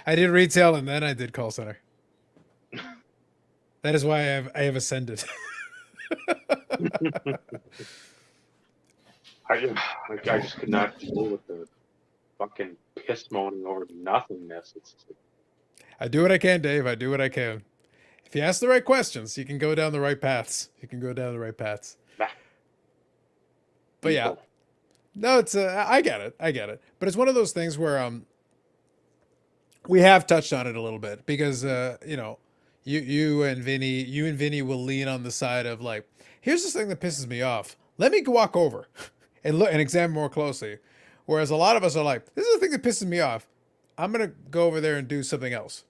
I did retail and then I did call center. That is why I have ascended. I just could not deal with the fucking piss moaning over nothingness. It's I do what I can, Dave. I do what I can. If you ask the right questions, you can go down the right paths. Bah. But yeah, no, it's I get it. But it's one of those things where we have touched on it a little bit because you and Vinny will lean on the side of like, here's this thing that pisses me off. Let me walk over and look and examine more closely. Whereas a lot of us are like, this is the thing that pisses me off. I'm gonna go over there and do something else.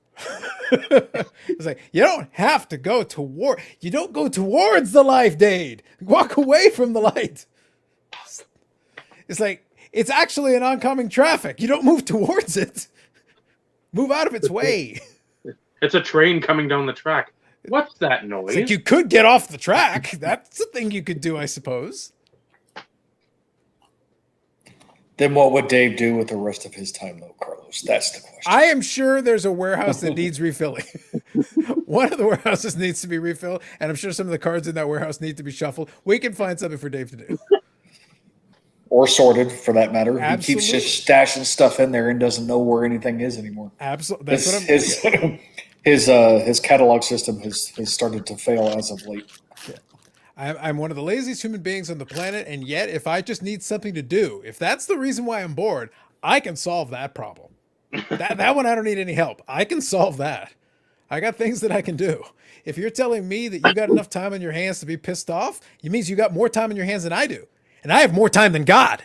It's like you don't have to go toward. You don't go towards the light, Dade. Walk away from the light. It's like it's actually an oncoming traffic. You don't move towards it. Move out of its way. It's a train coming down the track. What's that noise? It's like you could get off the track. That's the thing you could do, I suppose. Then what would Dave do with the rest of his time, though, Carlos? That's the question. I am sure there's a warehouse that needs refilling. One of the warehouses needs to be refilled, and I'm sure some of the cards in that warehouse need to be shuffled. We can find something for Dave to do. Or sorted, for that matter. Absolutely. He keeps just stashing stuff in there and doesn't know where anything is anymore. Absolutely. That's what I'm His catalog system has started to fail as of late. I'm one of the laziest human beings on the planet, and yet if I just need something to do, if that's the reason why I'm bored, I can solve that problem. That one I don't need any help. I can solve that. I got things that I can do. If you're telling me that you got enough time on your hands to be pissed off, it means you got more time on your hands than I do. And I have more time than God.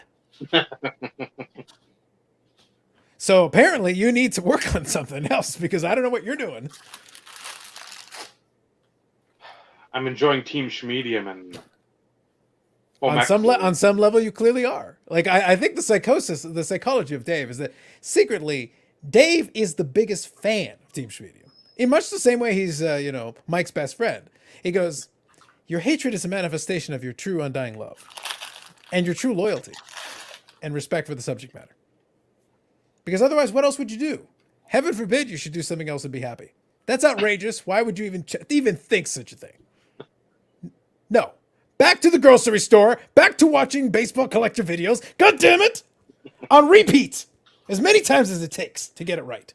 So apparently you need to work on something else because I don't know what you're doing. I'm enjoying Team Schmedium and On some level, you clearly are. Like I think the psychology of Dave is that secretly Dave is the biggest fan of Team Schmedium. In much the same way he's Mike's best friend. He goes, your hatred is a manifestation of your true undying love and your true loyalty and respect for the subject matter. Because otherwise, what else would you do? Heaven forbid you should do something else and be happy. That's outrageous. Why would you even think such a thing? No. Back to the grocery store. Back to watching baseball collector videos. God damn it! On repeat. As many times as it takes to get it right.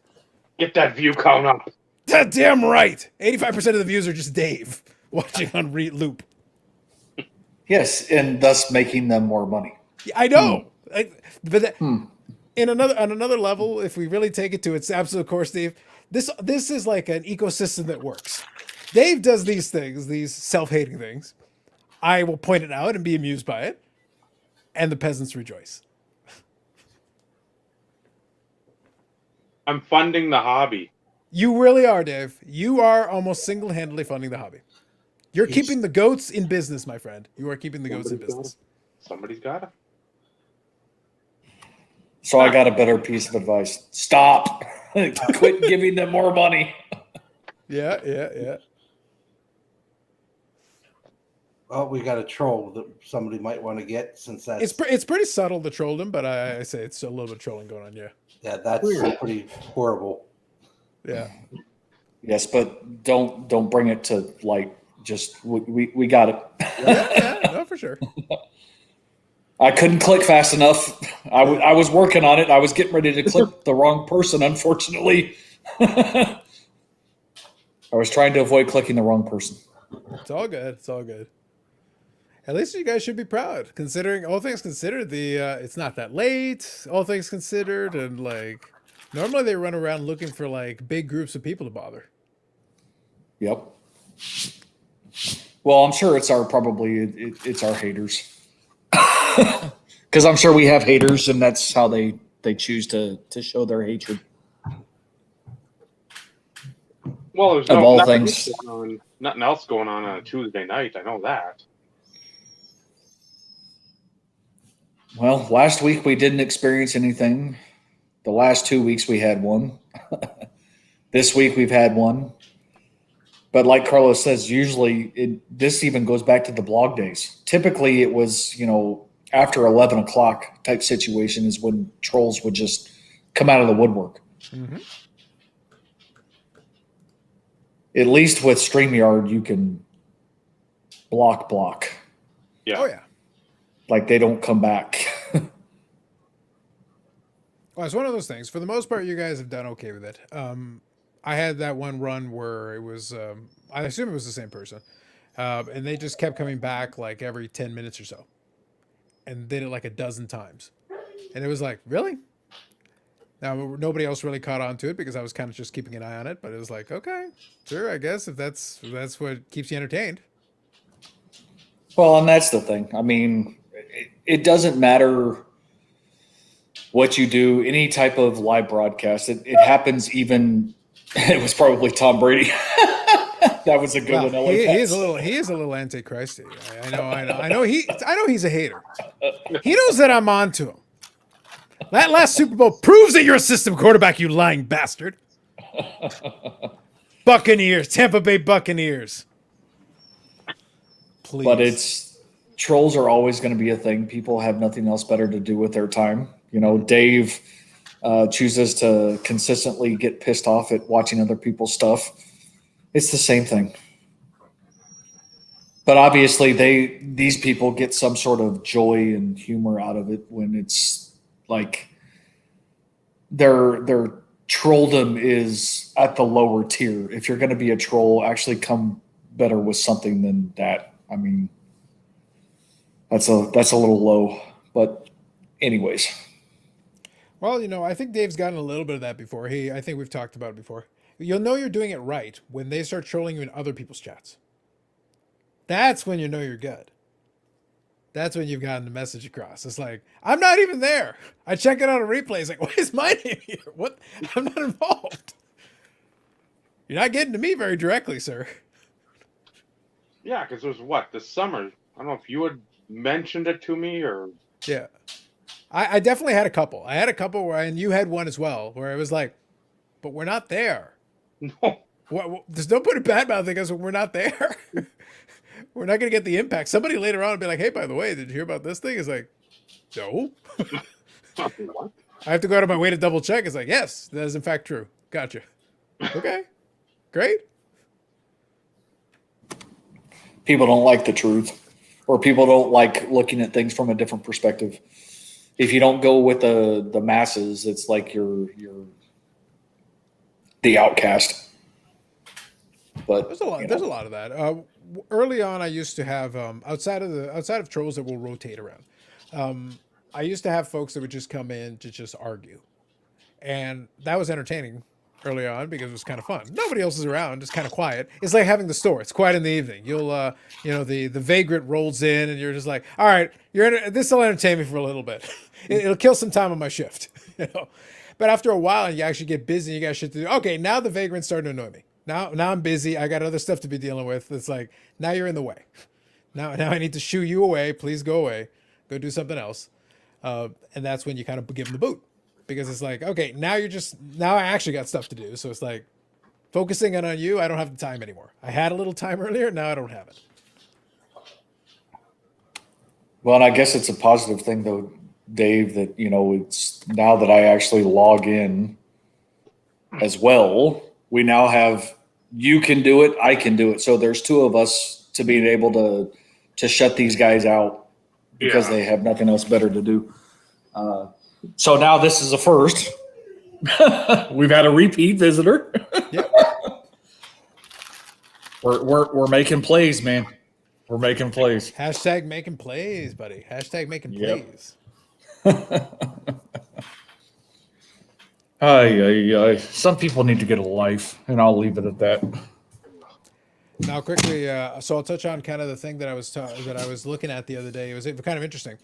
Get that view count up. God damn right. 85% of the views are just Dave watching on loop. Yes, and thus making them more money. I know. On another level, if we really take it to its absolute core, Steve, this is like an ecosystem that works. Dave does these things, these self-hating things. I will point it out and be amused by it, and the peasants rejoice. I'm funding the hobby. You really are, Dave. You are almost single-handedly funding the hobby. You're keeping the goats in business, my friend. You are keeping the goats in business. Somebody's got it. So I got a better piece of advice. Stop. Quit giving them more money. Yeah. Well, we got a troll that somebody might want to get since that's It's pretty subtle to troll them, but I say it's a little bit of trolling going on. Yeah, that's pretty horrible. Yeah. Yes, but don't bring it to light. Just we got it. Yeah, no, for sure. I couldn't click fast enough. I was working on it. I was getting ready to click the wrong person, unfortunately. I was trying to avoid clicking the wrong person. It's all good. It's all good. At least you guys should be proud, considering all things considered. It's not that late. All things considered, and like normally they run around looking for like big groups of people to bother. Yep. Well, I'm sure it's it's our haters. Because I'm sure we have haters, and that's how they choose to show their hatred. Well, there's Of all nothing things. nothing else going on a Tuesday night. I know that. Well, last week we didn't experience anything. The last 2 weeks we had one. This week we've had one. But like Carlos says, usually this even goes back to the blog days. Typically, it was, after 11 o'clock type situation is when trolls would just come out of the woodwork. Mm-hmm. At least with StreamYard, you can block. Yeah. Oh yeah. Like they don't come back. Well, it's one of those things. For the most part, you guys have done okay with it. I had that one run where it was, I assume it was the same person, and they just kept coming back like every 10 minutes or so, and did it like a dozen times, and it was like, really? Now nobody else really caught on to it because I was kind of just keeping an eye on it, but it was like, okay, sure, I guess if that's what keeps you entertained. Well, and that's the thing. I mean, it doesn't matter what you do, any type of live broadcast. It happens even. It was probably Tom Brady. That was a good Well, one. he is a little antichrist. I know he's a hater. He knows that I'm on to him. That last Super Bowl proves that you're a system quarterback, you lying bastard. Buccaneers, Tampa Bay Buccaneers. Please. But trolls are always going to be a thing. People have nothing else better to do with their time. Dave chooses to consistently get pissed off at watching other people's stuff. It's the same thing. But obviously these people get some sort of joy and humor out of it when it's like their trolldom is at the lower tier. If you're going to be a troll, actually come better with something than that. I mean, that's a little low, but anyways. Well, I think Dave's gotten a little bit of that before. I think we've talked about it before. You'll know you're doing it right when they start trolling you in other people's chats. That's when you know you're good. That's when you've gotten the message across. It's like, I'm not even there. I check it on a replay. It's like, why is my name here? What? I'm not involved. You're not getting to me very directly, sir. Yeah, because it was this summer. I don't know if you had mentioned it to me or. Yeah. I definitely had a couple. I had a couple and you had one as well, where it was like, but we're not there. No. There's no point in bad mouthing us when we're not there. We're not going to get the impact. Somebody later on will be like, hey, by the way, did you hear about this thing? It's like, no. What? I have to go out of my way to double check. It's like, yes, that is in fact true. Gotcha. Okay. Great. People don't like the truth, or people don't like looking at things from a different perspective. If you don't go with the masses, it's like you're the outcast. But There's a lot of that. Early on, I used to have outside of trolls that will rotate around. I used to have folks that would just come in to just argue, and that was entertaining early on because it was kind of fun. Nobody else is around; it's kind of quiet. It's like having the store. It's quiet in the evening. You'll the vagrant rolls in, and you're just like, all right, this will entertain me for a little bit. It'll kill some time on my shift, But after a while, and you actually get busy, you got shit to do. Okay, now the vagrant's starting to annoy me. Now I'm busy. I got other stuff to be dealing with. It's like, now you're in the way. Now I need to shoo you away. Please go away. Go do something else. And that's when you kind of give them the boot. Because it's like, okay, now I actually got stuff to do. So it's like, focusing on you, I don't have the time anymore. I had a little time earlier. Now I don't have it. Well, and I guess it's a positive thing, though, Dave, that, it's now that I actually log in as well, we now have, you can do it, I can do it. So there's two of us to being able to shut these guys out because they have nothing else better to do. So now this is a first. We've had a repeat visitor. Yep. We're making plays, man. We're making plays. Hashtag making plays, buddy. Hashtag making Yep. plays. Some people need to get a life, and I'll leave it at that. Now, quickly, so I'll touch on kind of the thing that I was looking at the other day. It was kind of interesting.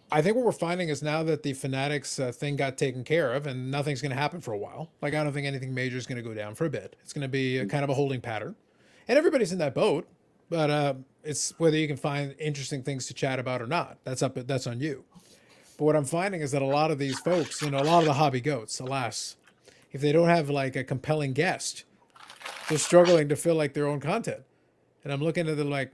I think what we're finding is now that the Fanatics thing got taken care of, and nothing's going to happen for a while. Like, I don't think anything major is going to go down for a bit. It's going to be kind of a holding pattern, and everybody's in that boat. But it's whether you can find interesting things to chat about or not. That's on you. But what I'm finding is that a lot of these folks, a lot of the hobby goats, alas, if they don't have like a compelling guest, they're struggling to fill like their own content. And I'm looking at them like,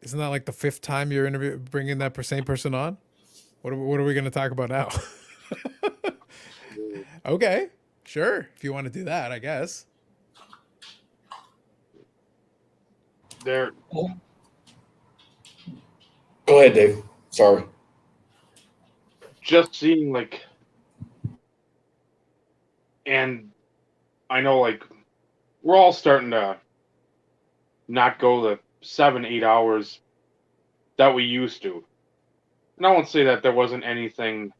isn't that like the 5th time you're bringing that same person on? What are we going to talk about now? Okay, sure. If you want to do that, I guess. They're Go ahead, Dave. Sorry. just seeing like, and I know like we're all starting to not go the 7-8 hours that we used to. And I won't say that there wasn't anything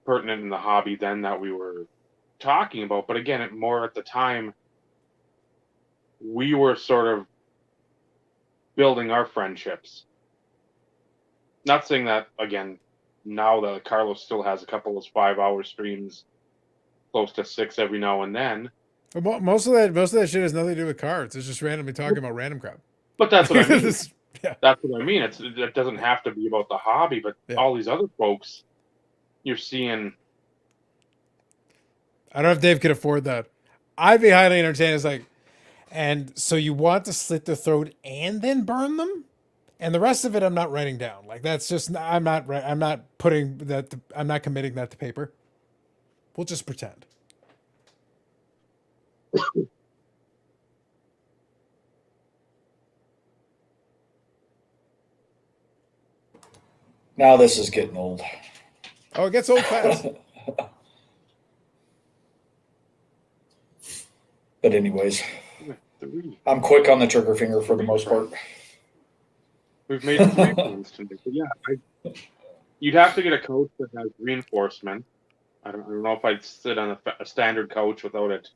pertinent in the hobby then that we were talking about, but again, more at the time, we were sort of building our friendships. Not saying that again, now that Carlos still has a couple of 5-hour streams, close to 6 every now and then. But most of that shit has nothing to do with cards. It's just randomly talking about random crap. But that's what I mean. Yeah. That's what I mean. It doesn't have to be about the hobby, but Yeah. all these other folks, you're seeing. I don't know if Dave could afford that. I'd be highly entertained. It's like, and so you want to slit their throat and then burn them, and the rest of it I'm not writing down. Like that's just I'm not putting that. I'm not committing that to paper. We'll just pretend. Now this is getting old. Oh, it gets old fast. But anyways, 3. I'm quick on the trigger finger for the most part. We've made 3 points tonight. But yeah, you'd have to get a coach that has reinforcement. I don't know if I'd sit on a standard couch without it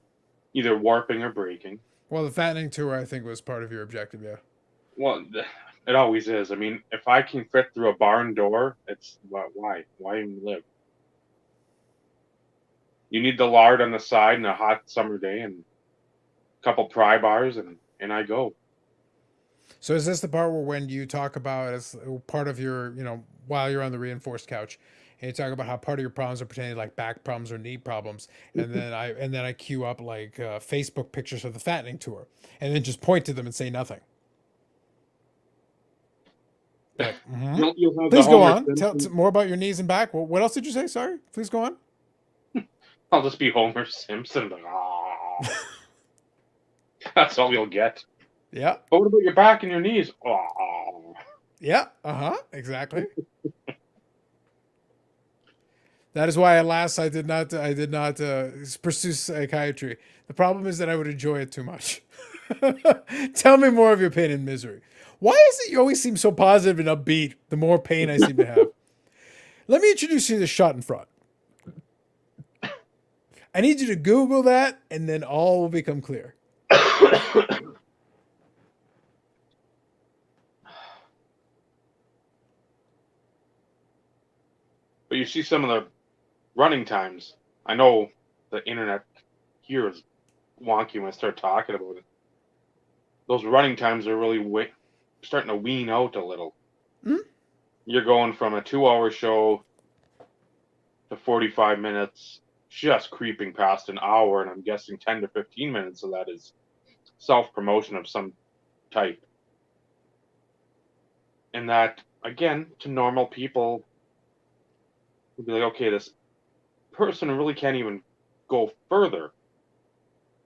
either warping or breaking. Well, the fattening tour I think was part of your objective. Yeah. Well, it always is. I mean, if I can fit through a barn door, it's why even live? You need the lard on the side in a hot summer day and a couple pry bars, and I go. So is this the part where when you talk about as part of your, while you're on the reinforced couch, and you talk about how part of your problems are pertaining to like back problems or knee problems, and then I queue up like Facebook pictures of the fattening tour, and then just point to them and say nothing. Like, You'll have please the go Homer on. Tell Simpson- more about your knees and back. What else did you say? Sorry. Please go on. I'll just be Homer Simpson. Like, "Aw." That's all you'll get. Yeah. But what about your back and your knees? Aw. Yeah. Exactly. That is why, alas, I did not pursue psychiatry. The problem is that I would enjoy it too much. Tell me more of your pain and misery. Why is it you always seem so positive and upbeat the more pain I seem to have? Let me introduce you to the shot in front. I need you to Google that, and then all will become clear. But you see some of the running times. I know the internet here is wonky when I start talking about it. Those running times are really starting to wean out a little. Hmm? You're going from a 2-hour show to 45 minutes, just creeping past an hour, and I'm guessing 10 to 15 minutes of that is self-promotion of some type. And that, again, to normal people, would be like, okay, this person really can't even go further.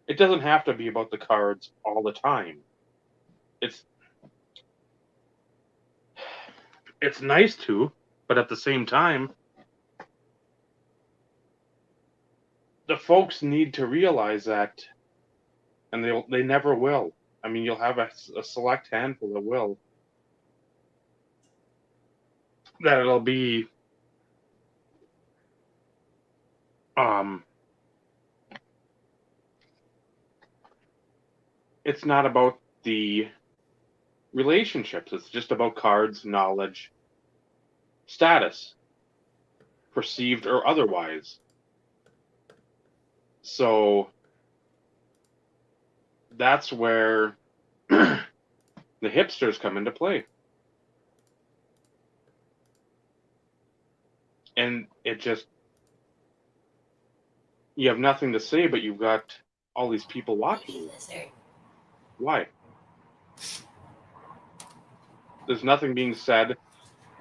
It doesn't have to be about the cards all the time. It's nice to, but at the same time, the folks need to realize that, and they never will. I mean, you'll have a select handful that will. That it'll be it's not about the relationships. It's just about cards, knowledge, status, perceived or otherwise. So that's where the hipsters come into play. And it just, you have nothing to say, but you've got all these people watching you? Why? There's nothing being said.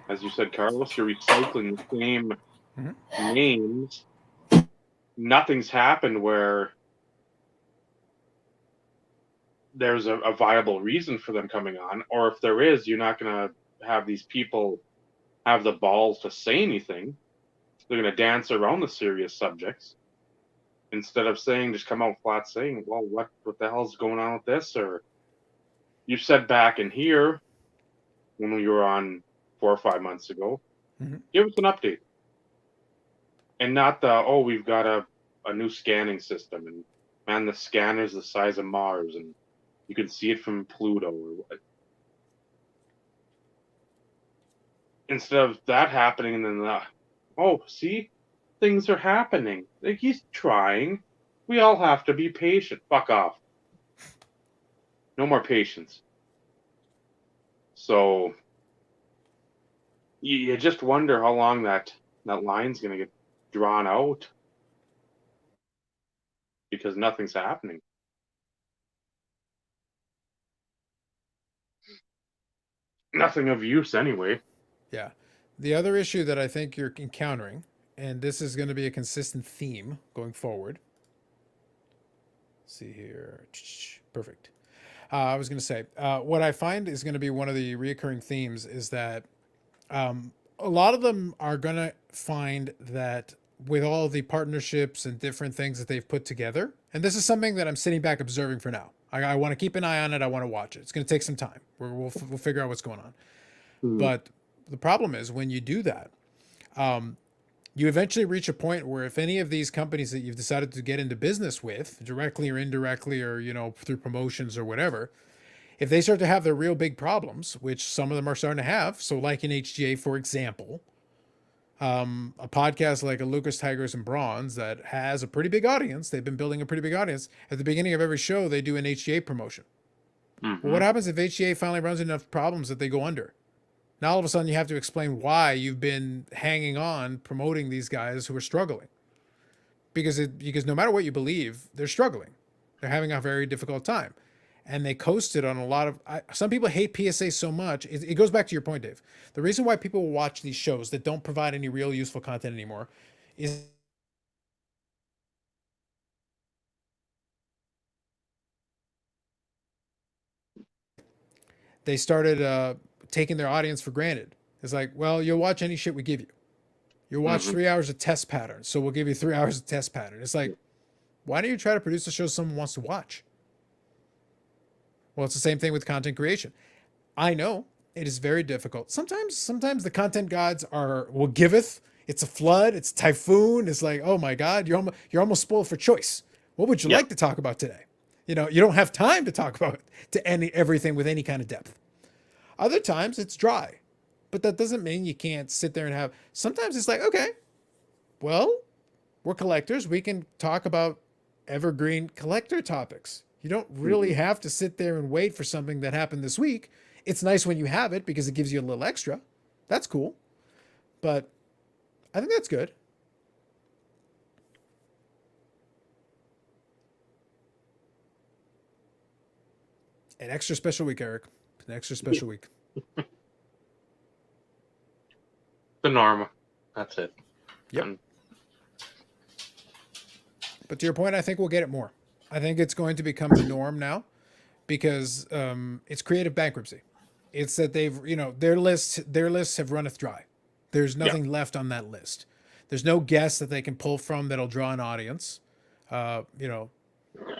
As you said, Carlos, you're recycling the same names. Nothing's happened where there's a viable reason for them coming on, or if there is, you're not going to have these people have the balls to say anything. They're going to dance around the serious subjects instead of saying, just come out flat saying, well, what the hell's going on with this? Or you said back in here when we were on 4 or 5 months ago, give us an update. And not we've got a new scanning system, and man, the scanner's the size of Mars, and you can see it from Pluto. Or what. Instead of that happening, and then see, things are happening. Like, he's trying. We all have to be patient. Fuck off. No more patience. So you just wonder how long that line's going to get drawn out because nothing's happening. Nothing of use anyway. Yeah. The other issue that I think you're encountering, and this is going to be a consistent theme going forward. Let's see here. Perfect. I was going to say, what I find is going to be one of the reoccurring themes is that a lot of them are going to find that with all the partnerships and different things that they've put together, and this is something that I'm sitting back observing for now. I want to keep an eye on it. I want to watch it. It's going to take some time. We'll figure out what's going on. But the problem is when you do that, you eventually reach a point where if any of these companies that you've decided to get into business with, directly or indirectly, or through promotions or whatever, if they start to have their real big problems, which some of them are starting to have, so like in HGA, for example, a podcast like a Lucas Tigers and Bronze that has a pretty big audience, they've been building a pretty big audience. At the beginning of every show, they do an HGA promotion. Well, what happens if HGA finally runs into enough problems that they go under? Now all of a sudden you have to explain why you've been hanging on promoting these guys who are struggling. Because no matter what you believe, they're struggling. They're having a very difficult time. And they coasted on a lot of... some people hate PSA so much. It goes back to your point, Dave. The reason why people watch these shows that don't provide any real useful content anymore is... they started taking their audience for granted. It's like, well, you'll watch any shit we give you. You'll watch 3 hours of test pattern, so we'll give you 3 hours of test pattern. It's like, why don't you try to produce a show someone wants to watch? Well, it's the same thing with content creation. I know it is very difficult. Sometimes the content gods will giveth. It's a flood. It's typhoon. It's like, oh my God, you're almost spoiled for choice. What would you like to talk about today? You don't have time to talk about everything with any kind of depth. Other times it's dry, but that doesn't mean you can't sit there and have. Sometimes it's like, okay, well, we're collectors. We can talk about evergreen collector topics. You don't really have to sit there and wait for something that happened this week. It's nice when you have it because it gives you a little extra. That's cool. But I think that's good. An extra special week, Eric. An extra special week. The norm. That's it. Yep. But to your point, I think we'll get it more. I think it's going to become the norm now because it's creative bankruptcy. It's that they've, their lists have runneth dry. There's nothing left on that list. There's no guest that they can pull from that'll draw an audience. The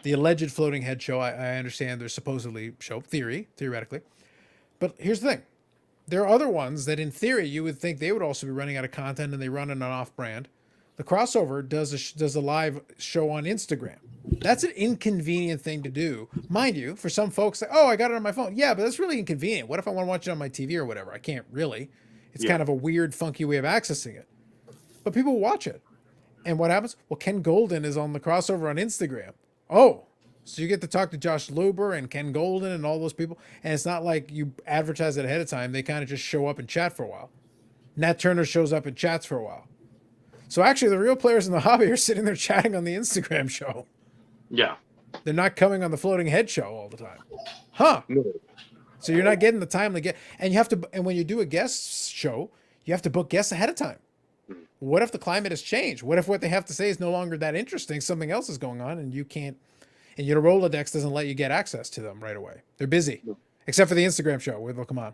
alleged floating head show, I understand there's supposedly theoretically. But here's the thing. There are other ones that in theory you would think they would also be running out of content and they run an off-brand. The Crossover does a live show on Instagram. That's an inconvenient thing to do. Mind you, for some folks, like, oh, I got it on my phone. Yeah, but that's really inconvenient. What if I want to watch it on my TV or whatever? I can't really. It's kind of a weird, funky way of accessing it. But people watch it. And what happens? Well, Ken Golden is on the Crossover on Instagram. Oh, so you get to talk to Josh Luber and Ken Golden and all those people. And it's not like you advertise it ahead of time. They kind of just show up and chat for a while. Nat Turner shows up and chats for a while. So actually, the real players in the hobby are sitting there chatting on the Instagram show. Yeah. They're not coming on the floating head show all the time. Huh. No. So you're not getting the timely get, and you have to. And when you do a guest show, you have to book guests ahead of time. What if the climate has changed? What if what they have to say is no longer that interesting? Something else is going on, and you can't. And your Rolodex doesn't let you get access to them right away. They're busy, No. except for the Instagram show where they'll come on.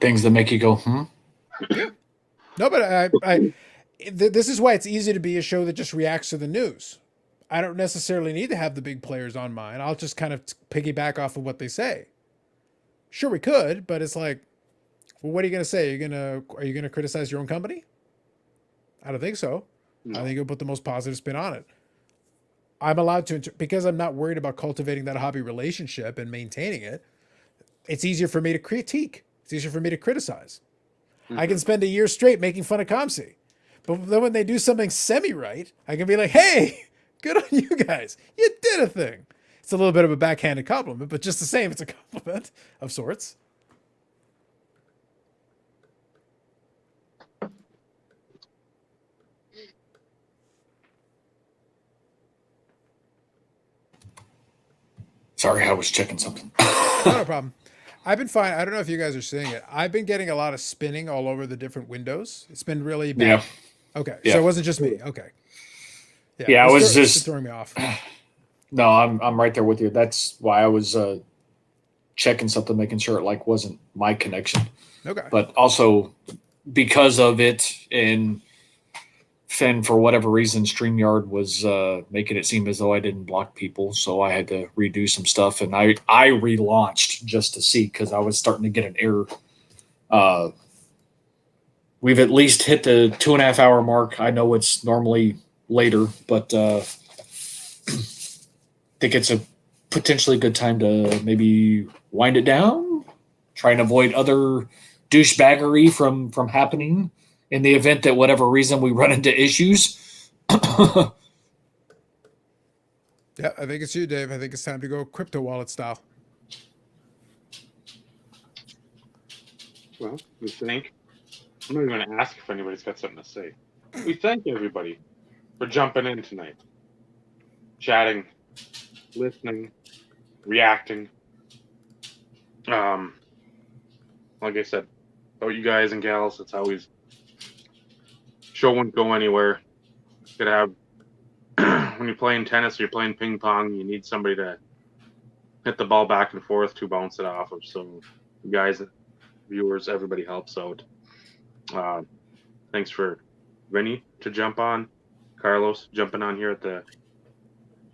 Things that make you go, No, but this is why it's easy to be a show that just reacts to the news. I don't necessarily need to have the big players on mine. I'll just kind of piggyback off of what they say. Sure, we could, but it's like, well, what are you going to say? Are you gonna criticize your own company? I don't think so. No. I think you'll put the most positive spin on it. I'm allowed to, because I'm not worried about cultivating that hobby relationship and maintaining it. It's easier for me to critique. It's easier for me to criticize. I can spend a year straight making fun of ComC. But then when they do something semi-right, I can be like, hey, good on you guys. You did a thing. It's a little bit of a backhanded compliment, but just the same, it's a compliment of sorts. sorry, I was checking something. No problem. I've been fine. I don't know if you guys are seeing it. I've been getting a lot of spinning all over the different windows. It's been really bad. Yeah. Okay. Yeah. So it wasn't just me. Okay. Yeah, I was it's just- throwing me off. No, I'm right there with you. That's why I was checking something, making sure it like wasn't my connection. Okay. But also because of it, and Finn, for whatever reason, StreamYard was making it seem as though I didn't block people, so I had to redo some stuff, and I relaunched just to see, because I was starting to get an error. We've at least hit the 2.5 hour mark. I know it's normally later, but I think it's a potentially good time to maybe wind it down, try and avoid other douchebaggery from happening in the event that whatever reason we run into issues. Yeah, I think it's you, Dave. I think it's time to go crypto wallet style. Well, we thank. I'm not even going to ask if anybody's got something to say. We thank everybody for jumping in tonight, chatting, listening, reacting. Like I said, about you guys and gals, it's always show won't go anywhere. You gotta have when you're playing tennis or you're playing ping pong, you need somebody to hit the ball back and forth to bounce it off of. So you guys, viewers, everybody helps out. Thanks for Vinny to jump on, Carlos jumping on here at the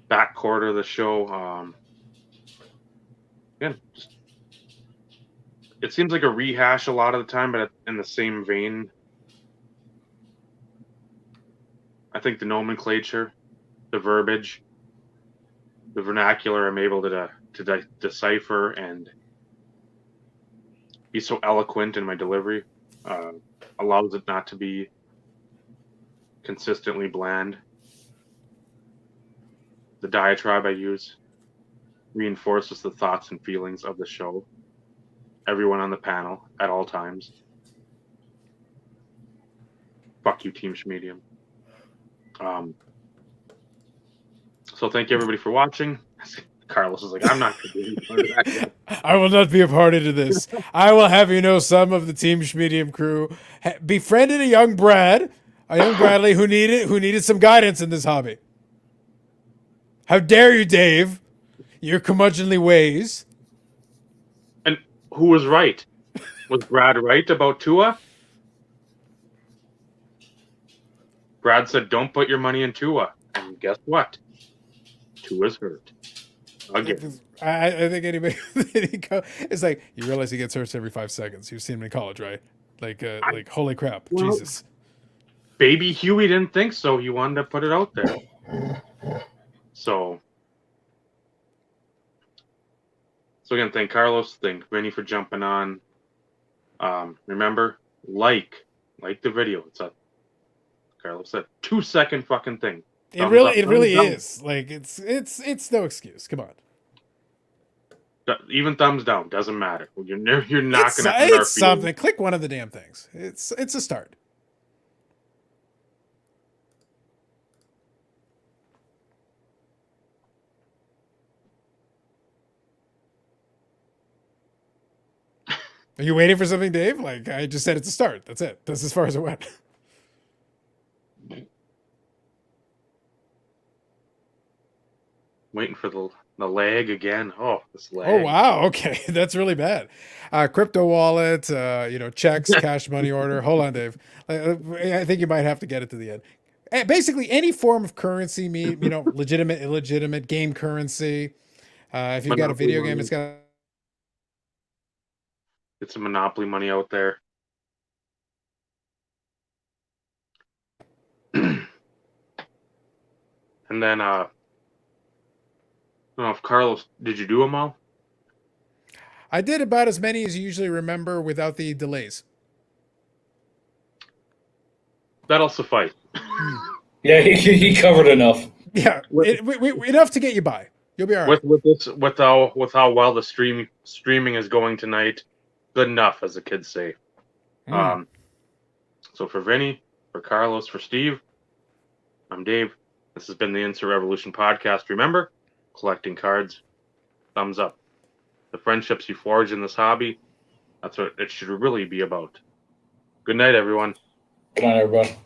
back quarter of the show. Yeah, just it seems like a rehash a lot of the time, but in the same vein. I think the nomenclature, the verbiage, the vernacular, I'm able to decipher and be so eloquent in my delivery. Allows it not to be consistently bland. The diatribe I use reinforces the thoughts and feelings of the show. Everyone on the panel at all times. Fuck you, Team Schmedium. So thank you everybody for watching. Carlos is like, I'm not going to be part of that. I will not be a party to this. I will have you know some of the Team Schmedium crew befriended a young Bradley who needed some guidance in this hobby. How dare you, Dave? Your curmudgeonly ways. And who was right? Was Brad right about Tua? Brad said, don't put your money in Tua. And guess what? Tua's hurt. Again. I think anybody it's like, you realize he gets hurt every 5 seconds. You've seen him in college, right? Like holy crap, well, Jesus. Baby Huey didn't think so. He wanted to put it out there. So again, thank Carlos, thank Vinny for jumping on. Remember, like the video. It's a Carlos said 2-second fucking thing. It really is. Like it's no excuse. Come on. Even thumbs down doesn't matter. You're not going to. It's something. Click one of the damn things. It's a start. Are you waiting for something, Dave? Like I just said, it's a start. That's it. That's as far as it went. Waiting for the lag again. Oh, this lag. Oh wow, okay, that's really bad. Crypto wallet, checks, cash money order. Hold on, Dave. I think you might have to get it to the end. Basically, any form of currency, legitimate, illegitimate, game currency. If you've got a Monopoly video game, money. it's got. Get some Monopoly money out there. And then I don't know if Carlos, did you do them all? I did about as many as you usually remember without the delays. That'll suffice. Yeah, he covered enough. Yeah, enough to get you by. You'll be all right. With how well the streaming is going tonight, good enough, as the kids say. Mm. So for Vinny, for Carlos, for Steve, I'm Dave. This has been the Insert Revolution podcast. Remember, collecting cards, thumbs up. The friendships you forge in this hobby, that's what it should really be about. Good night, everyone. Good night, everybody.